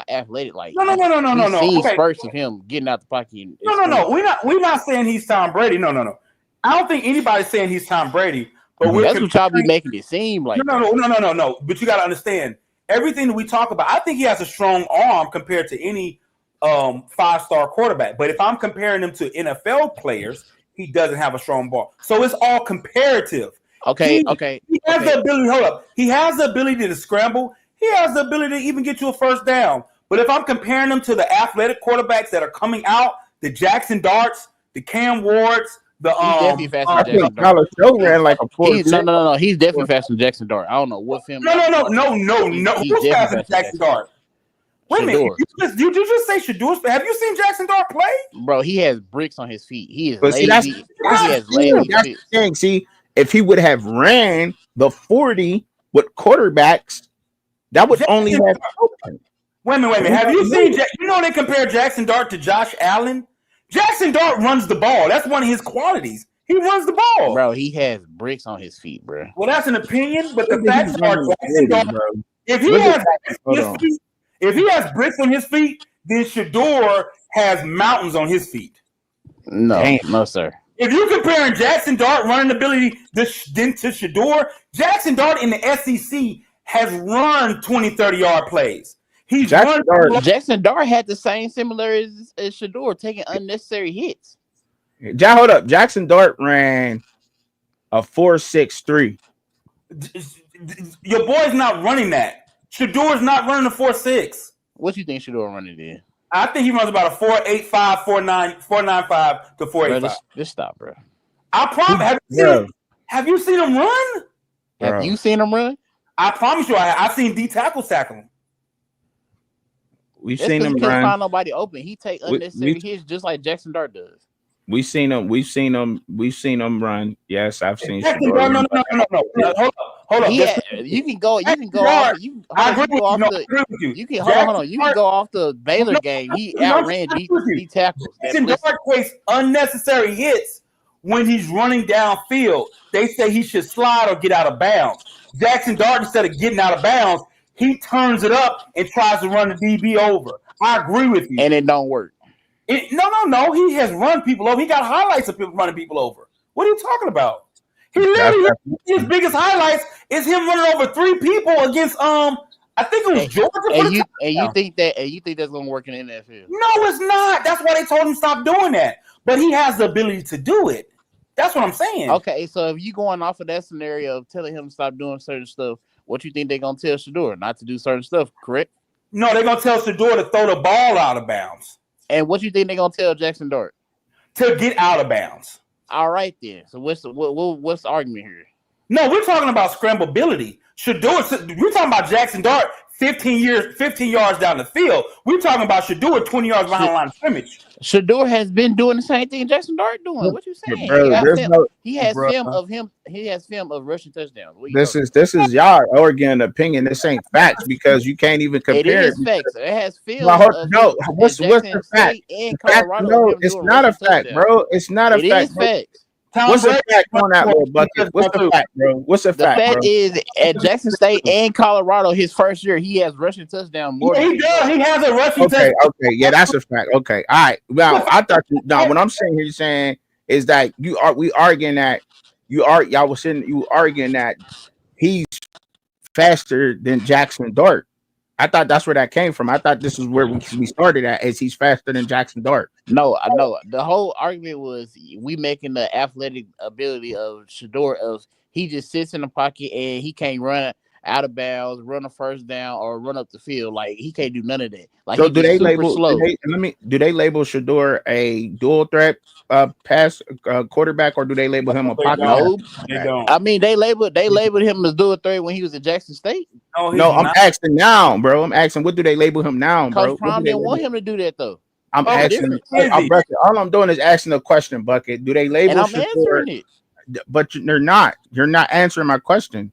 athletic. Like no. We've seen spurts of him getting out the pocket. No. We're not saying he's Tom Brady. No. I don't think anybody's saying he's Tom Brady. But that's what y'all be making it seem like. No. But you got to understand everything that we talk about. I think he has a strong arm compared to any 5-star quarterback. But if I'm comparing him to NFL players, he doesn't have a strong ball. So it's all comparative. Okay. He has the ability. Hold up. He has the ability to scramble. He has the ability to even get you a first down. But if I'm comparing them to the athletic quarterbacks that are coming out, the Jackson Darts, the Cam Wards, the he's definitely faster than Jackson Dart. Ran like a no. He's definitely faster than Jackson Dart. I don't know what film. No. Who's faster than Jackson Dart? Wait a minute. Did you just say Shedeur? Have you seen Jackson Dart play? Bro, he has bricks on his feet. He is lazy. He has lazy feet. Thing. See, if he would have ran the 40 with quarterbacks, that would only have. Wait a minute. Have you seen? You know they compare Jackson Dart to Josh Allen. Jackson Dart runs the ball. That's one of his qualities. He runs the ball. Bro, he has bricks on his feet, bro. Well, that's an opinion, but the facts are Jackson Dart. If he has bricks on his feet, then Shedeur has mountains on his feet. No, sir. If you're comparing Jackson Dart running ability to Shedeur, Jackson Dart in the SEC has run 20, 30-yard plays. Jackson Dart had the same similarities as Shedeur, taking unnecessary hits. Hold up. Jackson Dart ran a 4.63. Your boy's not running that. Shedeur's not running a 4.6. What do you think Shedeur running then? I think he runs about a 4.85, 4.95 to 4.85. Just stop, bro. I promise. Have you seen him run? Have you seen him run? I promise you, I've seen D tackles tackle him. We've seen him run. Can't find nobody open. He take unnecessary hits just like Jackson Dart does. We've seen him run. Yes, I've seen. No. Hold up. You can go off. You can go off the Baylor game. He outran D tackles. Jackson Dart takes unnecessary hits when he's running downfield. They say he should slide or get out of bounds. Jackson Dart, instead of getting out of bounds, he turns it up and tries to run the DB over. I agree with you. And it don't work. No. He has run people over. He got highlights of people running people over. What are you talking about? He literally, his biggest highlights is him running over 3 people against, I think it was Georgia. You think that's going to work in the NFL? No, it's not. That's why they told him stop doing that. But he has the ability to do it. That's what I'm saying. Okay, so if you going off of that scenario of telling him to stop doing certain stuff, what you think they're going to tell Shedeur? Not to do certain stuff, correct? No, they're going to tell Shedeur to throw the ball out of bounds. And what you think they're going to tell Jackson Dart? To get out of bounds. All right, then. So what's the argument here? No, we're talking about scramblability. Shedeur, we're talking about Jackson Dart 15 yards down the field. We're talking about Shedeur 20 yards behind the line of scrimmage. Shedeur has been doing the same thing Jackson Dart doing. What you saying? Bro, there's no, He has bro. film of him. He has film of rushing touchdowns. What are you This talking is about? this is y'all Oregon opinion. This ain't facts because you can't even It compare it. is facts. It has Well, film of no, him at what's the Jackson fact? State and The fact, Colorado of no, him it's doing not a rushing fact, touchdowns. bro. It's not a It fact, is bro. facts. What's the fact on that little bucket? What's the fact, bro? What's the The fact, fact bro? is, at Jackson State and Colorado, his first year, he has rushing touchdown more Yeah, than he does. He has a rushing Okay, touchdown. okay, yeah, that's a fact. Okay, all right. Well, I thought what I'm saying here, saying is that we arguing that y'all was sitting you arguing that he's faster than Jackson Dart. I thought that's where that came from. I thought this is where we started at, is he's faster than Jackson Dart. No, I know. The whole argument was we making the athletic ability of Shedeur of he just sits in the pocket and he can't run out of bounds, run a first down, or run up the field. Like he can't do none of that. Like So he do just they super label? slow. Do they label Shedeur a dual threat pass quarterback, or do they label him a pocket? No, They don't. I mean they labeled him as dual threat when he was at Jackson State. No, he's No, I'm not. asking now, bro. I'm asking, what do they label him now, Coach bro? What do Prime they didn't label? want him to do that though. I'm That's the asking. difference. All I'm doing is asking a question, Bucket. Do they label And I'm Shedeur? answering it. But they're not. You're not answering my question.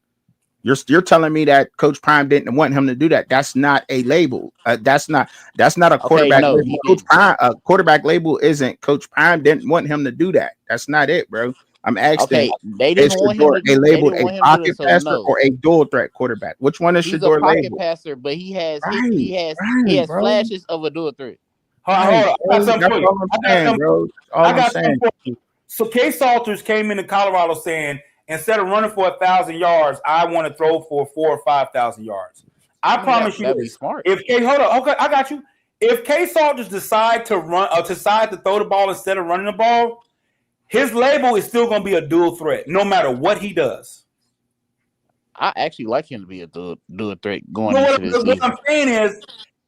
You're telling me that Coach Prime didn't want him to do that. That's not a label. That's not a Okay, quarterback no, label. he Coach didn't. Prime, quarterback label isn't Coach Prime didn't want him to do that. That's not it, bro. I'm asking, Okay, they is didn't want him Shedeur to do. They labeled didn't a want him to do that. pocket So passer no, or a dual threat quarterback? Which one is he's a Shedeur pocket labeled? passer, but he has Right, he right, has bro. flashes of a dual threat. Hold on. Right, I got bro. something That's for you. all I'm saying, bro. That's all I'm saying. For you. So K Salters came into Colorado saying, instead of running for 1,000 yards, I want to throw for 4,000 or 5,000 yards. I promise you That'd be this. smart. If K, hold on, okay, I got you. If K Salters decide to throw the ball instead of running the ball, his label is still going to be a dual threat, no matter what he does. I actually like him to be a dual threat going No, into this what season. I'm saying is,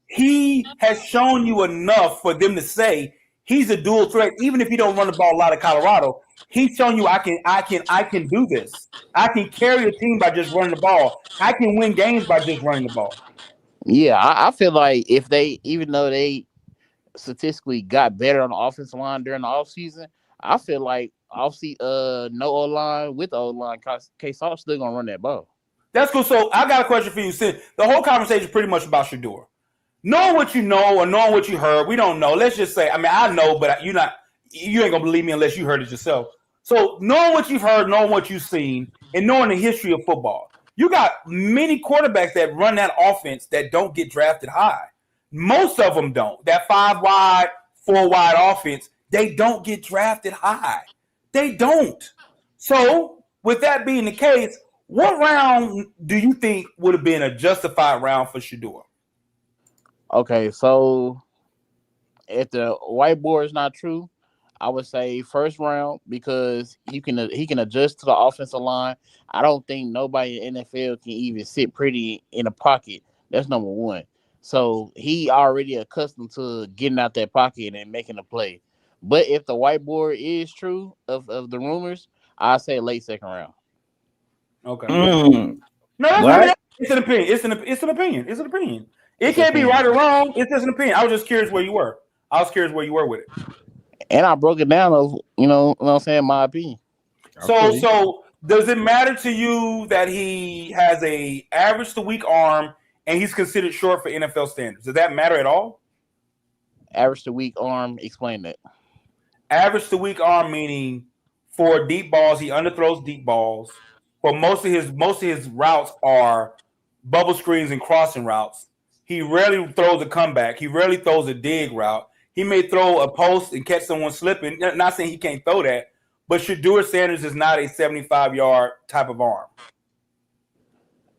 he has shown you enough for them to say he's a dual threat, even if he don't run the ball a lot of Colorado. He's shown you I can do this. I can carry a team by just running the ball. I can win games by just running the ball. Yeah, I feel like if they, even though they statistically got better on the offensive line during the offseason, I feel like no O line with O line, K Salt still gonna run that ball. That's cool. So I got a question for you. Since the whole conversation is pretty much about Shedeur. Knowing what you know or knowing what you heard, we don't know. Let's just say, I mean, I know, but you ain't gonna believe me unless you heard it yourself. So knowing what you've heard, knowing what you've seen, and knowing the history of football, you got many quarterbacks that run that offense that don't get drafted high. Most of them don't. That 5 wide, 4 wide offense, they don't get drafted high. They don't. So with that being the case, what round do you think would have been a justified round for Shedeur? Okay, so if the whiteboard is not true, I would say first round because he can adjust to the offensive line. I don't think nobody in the NFL can even sit pretty in a pocket. That's number one. So he already accustomed to getting out that pocket and making a play. But if the whiteboard is true of the rumors, I say late second round. Okay. Mm, No, that's what? it's an opinion. It's an opinion. It's an opinion. It It's can't be opinion. right or wrong. It's just an opinion. I was just curious where you were. I was curious where you were with it. And I broke it down of what I'm saying, my opinion. So does it matter to you that he has a average to weak arm and he's considered short for NFL standards? Does that matter at all? Average to weak arm, explain that. Average to weak arm meaning for deep balls, he underthrows deep balls. For most of his routes are bubble screens and crossing routes. He rarely throws a comeback. He rarely throws a dig route. He may throw a post and catch someone slipping. Not saying he can't throw that, but Shedeur Sanders is not a 75-yard type of arm.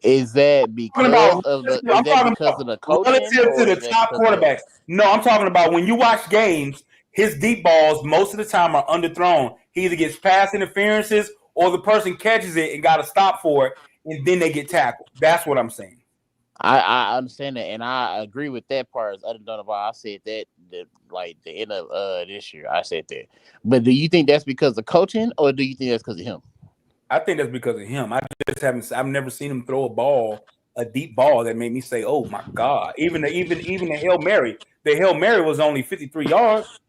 Is that because of the? Is that because of the coaching, relative to or the is that top because of? quarterbacks? No, I'm talking about when you watch games, his deep balls most of the time are underthrown. He either gets pass interferences or the person catches it and got to stop for it, and then they get tackled. That's what I'm saying. I understand that, and I agree with that part. As other than I said that like the end of this year, I said that. But do you think that's because of coaching, or do you think that's because of him? I think that's because of him. I've never seen him throw a deep ball that made me say, "Oh my God!" Even the Hail Mary. The Hail Mary was only 53 yards.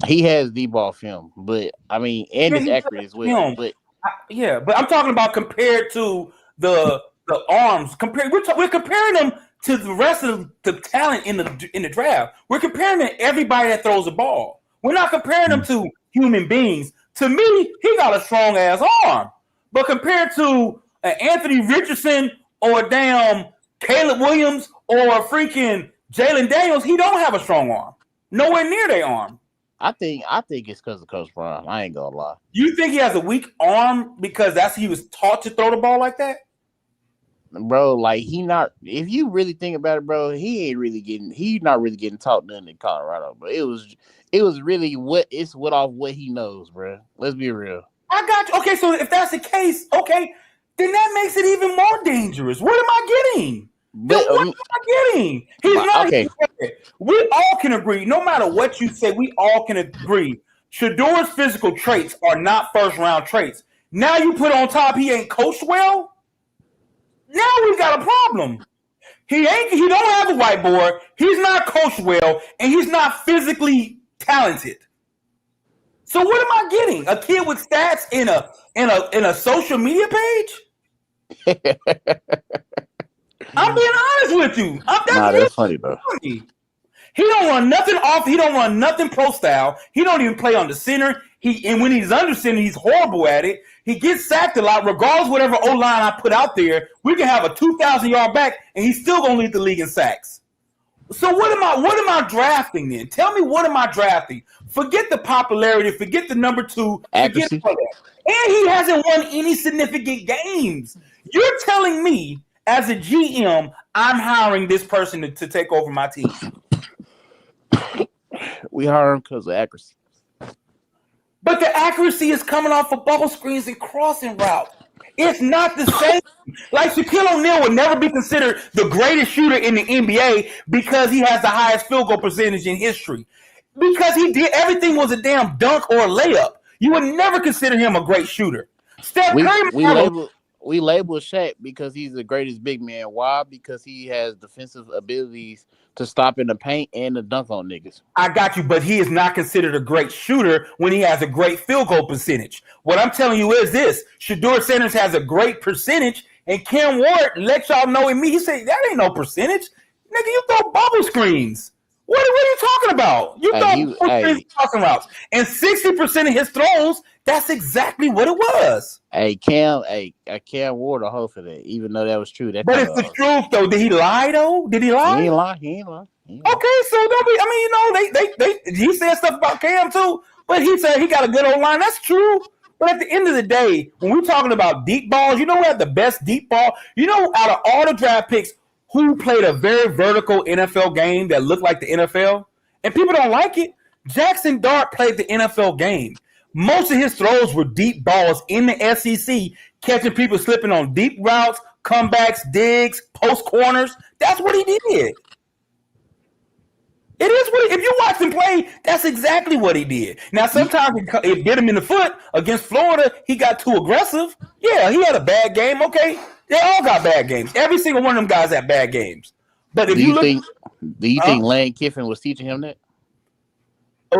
He has deep ball film, but I mean, and it's accurate as well. But but I'm talking about compared to the arms. We're comparing them to the rest of the talent in the draft. We're comparing them to everybody that throws a ball. We're not comparing them to human beings. To me, he got a strong ass arm, but compared to an Anthony Richardson or a damn Caleb Williams or a freaking Jalen Daniels, he don't have a strong arm. Nowhere near their arm. I think it's because of Coach Brown. I ain't gonna lie. You think he has a weak arm because he was taught to throw the ball like that? Bro, like if you really think about it, bro, he's not really getting taught nothing in Colorado, bro. It was really what he knows, bro. Let's be real. I got you. Okay, so if that's the case, okay, then that makes it even more dangerous. What am I getting? What am I getting? He's not. Okay. We all can agree. No matter what you say, we all can agree. Shedeur's physical traits are not first round traits. Now you put on top he ain't coached well. Now we got a problem. He don't have a whiteboard. He's not coached well, and he's not physically talented. So what am I getting? A kid with stats in a social media page? I'm being honest with you. That's funny, bro. He don't run nothing off. He don't run nothing pro style. He don't even play on the center. And when he's under center, he's horrible at it. He gets sacked a lot. Regardless of whatever O-line I put out there, we can have a 2,000-yard back, and he's still gonna lead the league in sacks. So what am I drafting then? Tell me, what am I drafting? Forget the popularity. Forget the number 2. Forget all that. And he hasn't won any significant games. You're telling me, as a GM, I'm hiring this person to take over my team. We hire him because of accuracy. But the accuracy is coming off of bubble screens and crossing routes. It's not the same. Like Shaquille O'Neal would never be considered the greatest shooter in the NBA because he has the highest field goal percentage in history. Because he did everything was a damn dunk or a layup. You would never consider him a great shooter. Steph Curry. We label Shaq because he's the greatest big man. Why? Because he has defensive abilities to stop in the paint and to dunk on niggas. I got you, but he is not considered a great shooter when he has a great field goal percentage. What I'm telling you is this. Shedeur Sanders has a great percentage, and Cam Ward let y'all know in me. He said, that ain't no percentage. Nigga, you throw bubble screens. What are you talking about? You throw crossing routes. And 60% of his throws, that's exactly what it was. Cam Ward a hoe for that, even though that was true. But it's the truth, though. Did he lie, though? Did he lie? He ain't lie. Okay, so don't be. I mean, he said stuff about Cam too, but he said he got a good old line. That's true. But at the end of the day, when we're talking about deep balls, you know who had the best deep ball? You know, out of all the draft picks, who played a very vertical NFL game that looked like the NFL? And people don't like it. Jackson Dart played the NFL game. Most of his throws were deep balls in the SEC, catching people slipping on deep routes, comebacks, digs, post corners. That's what he did. It is what if you watch him play, that's exactly what he did. Now, sometimes it bit him in the foot against Florida. He got too aggressive. Yeah, he had a bad game. Okay, they all got bad games. Every single one of them guys had bad games. But if do you think Lane Kiffin was teaching him that?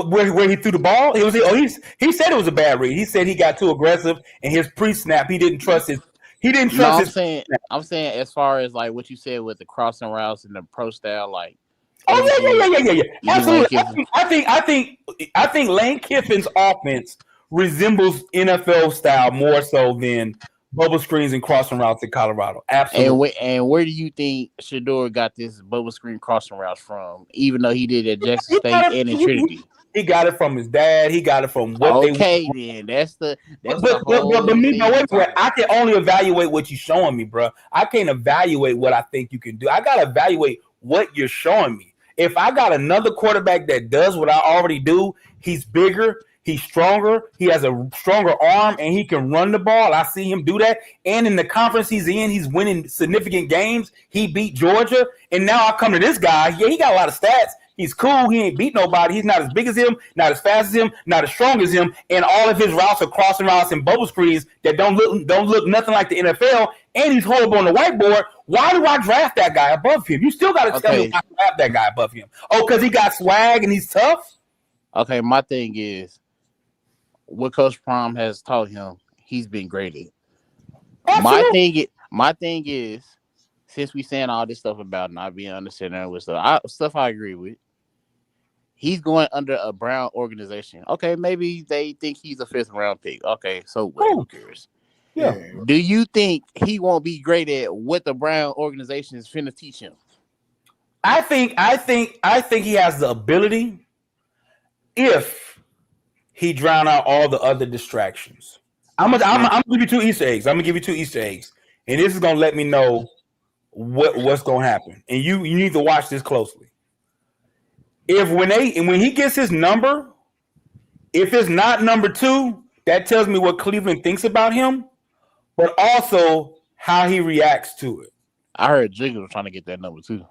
Where he threw the ball? He said it was a bad read. He said he got too aggressive, and his pre-snap, he didn't trust his. I'm saying as far as like what you said with the crossing routes and the pro style, like. Oh yeah. Absolutely. I think Lane Kiffin's offense resembles NFL style more so than bubble screens and crossing routes in Colorado. Absolutely. And where do you think Shedeur got this bubble screen crossing routes from? Even though he did at Jackson State and in Trinity, he got it from his dad. He got it from what they. Then that's the. But me, I can only evaluate what you're showing me, bro. I can't evaluate what I think you can do. I gotta evaluate what you're showing me. If I got another quarterback that does what I already do, he's bigger, he's stronger, he has a stronger arm, and he can run the ball. I see him do that. And in the conference he's in, he's winning significant games. He beat Georgia. And now I come to this guy. Yeah, he got a lot of stats. He's cool. He ain't beat nobody. He's not as big as him, not as fast as him, not as strong as him. And all of his routes are crossing routes and bubble screens that don't look nothing like the NFL. And he's horrible on the whiteboard. Why do I draft that guy above him? You still got to tell me why I draft that guy above him. Oh, because he got swag and he's tough? Okay, my thing is, what Coach Prime has taught him, he's been great at. My thing is, since we saying all this stuff about not being understanding with stuff I agree with, he's going under a Brown organization. Okay, maybe they think he's a 5th round pick. Okay, so what? Who cares? Yeah. Do you think he won't be great at what the Brown organization is finna teach him? I think he has the ability if he drown out all the other distractions. I'm gonna give you 2 Easter eggs. And this is gonna let me know what's gonna happen. And you need to watch this closely. When he gets his number, if it's not number 2, that tells me what Cleveland thinks about him, but also how he reacts to it. I heard Jenkins was trying to get that number 2.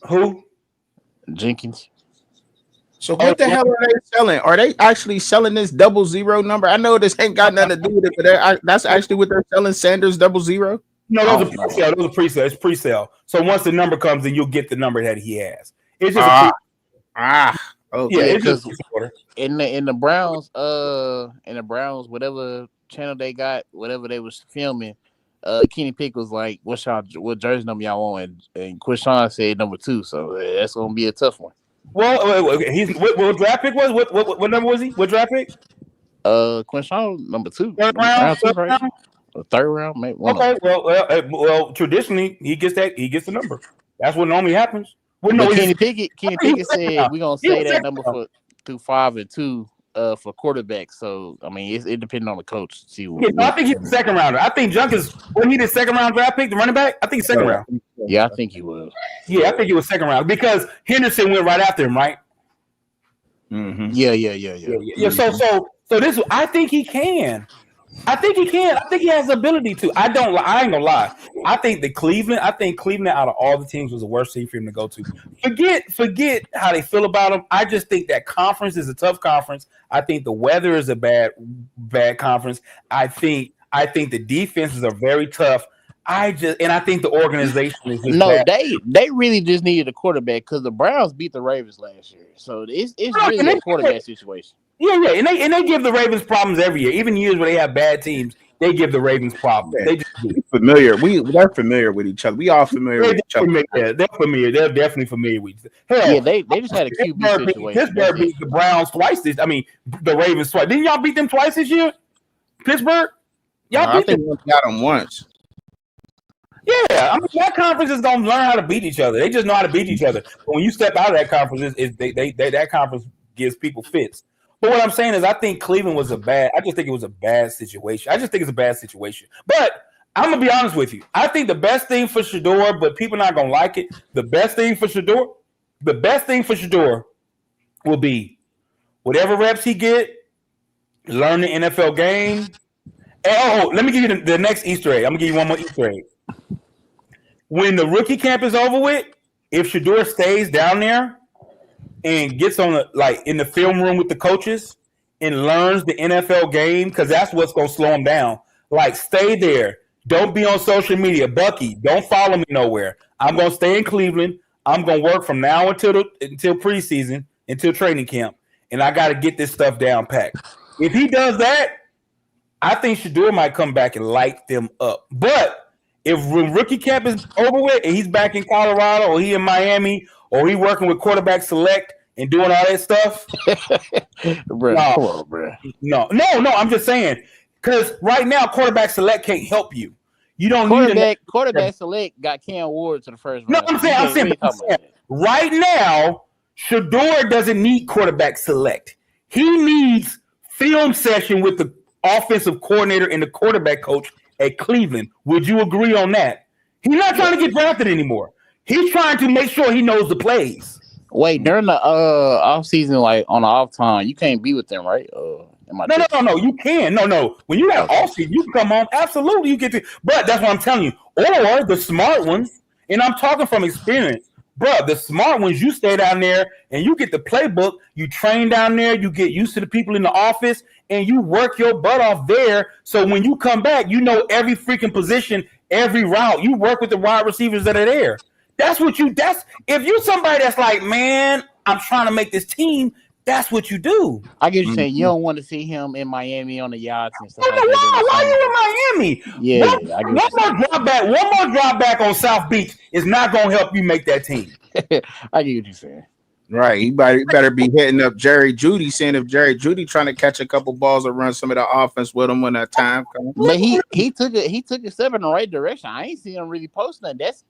Who? Jenkins. So what the hell are they selling? Are they actually selling this 00 number? I know this ain't got nothing to do with it, but that's actually what they're selling, Sanders 00? No, those are pre-sale. It's pre-sale. So once the number comes, then you'll get the number that he has. It's just okay. Yeah, because in the Browns, whatever channel they got, whatever they was filming, Kenny Pick was like, what jersey number y'all want? And Quishon said number 2, so that's gonna be a tough one. Well, what draft pick was? What number was he? What draft pick? Quishon number 2. Third round. Third round, maybe. Okay. Well, traditionally he gets the number. That's what normally happens. Kenny Pickett said we're gonna say that number for through 5 and 2 for quarterbacks. So I mean, it depends on the coach. I think he's the second rounder. I think Junkins when he the second round draft pick, the running back. I think second round. Yeah, I think he was. Yeah, I think he was second round because Henderson went right after him, right? Mm-hmm. Yeah. So this, I think he can. I think he has the ability to. I ain't gonna lie. I think Cleveland out of all the teams was the worst team for him to go to. Forget how they feel about him. I just think that conference is a tough conference. I think the weather is a bad conference. I think the defenses are very tough. I think the organization is just bad. They really just needed a quarterback because the Browns beat the Ravens last year. So it's really a quarterback situation. Yeah, and they give the Ravens problems every year. Even years where they have bad teams, they give the Ravens problems. They just familiar. They're familiar with each other. We all familiar with each other. They're familiar. They're definitely familiar with each other. Hell, yeah, they just had a QB situation. Pittsburgh beat the Browns twice. The Ravens twice. Didn't y'all beat them twice this year? Pittsburgh? I think we got them once. Yeah, I mean that conference is gonna learn how to beat each other. They just know how to beat each other. But when you step out of that conference, that conference gives people fits. But what I'm saying is, I think Cleveland was I just think it was a bad situation. I just think it's a bad situation. But I'm gonna be honest with you. I think the best thing for Shedeur, but people are not gonna like it. The best thing for Shedeur will be whatever reps he get, learn the NFL game. And, let me give you the next Easter egg. I'm gonna give you one more Easter egg. When the rookie camp is over with, if Shedeur stays down there and gets on in the film room with the coaches and learns the NFL game, because that's what's gonna slow him down. Like, stay there. Don't be on social media. Bucky, don't follow me nowhere. I'm gonna stay in Cleveland. I'm gonna work from now until preseason, until training camp, and I gotta get this stuff down packed. If he does that, I think Shedeur might come back and light them up. But if rookie camp is over with and he's back in Colorado or he in Miami or he working with quarterback select and doing all that stuff, bro, come on, bro. No. I'm just saying, because right now quarterback select can't help you. You don't need quarterback select got Cam Ward to the first round. No, I'm saying right now Shedeur doesn't need quarterback select. He needs film session with the offensive coordinator and the quarterback coach at Cleveland. Would you agree on that? He's not trying to get drafted anymore. He's trying to make sure he knows the plays. Wait, during the off season, like on the off time, you can't be with them, right? No. You can. No. When you got off season, you can come on. Absolutely, you get to. But that's what I'm telling you. Or the smart ones, and I'm talking from experience. bro, the smart ones, you stay down there and you get the playbook, you train down there, you get used to the people in the office, and you work your butt off there. So when you come back, you know every freaking position, every route. You work with the wide receivers that are there. That's if you're somebody that's like, man, I'm trying to make this team, that's what you do. I get you saying you don't want to see him in Miami on the yachts and stuff like that. Why you in Miami? Yeah, one more drop back on South Beach is not gonna help you make that team. I get what you're saying. Right, he better be hitting up Jerry Jeudy, seeing if Jerry Jeudy trying to catch a couple balls or run some of the offense with him when that time comes. But he took a step in the right direction. I ain't seen him really post nothing. That's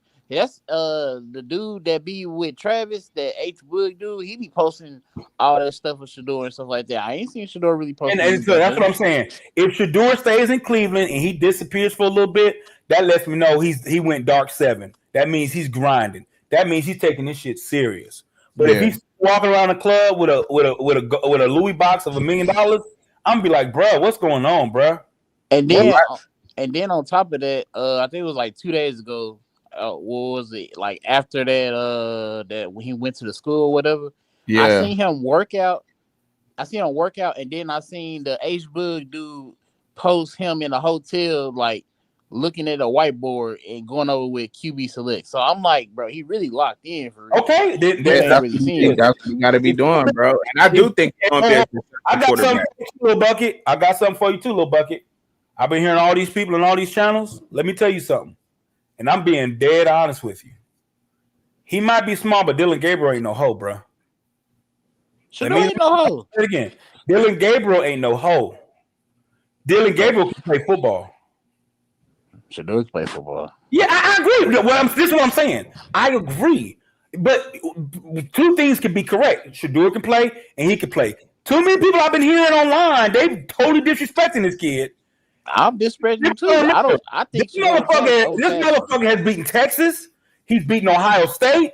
the dude that be with Travis, that H Wood dude. He be posting all that stuff with Shedeur and stuff like that. I ain't seen Shedeur really posting. And so that's what I'm saying. If Shedeur stays in Cleveland and he disappears for a little bit, that lets me know he went dark 7. That means he's grinding. That means he's taking this shit serious. But if he's walking around the club with a Louis box of $1 million, I'm gonna be like, bro, what's going on, bro? And then on top of that, I think it was like 2 days ago. What was it like after that? That when he went to the school or whatever. Yeah, I seen him work out. And then I seen the H Bug dude post him in a hotel, like looking at a whiteboard and going over with QB Select. So I'm like, bro, he really locked in for real. Okay, that's what you got to be doing, bro. And I do think I got something for you, little bucket. I got something for you too, little bucket. I've been hearing all these people on all these channels. Let me tell you something, and I'm being dead honest with you. He might be small, but Dylan Gabriel ain't no hoe, bro. Ain't no hoe. Again, Dylan Gabriel ain't no hoe. Dylan Gabriel can play football. Shedeur play football. Yeah, I agree. This is what I'm saying. I agree. But two things can be correct. Shedeur can play and he can play. Too many people I've been hearing online, they totally disrespecting this kid. I'm disrespecting him too. I think this motherfucker has beaten Texas. He's beaten Ohio State.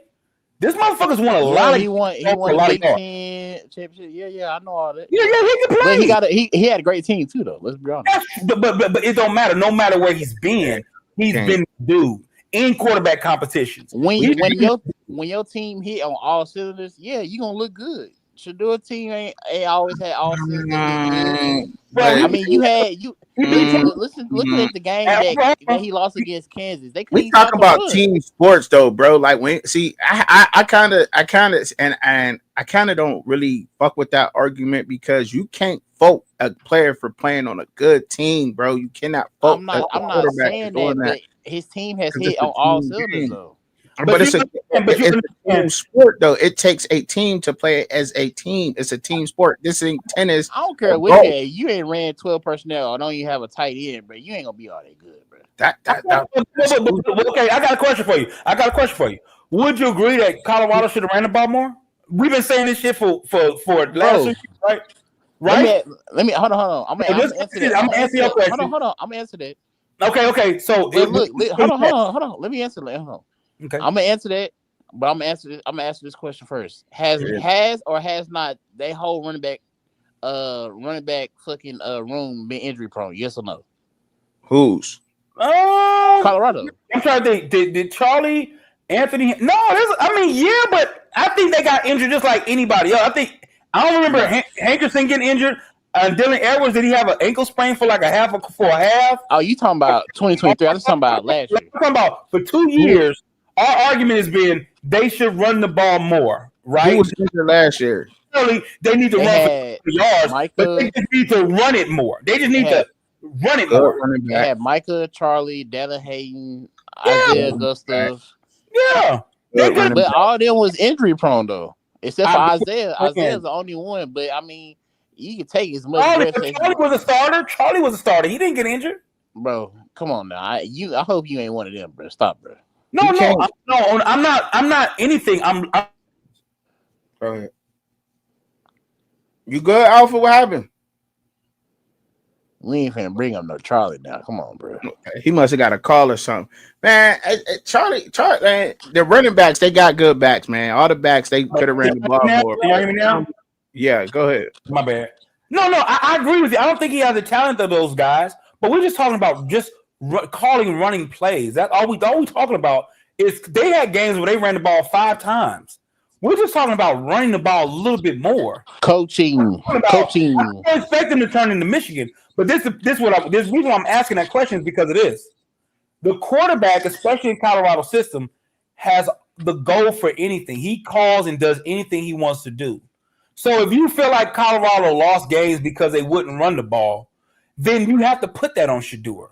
This motherfucker's won a lot. He won a Big Ten championship. Yeah, I know all that. Yeah, he can play. But he had a great team too, though. Let's be honest. But it don't matter. No matter where he's been dude in quarterback competitions. When your team hit on all cylinders, yeah, you gonna look good. Shedeur team ain't always had all cylinders. But I mean, looking at the game that he lost against Kansas. We talk about team sports though, bro. Like I kind of don't really fuck with that argument because you can't fault a player for playing on a good team, bro. You cannot fault. I'm not saying that, but his team has hit on all cylinders though. But it's a team sport, though. It takes a team to play as a team. It's a team sport. This ain't tennis. I don't care what you ain't ran 12 personnel or don't you have a tight end, bro. You ain't gonna be all that good, bro. Okay, I got a question for you. Would you agree that Colorado should have ran the ball more? We've been saying this shit for last week, right? Right. Let me hold on. I'm gonna answer that. I'm gonna answer your question. Hold on. I'm gonna answer that. Okay. So hold on. Let me answer that. Hold on. Okay. I'm gonna answer that, but I'm gonna answer this question first. Has or has not they whole running back fucking room been injury prone? Yes or no? Who's? Colorado. I'm trying to think. Did Charlie Anthony? No, but I think they got injured just like anybody else. I don't remember Hankerson getting injured. Dylan Edwards, did he have an ankle sprain for like a half? Oh, you talking about 2023? I'm talking about last year. I'm talking about for 2 years. Our argument has been they should run the ball more, right? Who was injured last year? Really, they need to run for yards, but they just need to run it more. They just need to run it more. They had Micah, Charlie, Della Hayden, Isaiah Gustav. Yeah. But all of them was injury prone, though. Except for Isaiah. Isaiah's the only one, but I mean, you can take as much. Charlie was a starter. He didn't get injured. Bro, come on now. I hope you ain't one of them, bro. Stop, bro. No, I'm not anything. I'm Go ahead. You good, Alpha? What happened? We ain't finna bring up no Charlie now. Come on, bro. He must have got a call or something. Man, Charlie, man, the running backs, they got good backs, man. All the backs, they could have ran the ball more. Can you hear me now? Yeah, go ahead. My bad. No, I agree with you. I don't think he has the talent of those guys, but we're just talking about just calling running plays. That's all we talking about They had games where they ran the ball 5 times. We're just talking about running the ball a little bit more. Coaching. I don't expect them to turn into Michigan, but this reason I'm asking that question is because of this. The quarterback, especially in Colorado system, has the goal for anything. He calls and does anything he wants to do. So if you feel like Colorado lost games because they wouldn't run the ball, then you have to put that on Shedeur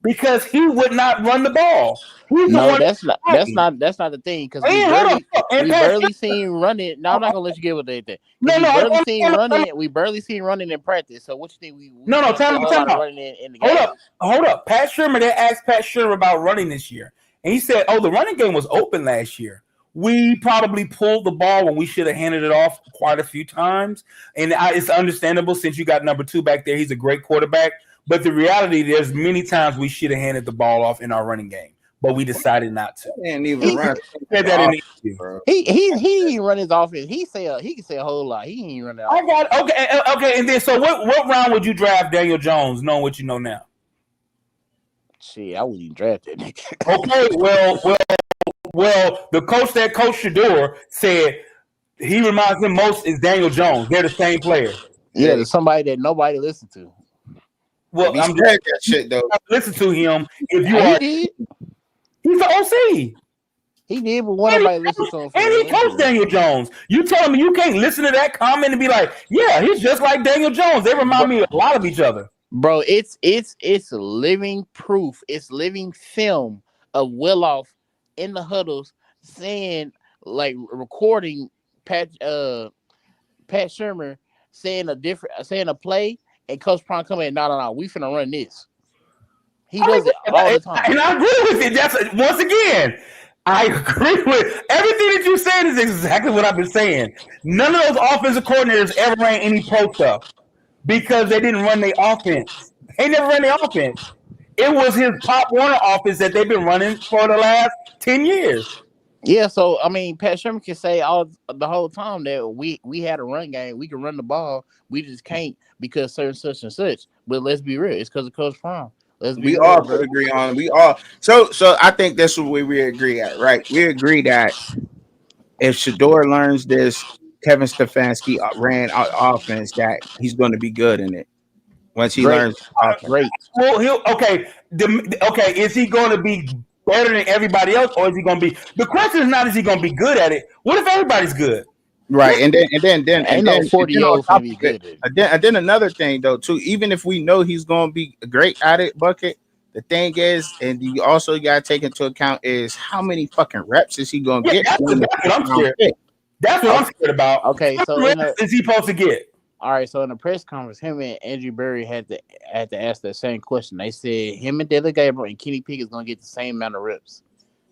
because he would not run the ball. That's not the thing because we barely seen running. No, I'm not gonna let you get with that. We barely seen running in practice. So what you think? Time out. Running in the Hold up. Pat Shurmur. They asked Pat Shurmur about running this year, and he said, "Oh, the running game was open last year. We probably pulled the ball when we should have handed it off quite a few times, and it's understandable since you got number 2 back there. He's a great quarterback, but the reality, there's many times we should have handed the ball off in our running game." But we decided not to. He didn't even run. Said that in the interview. He didn't run his offense. He can say a whole lot. He ain't run that. I got it. Okay. And then so what round would you draft Daniel Jones, knowing what you know now? Shit, I wouldn't even draft that nigga. Okay, well, the coach that coached Shedeur said he reminds him most is Daniel Jones. They're the same player. Yeah, there's somebody that nobody listened to. Well, I'm glad that shit though. Listen to him if you are. He's the OC. He did, but one nobody listened to him. And he coached Daniel Jones. You telling me you can't listen to that comment and be like, yeah, he's just like Daniel Jones. They remind me a lot of each other. Bro, it's living proof. It's living film of Willoff in the huddles saying, like, recording Pat Shurmur saying a play, and Coach Prime coming in, no, we finna run this. He does it all the time. And I agree with it. That's once again, I agree with everything that you're saying is exactly what I've been saying. None of those offensive coordinators ever ran any pro stuff because they didn't run their offense. They never ran their offense. It was his Pop Warner offense that they've been running for the last 10 years. Yeah, so I mean, Pat Shurmur can say the whole time that we had a run game, we can run the ball, we just can't because certain such and such. But let's be real, it's because of Coach Prime. We all could agree on. We all so I think that's what we agree at, right? We agree that if Shedeur learns this Kevin Stefanski ran offense, that he's going to be good in it once he learns offense. Great. Well, is he going to be better than everybody else, or is he going to be? The question is not is he going to be good at it. What if everybody's good? Right, and then 40-year-old can be good. And then another thing though too, even if we know he's going to be great at it, Bucket. The thing is, and you also got to take into account is how many fucking reps is he going to get? That's what I'm scared. That's what I'm scared about. Okay, so what is he supposed to get? All right, so in the press conference, him and Andrew Berry had to ask that same question. They said him and Dylan Gabriel and Kenny Pickett is going to get the same amount of reps.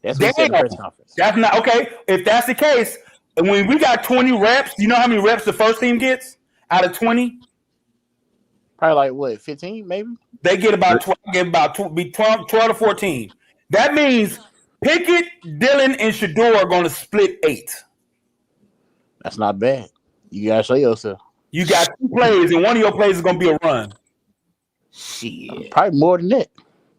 That's what they said in the press conference. That's not okay. If that's the case, when we got 20 reps, you know how many reps the first team gets out of 20? Probably like what, 15 maybe? They get about 12 to 14. That means Pickett, Dylan, and Shedeur are going to split 8. That's not bad. You got to show yourself. You got 2 plays, and one of your plays is going to be a run. Shit. Probably more than that.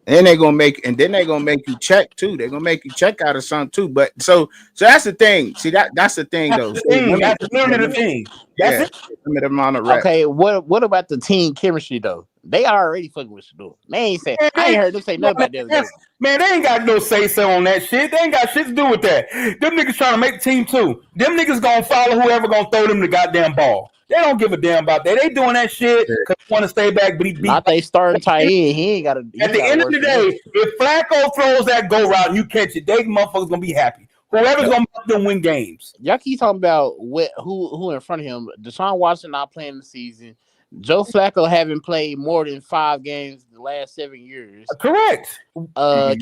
And they're gonna make you check too. They're gonna make you check out of something too. But so that's the thing. See that's the thing though. That's the thing. That's it. Limited amount of reps. Okay, what about the team chemistry though? They already fucking with Shedeur. They ain't saying. I ain't heard them say nothing about that. Man, they ain't got no say so on that shit. They ain't got shit to do with that. Them niggas trying to make the team too. Them niggas gonna follow whoever gonna throw them the goddamn ball. They don't give a damn about that. They doing that shit because they want to stay back. But not they starting tight end. He ain't got to. At the end of the day, if Flacco throws that go route and you catch it, they motherfuckers gonna be happy. Whoever's gonna make them win games. Y'all keep talking about who in front of him. Deshaun Watson not playing the season. Joe Flacco haven't played more than 5 games the last 7 years. Correct.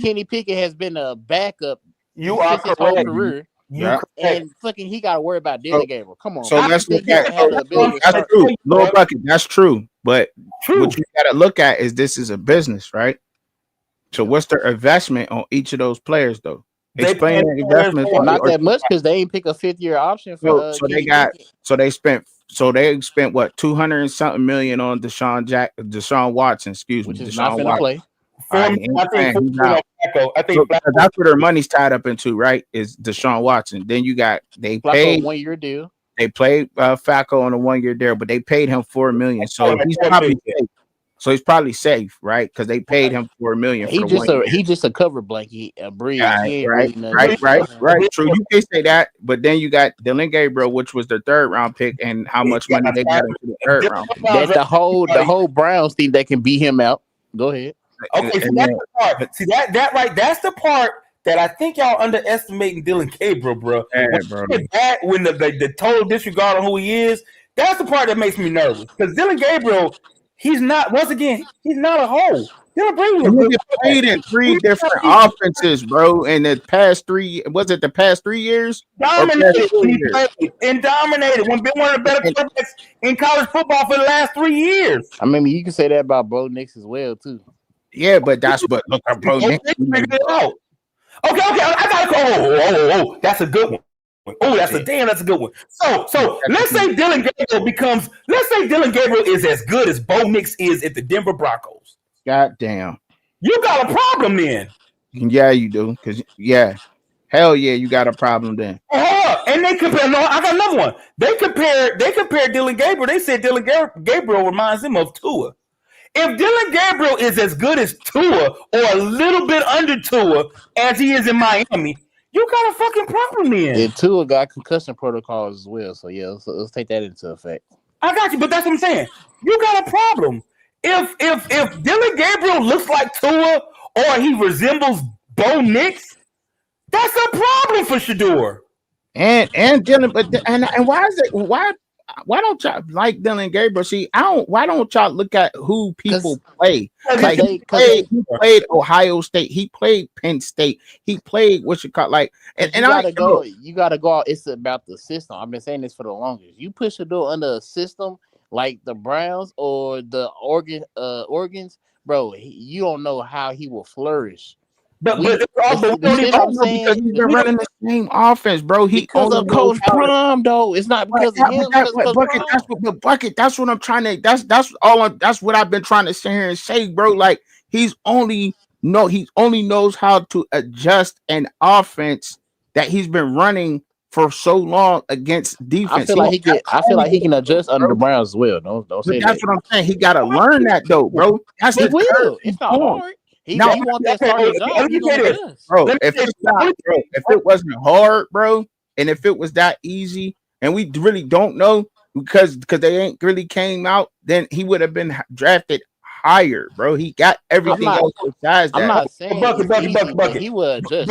Kenny Pickett has been a backup. You are correct. His whole career. Yeah. And fucking he got to worry about Dylan Gabriel. Come on. So let's look at that's true. Little Bucket, that's true. But what you got to look at is this is a business, right? So what's their investment on each of those players, though? Explain their investment. Not that much because they ain't pick a 5th-year option for. They spent what $200 and something million on Deshaun Watson. Excuse me, which is not finna play. I think so, that's what their money's tied up into, right? Is Deshaun Watson. Then you got they paid 1 year deal. They played Flacco on a 1 year deal, but they paid him $4 million. So he's probably safe. So he's probably safe, right? Because they paid him $4 million. He just a cover blanket, a bridge. Right. True, you can say that, but then you got Dylan Gabriel, which was their 3rd round pick, and how much money they got into the 3rd round. That the whole Browns think they can beat him out. Go ahead. Okay, so that's the part. See that right? That's the part that I think y'all underestimating Dylan Gabriel, bro. When the total disregard on who he is, that's the part that makes me nervous. Because Dylan Gabriel, he's not a hoe. Dylan Gabriel played in 3 different offenses, bro. In the past 3, was it the past 3 years? Dominated. Dominated. One of the better quarterbacks in college football for the last 3 years. I mean, you can say that about Bo Nix as well, too. Yeah, but look at Bo Nix. Figured it out. Okay, I gotta go. Oh, that's a good one. Oh, that's a good one. So let's say Dylan Gabriel is as good as Bo Nix is at the Denver Broncos. God damn. You got a problem then. Yeah, you do. Hell yeah, you got a problem then. And they compare. No, I got another one. They compare Dylan Gabriel. They said Dylan Gabriel reminds him of Tua. If Dylan Gabriel is as good as Tua or a little bit under Tua as he is in Miami, you got a fucking problem then. And Tua got concussion protocols as well. So yeah, let's take that into effect. I got you, but that's what I'm saying. You got a problem. If Dylan Gabriel looks like Tua or he resembles Bo Nix, that's a problem for Shedeur. And Dylan, but and why is it why don't y'all like Dylan Gabriel? See, why don't y'all look at who people play? Like he played Ohio State, he played Penn State, he played you gotta go. It's about the system. I've been saying this for the longest. You push Shedeur under a system like the Browns or the Oregons, bro. You don't know how he will flourish. But because he's been running the same offense, bro. Because of Coach Prime, though. It's not because of him. That's what I'm trying to. That's what I've been trying to sit here and say, bro. Like he only knows how to adjust an offense that he's been running for so long against defense. I feel like he can adjust under the Browns as well. Don't say that. That's what I'm saying. He got to learn that though, bro. It's not hard. He wants that starting job. Bro, if it wasn't hard, bro, and if it was that easy, and we really don't know because they ain't really came out, then he would have been drafted higher, bro. He got everything else besides that. I'm not saying Bucket. He would adjust.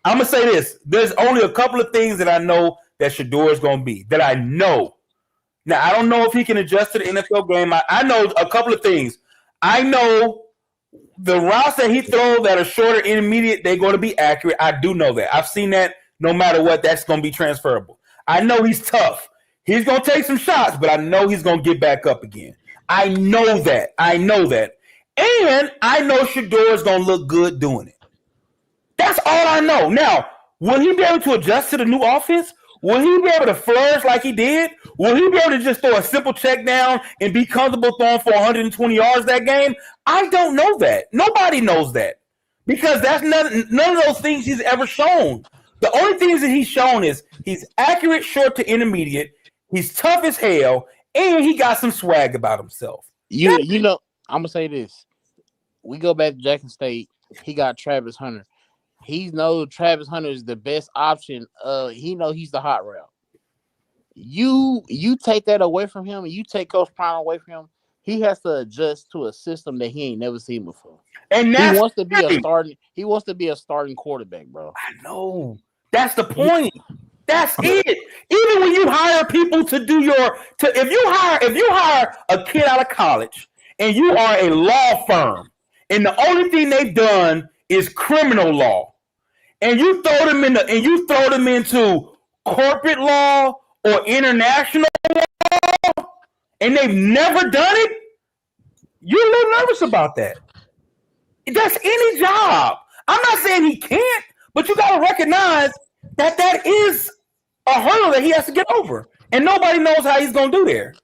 I'm gonna say this: there's only a couple of things that I know that Shedeur is gonna be. That I know. Now I don't know if he can adjust to the NFL game. I know a couple of things. I know the routes that he throws that are shorter, intermediate, they're going to be accurate. I do know that. I've seen that. No matter what, that's going to be transferable. I know he's tough. He's going to take some shots, but I know he's going to get back up again. I know that. And I know Shedeur is going to look good doing it. That's all I know. Now, will he be able to adjust to the new offense? Will he be able to flourish like he did? Will he be able to just throw a simple check down and be comfortable throwing for 120 yards that game? I don't know that. Nobody knows that because that's none of those things he's ever shown. The only things that he's shown is he's accurate, short to intermediate. He's tough as hell, and he got some swag about himself. You know, I'm gonna say this. We go back to Jackson State. He got Travis Hunter. He knows Travis Hunter is the best option. He know he's the hot route. You take that away from him, and you take Coach Prime away from him. He has to adjust to a system that he ain't never seen before. And he wants to be a starting. He wants to be a starting quarterback, bro. I know. That's the point. That's it. Even when you hire people to do if you hire a kid out of college and you are a law firm, and the only thing they've done is criminal law, and you throw them into corporate law or international law, and they've never done it, you're a little nervous about that. That's any job. I'm not saying he can't, but you got to recognize that is a hurdle that he has to get over, and nobody knows how he's going to do there.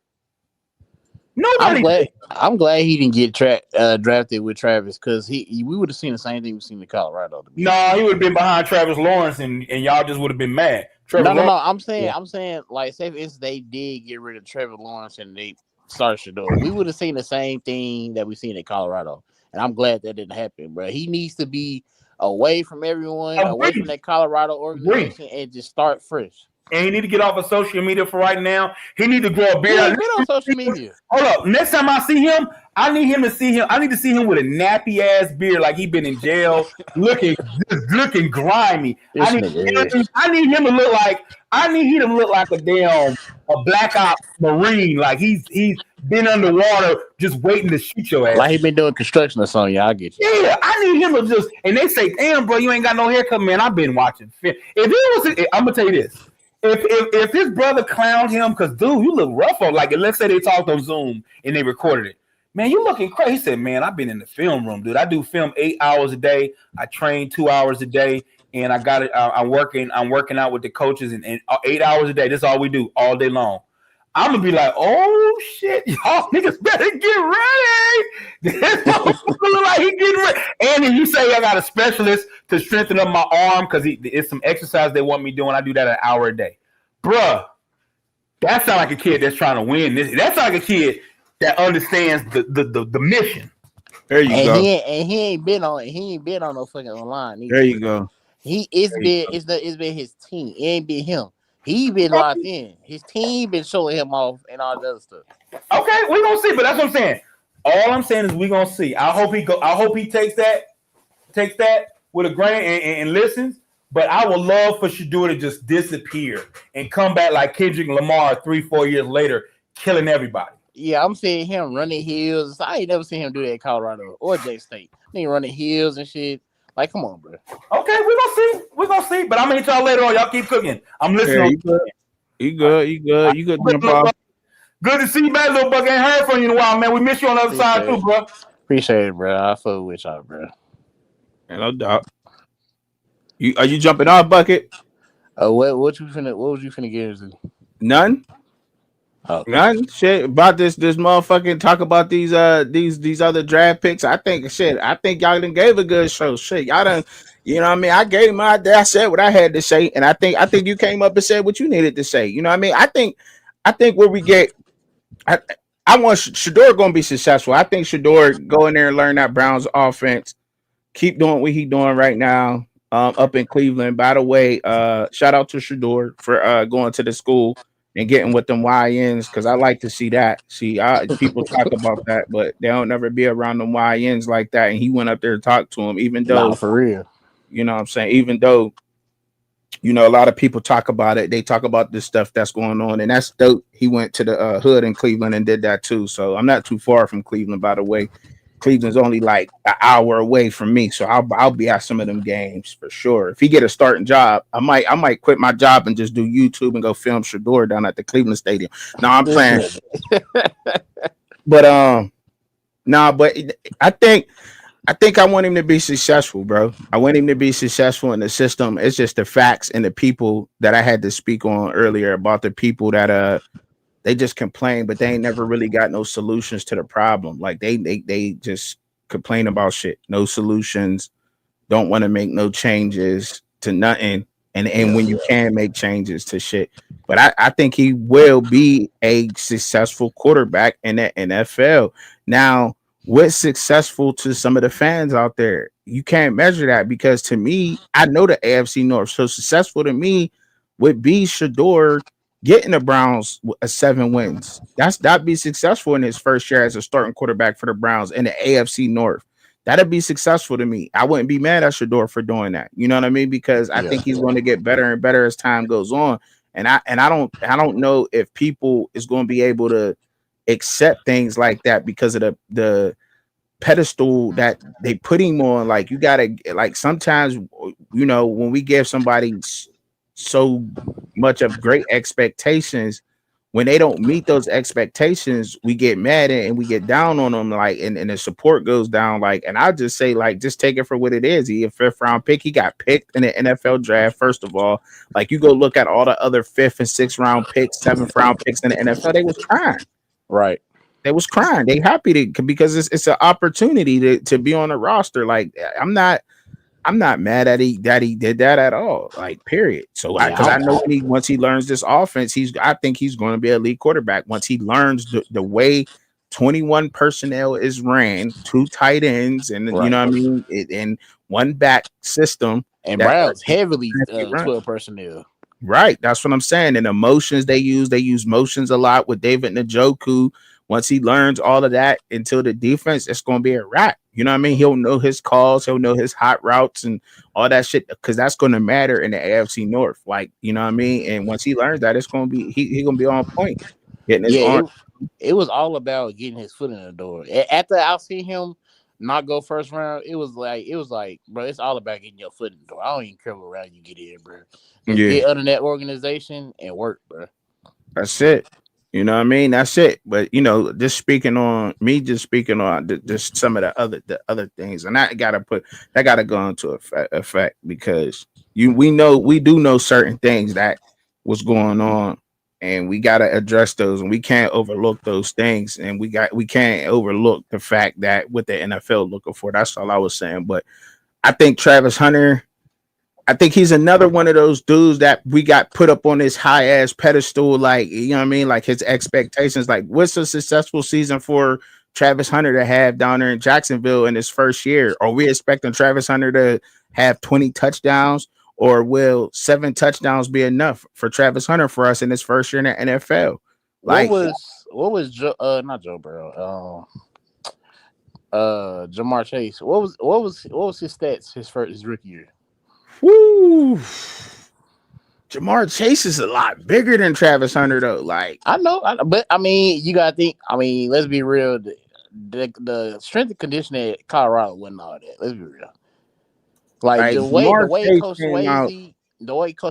Nobody did. I'm glad he didn't get drafted with Travis because we would have seen the same thing we seen in Colorado. No, he would have been behind Travis Lawrence, and y'all just would have been mad. No. I'm saying, like, say if they did get rid of Trevor Lawrence and they started Shedeur, we would have seen the same thing that we seen in Colorado. And I'm glad that didn't happen, bro. He needs to be away from everyone, away from that Colorado organization, and just start fresh. And he need to get off of social media for right now. He need to grow a beard. He ain't been on social media. Hold up. Next time I see him, I need to see him with a nappy ass beard, like he been in jail, looking grimy. I need him to look like a damn black ops marine, like he's been underwater just waiting to shoot your ass. Like he been doing construction or something. Yeah, I get you. Yeah, I need him to just. And they say, "Damn, bro, you ain't got no haircut, man." I've been watching film. I'm gonna tell you this. If his brother clowned him, because dude, you look rough on. Like, let's say they talked on Zoom and they recorded it. Man, you looking crazy. He said, "Man, I've been in the film room, dude. I do film 8 hours a day. I train 2 hours a day, and I got it. I'm working out with the coaches, and 8 hours a day. This is all we do all day long." I'm gonna be like, "Oh shit, y'all niggas better get ready." This motherfucker look like he getting ready. And then you say I got a specialist to strengthen up my arm because it's some exercise they want me doing. I do that an hour a day, bruh. That sounds like a kid that's trying to win this. That sounds like a kid that understands the mission. There you go. He ain't been on no fucking online either. There you go. It's been his team. It ain't been him. He been locked in. His team been showing him off and all that other stuff. Okay, we gonna see, but that's what I'm saying. All I'm saying is we gonna see. I hope he takes that with a grain and listens. But I would love for Shedeur to just disappear and come back like Kendrick Lamar 3-4 years later, killing everybody. Yeah, I'm seeing him running hills. I ain't never seen him do that in Colorado or J State. He running hills and shit. Like, come on, bro. Okay, we're gonna see. But I'm gonna hit y'all later on. Y'all keep cooking. I'm listening. You good, jump off. Good to see you back, little buck. Ain't heard from you in a while, man. We miss you on the other side too, bro. Appreciate it, bro. I fuck with y'all, bro. No doubt. Are you jumping off, Bucket? What was you finna get into? None. Oh. None shit about this motherfucking talk about these other draft picks. I think y'all done gave a good show. Shit, y'all done, you know what I mean? I gave my day. I said what I had to say, and I think you came up and said what you needed to say. You know what I mean? I think where we get, I want Shedeur gonna be successful. I think Shedeur go in there and learn that Browns offense, keep doing what he doing right now. Up in Cleveland. By the way, shout out to Shedeur for going to the school and getting with them YNs, because I like to see that. People talk about that, but they don't never be around them YNs like that. And he went up there to talk to him, even though, for real, you know what I'm saying? Even though, you know, a lot of people talk about it. They talk about this stuff that's going on, and that's dope. He went to the hood in Cleveland and did that too. So I'm not too far from Cleveland, by the way. Cleveland's only like an hour away from me, so I'll be at some of them games for sure. If he get a starting job, I might quit my job and just do YouTube and go film Shedeur down at the Cleveland Stadium. No, I'm playing. But I think I want him to be successful, bro. I want him to be successful in the system. It's just the facts and the people that I had to speak on earlier about the people that they just complain, but they ain't never really got no solutions to the problem. Like they just complain about shit, no solutions, don't want to make no changes to nothing. And when you can make changes to shit. But I think he will be a successful quarterback in the NFL. Now, what's successful to some of the fans out there? You can't measure that, because to me, I know the AFC North. So successful to me would be Shedeur getting the Browns 7 wins. That'd be successful in his first year as a starting quarterback for the Browns in the AFC North. That'd be successful to me. I wouldn't be mad at Shedeur for doing that. You know what I mean? Because I think he's going to get better and better as time goes on. And I don't know if people is going to be able to accept things like that because of the pedestal that they put him on. Like, you gotta, like, sometimes, you know, when we give somebody so much of great expectations, when they don't meet those expectations, we get mad and we get down on them, like, and the support goes down. Like, and I'll just say, like, just take it for what it is. He a 5th round pick. He got picked in the NFL draft. First of all, like, you go look at all the other 5th and 6th round picks, 7th round picks in the NFL, they was trying. Right. They was crying. They happy to because it's an opportunity to be on a roster. Like I'm not mad at he that he did that at all. Like period. So because I know when he once he learns this offense, I think he's going to be a elite quarterback once he learns the way 21 personnel is ran, 2 tight ends, and you know what I mean, and one back system. And That Browns heavily 12 personnel. Right, that's what I'm saying. And emotions they use motions a lot with David Njoku. Once he learns all of that until the defense, it's going to be a wrap. You know what I mean? He'll know his calls, he'll know his hot routes and all that shit because that's going to matter in the AFC North. Like, you know what I mean? And once he learns that, it's going to be he going to be on point. Getting his arm. It was all about getting his foot in the door. After I see him not go first round, it was like, bro, it's all about getting your foot in the door. I don't even care what round you get in, bro. Just get under that organization and work, bro. That's it. You know what I mean? That's it. But you know, just speaking on just some of the other things, and I gotta go into effect because we do know certain things that was going on, and we gotta address those, and we can't overlook those things, and we can't overlook the fact that what the NFL looking for. That's all I was saying. But I think Travis Hunter. I think he's another one of those dudes that we got put up on this high ass pedestal, like you know what I mean, like his expectations. Like, what's a successful season for Travis Hunter to have down there in Jacksonville in his first year? Are we expecting Travis Hunter to have 20 touchdowns, or will 7 touchdowns be enough for Travis Hunter for us in his first year in the NFL? Like, what was not Joe Burrow, Jamar Chase? What was his stats his rookie year? Woo. Jamar Chase is a lot bigger than Travis Hunter, though. Like, I know, but I mean, you gotta think. I mean, let's be real. The strength and conditioning at Colorado wasn't all that. Let's be real. Like the way Coach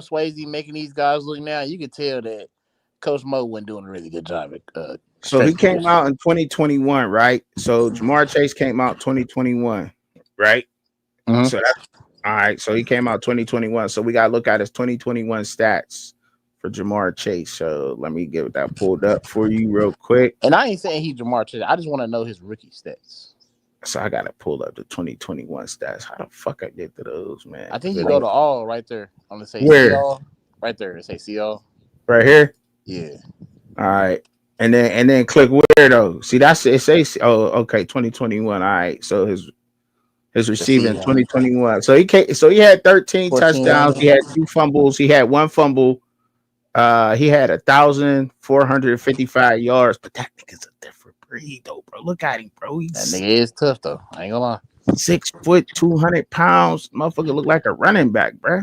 Swayze making these guys look now, you can tell that Coach Mo wasn't doing a really good job at. So he came out in 2021, right? So Jamar Chase came out 2021, right? Mm-hmm. So that's all right. So he came out 2021. So we gotta look at his 2021 stats for Jamar Chase. So let me get that pulled up for you real quick. And I ain't saying he's Jamar Chase. I just want to know his rookie stats. So I gotta pull up the 2021 stats. How the fuck I get to those, man? I think you go to all right there. I'm gonna say where? CL. Right there. It say CL. Right here? Yeah. All right. And then click where though. See, that's it says okay, 2021. All right. So his receiving 2021. So he had 13 touchdowns. He had 2 fumbles. He had 1 fumble. He had 1,455 yards. But that nigga's a different breed, though, bro. Look at him, bro. That nigga is tough, though. I ain't gonna lie. 6 foot, 200 pounds. Motherfucker look like a running back, bro.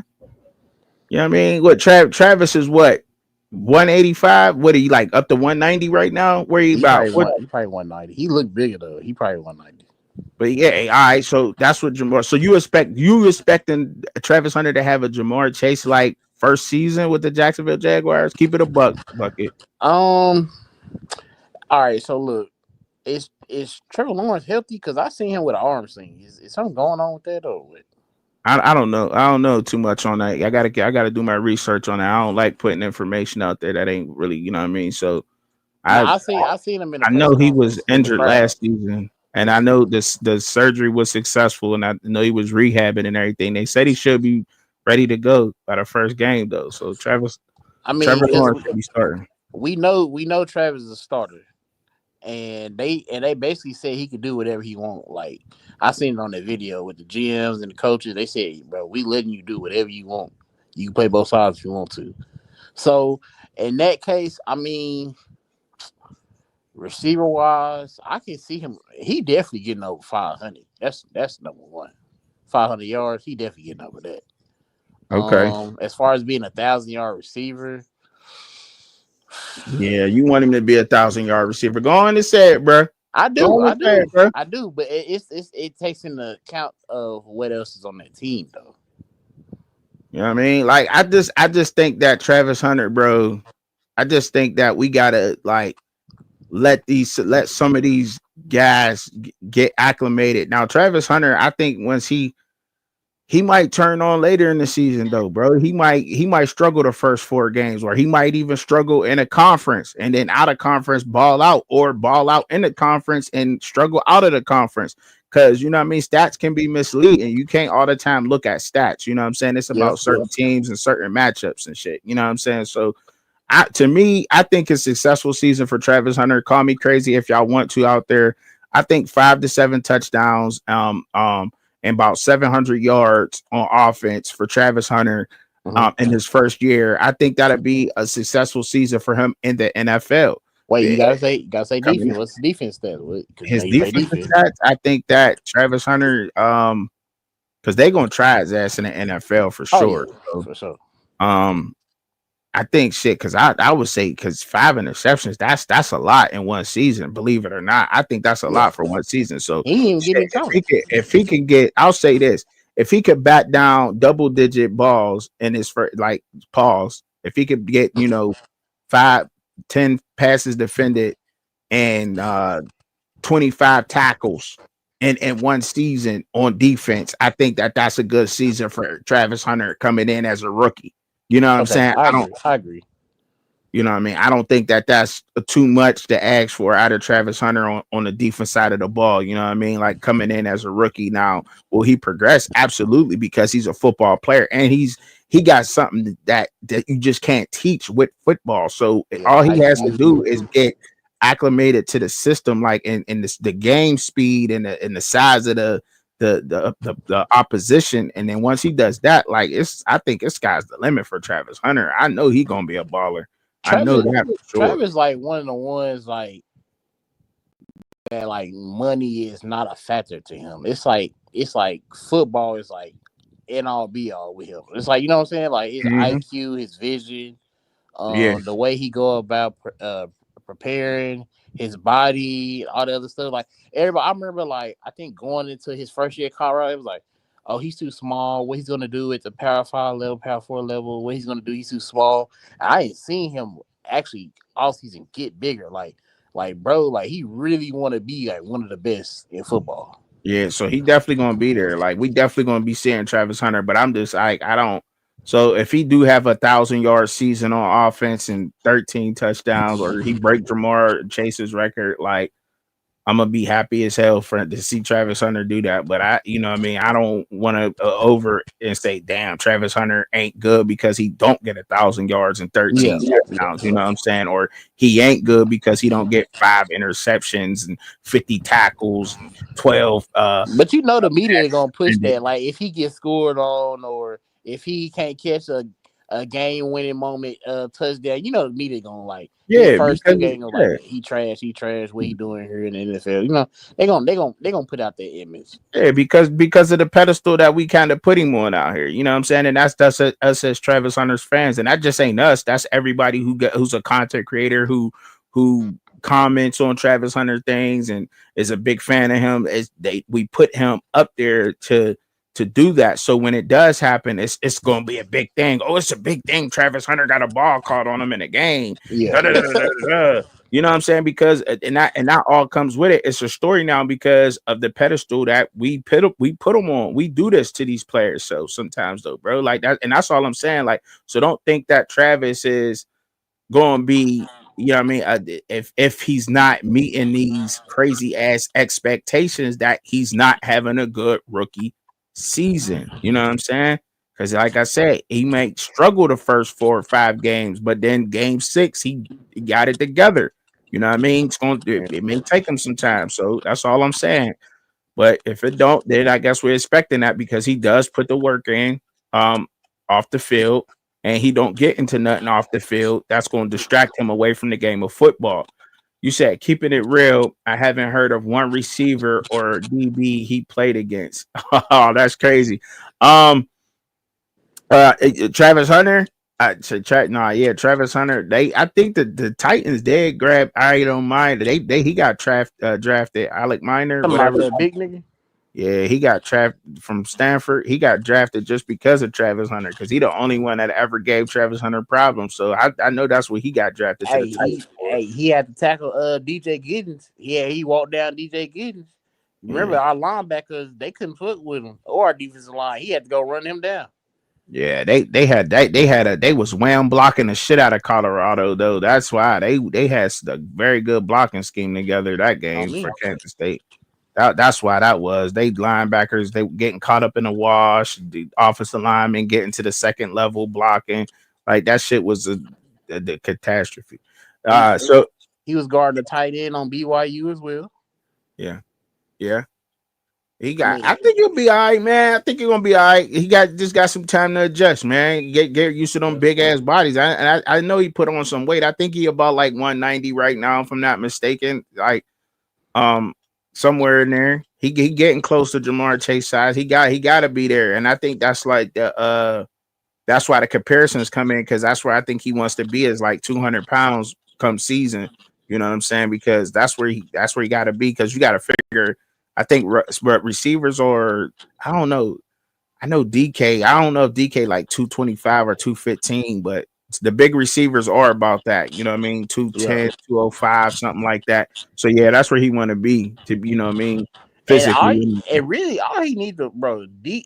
You know what I mean? What Travis is what? 185? What are you like up to 190 right now? Where he about? He probably 190. He looked bigger though. He probably 190. But yeah, all right. So that's what Jamar. So you expecting Travis Hunter to have a Jamar Chase like first season with the Jacksonville Jaguars? Keep it a bucket. All right. So look, is Trevor Lawrence healthy? Because I seen him with an arm sling. Is something going on with that or what? I don't know. I don't know too much on that. I gotta do my research on that. I don't like putting information out there that ain't really, you know what I mean. So I seen him in. I know he was injured last season. And I know the surgery was successful, and I know he was rehabbing and everything. They said he should be ready to go by the first game, though. So Trevor Lawrence should be starting. We know Travis is a starter, and they basically said he could do whatever he want. Like I seen it on the video with the GMs and the coaches. They said, "Bro, we letting you do whatever you want. You can play both sides if you want to." So in that case, I mean. Receiver wise, I can see him. He definitely getting over 500. That's number one. 500 yards. He definitely getting over that. Okay. As far as being 1,000-yard receiver, yeah, you want him to be 1,000-yard receiver. Go on and say it, bro. I do. But it takes into account of what else is on that team, though. You know what I mean? Like I just think that Travis Hunter, bro. I just think that we gotta like. Let some of these guys get acclimated. Now, Travis Hunter, I think once he He might turn on later in the season though, bro. He might struggle the first 4 games, or he might even struggle in a conference and then out of conference ball out, or ball out in the conference and struggle out of the conference. Cause you know what I mean, stats can be misleading. You can't all the time look at stats. You know what I'm saying? It's about certain teams and certain matchups and shit. You know what I'm saying? So to me, I think a successful season for Travis Hunter. Call me crazy if y'all want to out there. I think 5 to 7 touchdowns, and about 700 yards on offense for Travis Hunter, in his first year. I think that'd be a successful season for him in the NFL. Wait, you gotta say defense. What's the defense stats? Because His he play defensive defense. stats, I think that Travis Hunter, because they're gonna try his ass in the NFL for sure. Yeah, for sure. Um, I think shit, because I would say, because 5 interceptions, that's a lot in one season. Believe it or not, I think that's a lot for one season. So he ain't shit, getting if he can get, I'll say this: if he could bat down double-digit balls in his first, like pause, if he could get 5, 10 passes defended and 25 tackles in one season on defense, I think that's a good season for Travis Hunter coming in as a rookie. You know what I'm saying? I agree. You know what I mean? I don't think that's too much to ask for out of Travis Hunter on the defense side of the ball. You know what I mean? Like coming in as a rookie now, will he progress? Absolutely, because he's a football player and he got something that you just can't teach with football. So all he has to do is get acclimated to the system, like in the game speed and the size of the opposition. And then once he does that, like I think it's sky's the limit for Travis Hunter. I know he's gonna be a baller. I know that for sure. Travis like one of the ones like that, like money is not a factor to him. It's like football is like end all be all with him. It's like, you know what I'm saying? Like his IQ, his vision, the way he go about preparing his body, all the other stuff. Like everybody, I remember like I think going into his first year at Colorado, it was like, oh, he's too small. What he's gonna do at the Power 5 level, Power 4 level? What he's gonna do? He's too small. And I ain't seen him actually all season get bigger. Like bro, like he really want to be like one of the best in football. Yeah, so he definitely gonna be there. Like we definitely gonna be seeing Travis Hunter, but I'm just like I don't. So if he do have 1,000-yard season on offense and 13 touchdowns, or he break Jamar Chase's record, like I'm gonna be happy as hell to see Travis Hunter do that. But you know what I mean, I don't want to over and say, damn, Travis Hunter ain't good because he don't get 1,000 yards and 13 touchdowns. You know what I'm saying? Or he ain't good because he don't get 5 interceptions and 50 tackles and 12. But you know the media is gonna push that. Like if he gets scored on, or if he can't catch a game winning moment touchdown, you know the media gonna like first 2 games like he trash, what he doing here in the NFL. You know, they gonna put out their image. Yeah, because of the pedestal that we kind of put him on out here. You know what I'm saying? And that's us as Travis Hunter's fans. And that just ain't us. That's everybody who's a content creator who comments on Travis Hunter things and is a big fan of him. We put him up there to do that. So when it does happen, it's gonna be a big thing. Oh, it's a big thing. Travis Hunter got a ball caught on him in a game. Yeah. You know what I'm saying? Because and that all comes with it. It's a story now because of the pedestal that we put them on. We do this to these players. So sometimes though, bro, like that, and that's all I'm saying. Like, so don't think that Travis is going to be, you know what I mean? If he's not meeting these crazy ass expectations, that he's not having a good rookie season. You know what I'm saying? Because like I said, he may struggle the first 4 or 5 games, but then game 6, he got it together. You know what I mean? It may take him some time. So that's all I'm saying. But if it don't, then I guess we're expecting that because he does put the work in off the field, and he don't get into nothing off the field that's going to distract him away from the game of football. You said keeping it real. I haven't heard of one receiver or DB he played against. Oh, that's crazy. Travis Hunter. Travis Hunter. I think the Titans did grab. I don't mind. He got drafted. Alec Miner, whatever. That big nigga. Yeah, he got drafted from Stanford. He got drafted just because of Travis Hunter, because he the only one that ever gave Travis Hunter problems. So I know that's what he got drafted to the Titans for. He had to tackle DJ Giddens. Yeah, he walked down DJ Giddens. Remember, our linebackers, they couldn't foot with him or our defensive line. He had to go run him down. Yeah, they was wham blocking the shit out of Colorado though. That's why they had a very good blocking scheme together that On game me. for Kansas State. That's why that was. They linebackers, they getting caught up in the wash, the offensive linemen getting to the second level blocking. Like that shit was the catastrophe. He, So he was guarding the tight end on BYU as well. yeah, yeah. I mean, I think he'll be all right, man. I think he's gonna be all right. He got some time to adjust, man. Get used to them big ass bodies. I know he put on some weight. I think he about like 190 right now, if I'm not mistaken. Like um somewhere in there. He getting close to Jamar Chase size. He got to be there, and I think that's like the that's why the comparisons come in because that's where I think he wants to be is like 200 pounds come season. You know what I'm saying? Because that's where he got to be because you got to figure. I think receivers or I don't know. I know DK. I don't know if DK like 225 or 215, but the big receivers are about that. You know what I mean? 210, 205, something like that. So yeah, that's where he want to be you know what I mean? Physically. and really all he needs to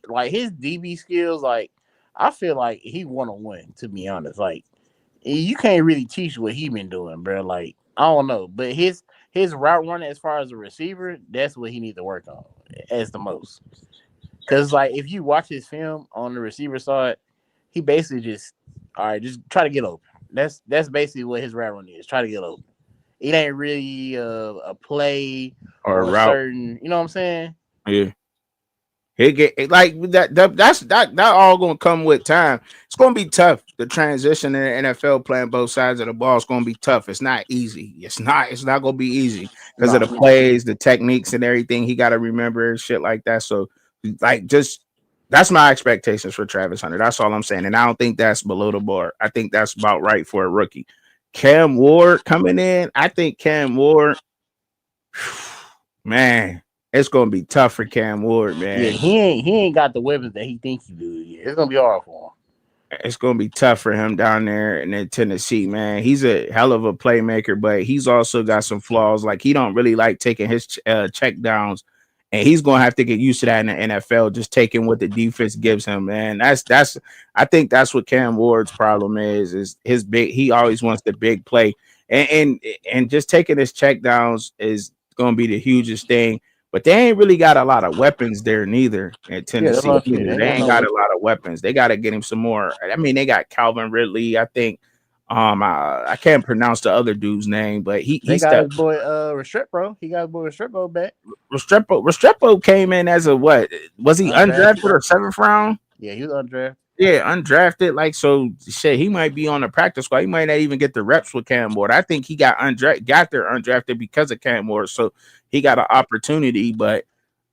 like his DB skills, like I feel like he want to win, to be honest. Like you can't really teach what he been doing, bro. Like I don't know, but his route running as far as a receiver, that's what he needs to work on as the most. Because like if you watch his film on the receiver side, he basically just all right, just try to get open. That's basically what his route running is. Try to get open. It ain't really a play Or a or a route. certain, you know what I'm saying? Yeah. He get like that all gonna come with time. It's gonna be tough. The transition in the NFL playing both sides of the ball is gonna be tough. It's not easy. It's not gonna be easy because of the plays, the techniques, and everything. He got to remember shit like that. So, like, just that's my expectations for Travis Hunter. That's all I'm saying, and I don't think that's below the bar. I think that's about right for a rookie. Cam Ward coming in. I think Cam Ward, man, it's gonna be tough for Cam Ward, Yeah, man. he ain't got the weapons that he thinks he do. Yeah, it's gonna be hard for him. It's gonna be tough for him down there in Tennessee, man. He's a hell of a playmaker, but he's also got some flaws. Like he don't really like taking his check downs, and he's gonna have to get used to that in the NFL. Just taking what the defense gives him, man. That's I think that's what Cam Ward's problem is his big. He always wants the big play, and just taking his check downs is gonna be the hugest thing. But they ain't really got a lot of weapons there neither in Yeah, that's Tennessee. what I said. Either. They ain't got a lot of weapons. They got to get him some more. I mean, they got Calvin Ridley. I think I can't pronounce the other dude's name, but They he's got the his boy Restrepo. He got his boy Restrepo back. Restrepo came in as a what? Was he undrafted or seventh round? Yeah, he was undrafted. Yeah, undrafted. Like so, shit. He might be on the practice squad. He might not even get the reps with Cam Ward. I think he got there undrafted because of Cam Ward. So he got an opportunity, but.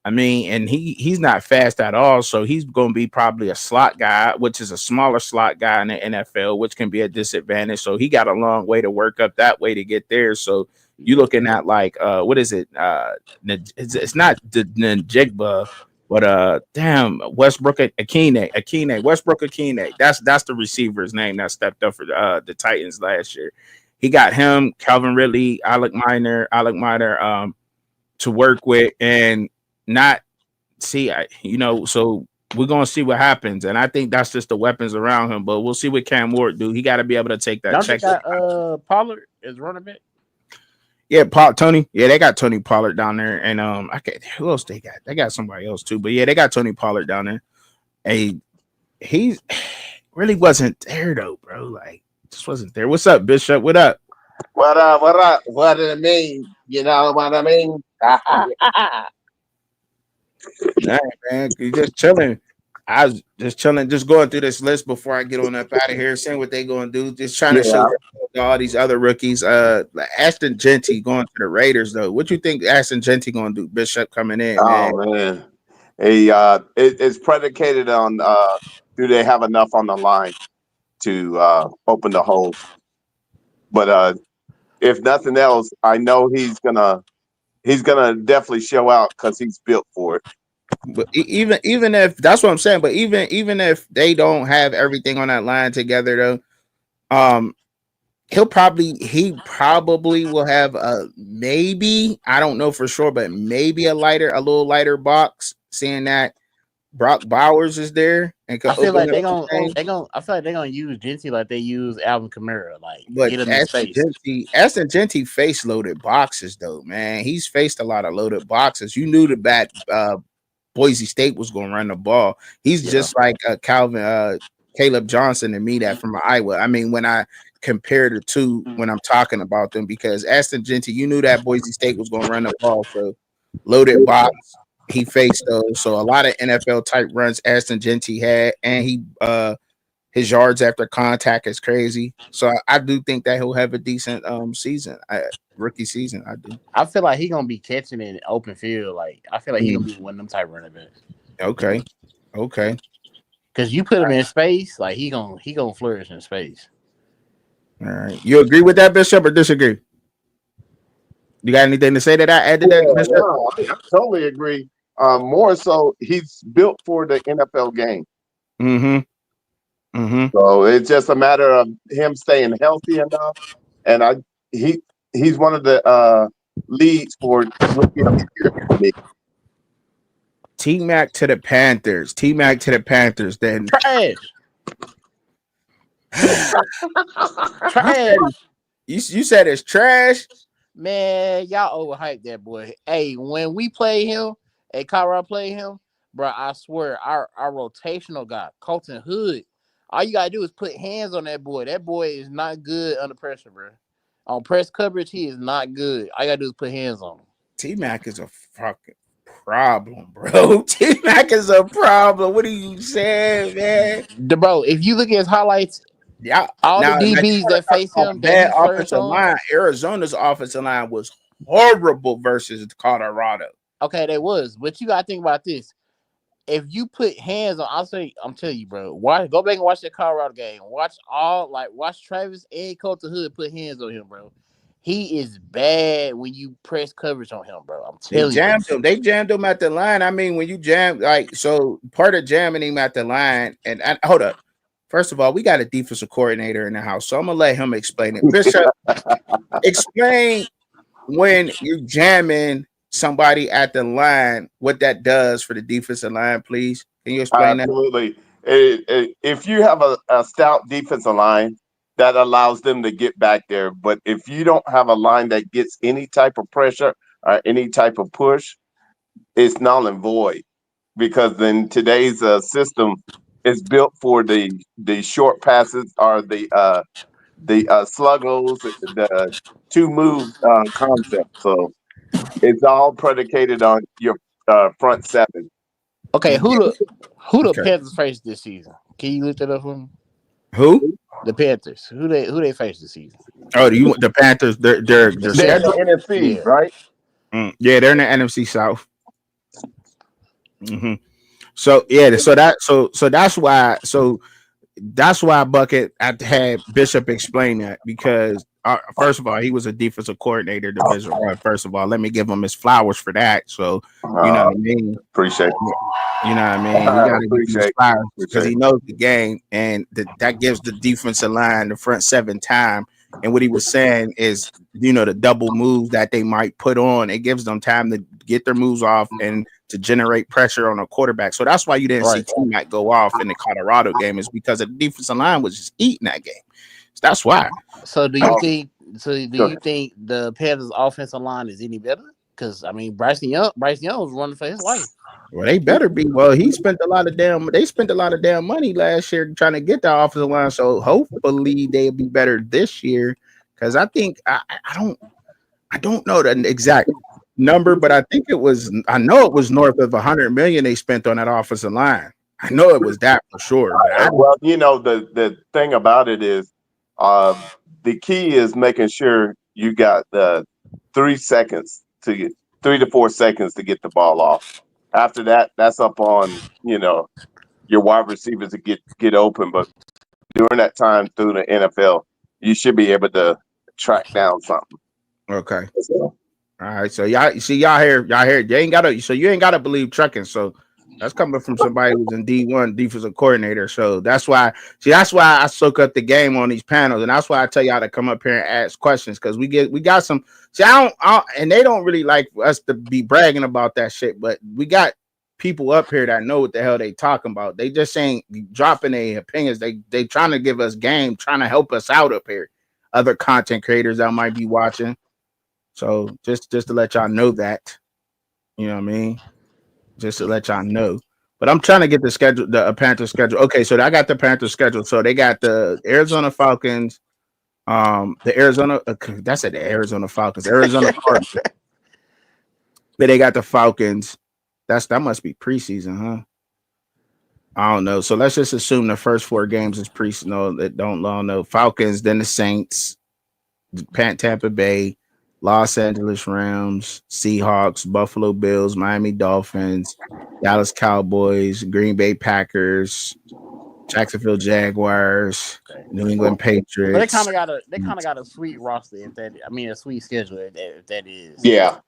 I mean, and he's not fast at all, so he's going to be probably a slot guy, which is a smaller slot guy in the NFL, which can be a disadvantage. So he got a long way to work up that way to get there. So you're looking at like what is it? It's not the Njigba, but damn Westbrook Akine Westbrook Akine. That's the receiver's name that stepped up for the Titans last year. He got him, Calvin Ridley, Alec Miner, to work with and not see, so we're gonna see what happens, and I think that's just the weapons around him. But we'll see what Cam Ward do. He got to be able to take that Don't check. They got Pollard as running back. Yeah, Tony. Yeah, they got Tony Pollard down there, and I can't. Who else they got? They got somebody else too, but yeah, they got Tony Pollard down there. And he really wasn't there though, bro. Like, just wasn't there. What's up, Bishop? What up? What up? What up? What do I mean? You know what I mean? Nah, man, you just chilling. I was just chilling, just going through this list before I get on up out of here, seeing what they gonna do. Just trying to show all these other rookies. Like Ashton Genty going to the Raiders though. What you think Ashton Genty gonna do? Bishop coming in, man. Oh man, it's predicated on do they have enough on the line to open the holes? But if nothing else, I know he's gonna definitely show out because he's built for it. But even if that's what I'm saying, but even if they don't have everything on that line together though, he probably will have a maybe, I don't know for sure, but maybe a little lighter box, seeing that Brock Bowers is there and could I feel open like up the thing. I feel like they're gonna use Genty like they use Alvin Kamara, like But get him in space. Aston Genty faced loaded boxes though, man. He's faced a lot of loaded boxes. You knew the bad Boise State was going to run the ball. He's just like Caleb Johnson to me, that from Iowa. I mean, when I compare the two, when I'm talking about them, because Aston Genty, you knew that Boise State was going to run the ball. So loaded box, he faced those. So a lot of NFL type runs Aston Genty had, and his yards after contact is crazy. So I do think that he'll have a decent rookie season. I do. I feel like he's gonna be catching in open field. Like I feel like he's gonna be one of them type running backs. Okay. Because you put him in space, like he gonna flourish in space. All right. You agree with that, Bishop, or disagree? You got anything to say to that? Add to that, Bishop? No, I totally agree. More so, he's built for the NFL game. So it's just a matter of him staying healthy enough, and he's one of the leads for rookie of the year for me. T-Mac to the Panthers. Then Trash. Trash. You said it's trash? Man, y'all overhyped that boy. Hey, when we play him, Colorado play him, bro, I swear, our rotational guy, Colton Hood, all you gotta do is put hands on that boy. That boy is not good under pressure, bro. On press coverage, he is not good. All you gotta do is put hands on him. T-Mac is a fucking problem, bro. T-Mac is a problem. What are you saying, man? Bro, if you look at his highlights, yeah, all the DBs that face him, bad offensive line. Arizona's offensive line was horrible versus Colorado. Okay, they was, but you gotta think about this. If you put hands on, I'm telling you, bro. Go back and watch that Colorado game. Watch Travis and Colton Hood put hands on him, bro. He is bad when you press coverage on him, bro. I'm telling you. They jammed him at the line. I mean, when you jam, so part of jamming him at the line, and hold up. First of all, we got a defensive coordinator in the house, so I'm gonna let him explain it. Bishop, explain when you're jamming somebody at the line, what that does for the defensive line, please. Can you explain Absolutely. If you have a stout defensive line, that allows them to get back there. But if you don't have a line that gets any type of pressure or any type of push, it's null and void. Because then today's system is built for the short passes or the sluggles, the two move concept. So it's all predicated on your front seven. Okay, who the Panthers face this season? Can you look that up for me? Who? The Panthers. Who they face this season? Oh, the Panthers? They're in the NFC, right? Yeah, they're in the NFC South. So yeah, that's why Bucket had Bishop explain that, because first of all, he was a defensive coordinator division one. First of all, let me give him his flowers for that. So you know what I mean. Appreciate it. You know what I mean. You gotta give him his flowers because he knows the game, and that gives the defensive line, the front seven, time. And what he was saying is, the double moves that they might put on, it gives them time to get their moves off and to generate pressure on a quarterback. So that's why you didn't see T-Mac go off in the Colorado game, is because the defensive line was just eating that game. So that's why. So do you think the Panthers' offensive line is any better? Because I mean, Bryce Young was running for his life. Well, they better be. Well, they spent a lot of damn money last year trying to get that offensive line. So hopefully they'll be better this year. Because I think I don't know the exact number, but I know it was north of $100 million they spent on that offensive line. I know it was that for sure. Well, the thing about it is, the key is making sure you got the 3 to 4 seconds to get the ball off. After that, that's up on your wide receivers to get open. But during that time through the NFL, you should be able to track down something. Okay. So, all right. So y'all hear. You ain't gotta believe trucking. So That's coming from somebody who's in D1, defensive coordinator. So that's why I soak up the game on these panels, and that's why I tell y'all to come up here and ask questions because we got some. See, I don't, and they don't really like us to be bragging about that shit, but we got people up here that know what the hell they talking about. They just ain't dropping their opinions. They trying to give us game, trying to help us out up here. Other content creators that might be watching. So just to let y'all know that, you know what I mean? Just to let y'all know. But I'm trying to get the schedule, the Panthers schedule. Okay, so I got the Panthers schedule. So they got the Arizona Falcons, the Arizona. That's it, the Arizona Falcons, Arizona Cardinals. But they got the Falcons. That must be preseason, huh? I don't know. So let's just assume the first 4 games is preseason. No, that don't know. Falcons, then the Saints, Tampa Bay, Los Angeles Rams, Seahawks, Buffalo Bills, Miami Dolphins, Dallas Cowboys, Green Bay Packers, Jacksonville Jaguars, New England Patriots. But they kind of got a sweet roster a sweet schedule if that is. Yeah.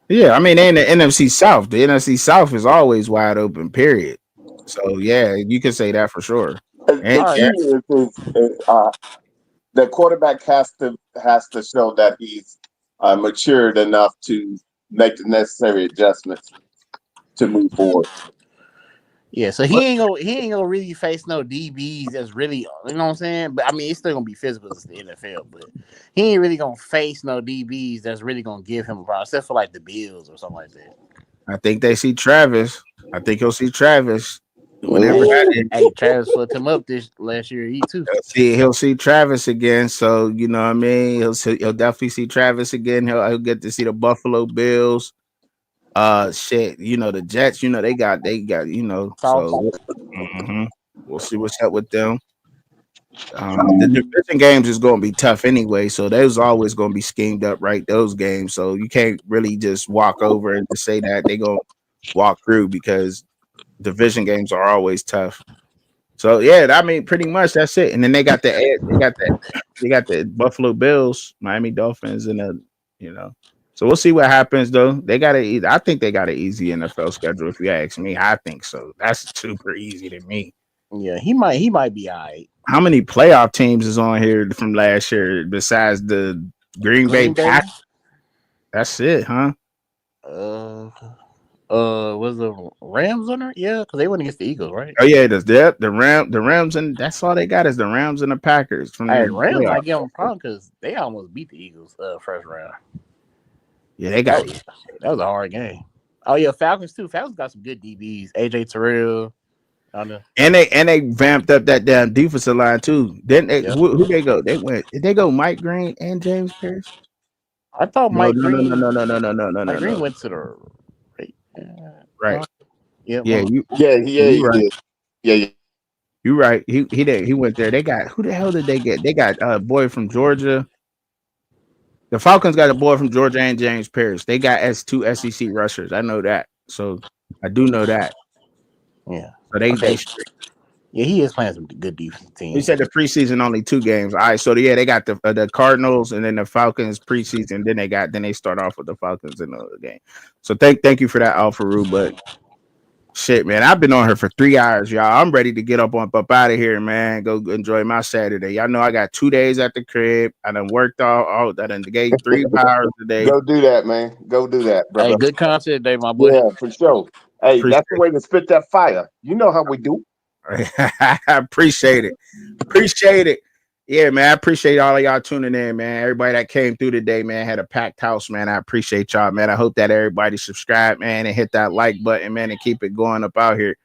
Yeah, I mean, they in the NFC South. The NFC South is always wide open, period. So yeah, you can say that for sure. The key is the quarterback has to show that he's matured enough to make the necessary adjustments to move forward. Yeah, so he ain't gonna really face no DBs that's really, you know what I'm saying? But I mean, it's still gonna be physical as the NFL, but he ain't really gonna face no DBs that's really gonna give him a problem, except for like the Bills or something like that. I think they see Travis. I think he'll see Travis. Whenever Travis fucked him up this last year, he too. He'll see Travis again. So you know what I mean. He'll definitely see Travis again. He'll get to see the Buffalo Bills. Shit, you know the Jets. You know they got you know. So we'll see what's up with them. The division games is going to be tough anyway. So those always going to be schemed up, right? Those games. So you can't really just walk over and just say that they gonna walk through because division games are always tough. So yeah, I mean, pretty much that's it. And then they got the Buffalo Bills, Miami Dolphins, and you know. So we'll see what happens though. They got it. I think they got an easy NFL schedule. If you ask me, I think so. That's super easy to me. Yeah, he might be all right. How many playoff teams is on here from last year besides the Green Bay Packers? That's it, huh? Was the Rams on there? Yeah, because they went against the Eagles, right? Oh yeah, the Rams, and that's all they got is the Rams and the Packers. From the Rams might give them a problem because they almost beat the Eagles first round. Yeah, they got it. That was a hard game. Oh yeah, Falcons too. Falcons got some good DBs. AJ Terrell. And they vamped up that damn defensive line too. Then who they go? Did they go Mike Green and James Pierce? I thought Mike Green. No. Mike Green went to the right. Yeah. You're right. He went there. They got who the hell did they get? They got a boy from Georgia. The Falcons got a boy from Georgia and James Pierce. They got two SEC rushers. I know that. So I do know that. Yeah. So they he is playing some good defense teams. He said the preseason only 2 games. All right, so yeah, they got the Cardinals and then the Falcons preseason. Then they start off with the Falcons in the game. So thank you for that, Alpha Roo. But shit, man, I've been on here for 3 hours, y'all. I'm ready to get up out of here, man. Go enjoy my Saturday. Y'all know I got 2 days at the crib. I done worked all I done gave 3 hours a day. Go do that, man. Go do that, brother. Hey, good content today, my boy. Yeah, for sure. Hey, that's the way to spit that fire. You know how we do. I appreciate it. Yeah, man. I appreciate all of y'all tuning in, man. Everybody that came through today, man, had a packed house, man. I appreciate y'all, man. I hope that everybody subscribe, man, and hit that like button, man, and keep it going up out here.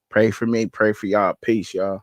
Pray for me, pray for y'all. Peace, y'all.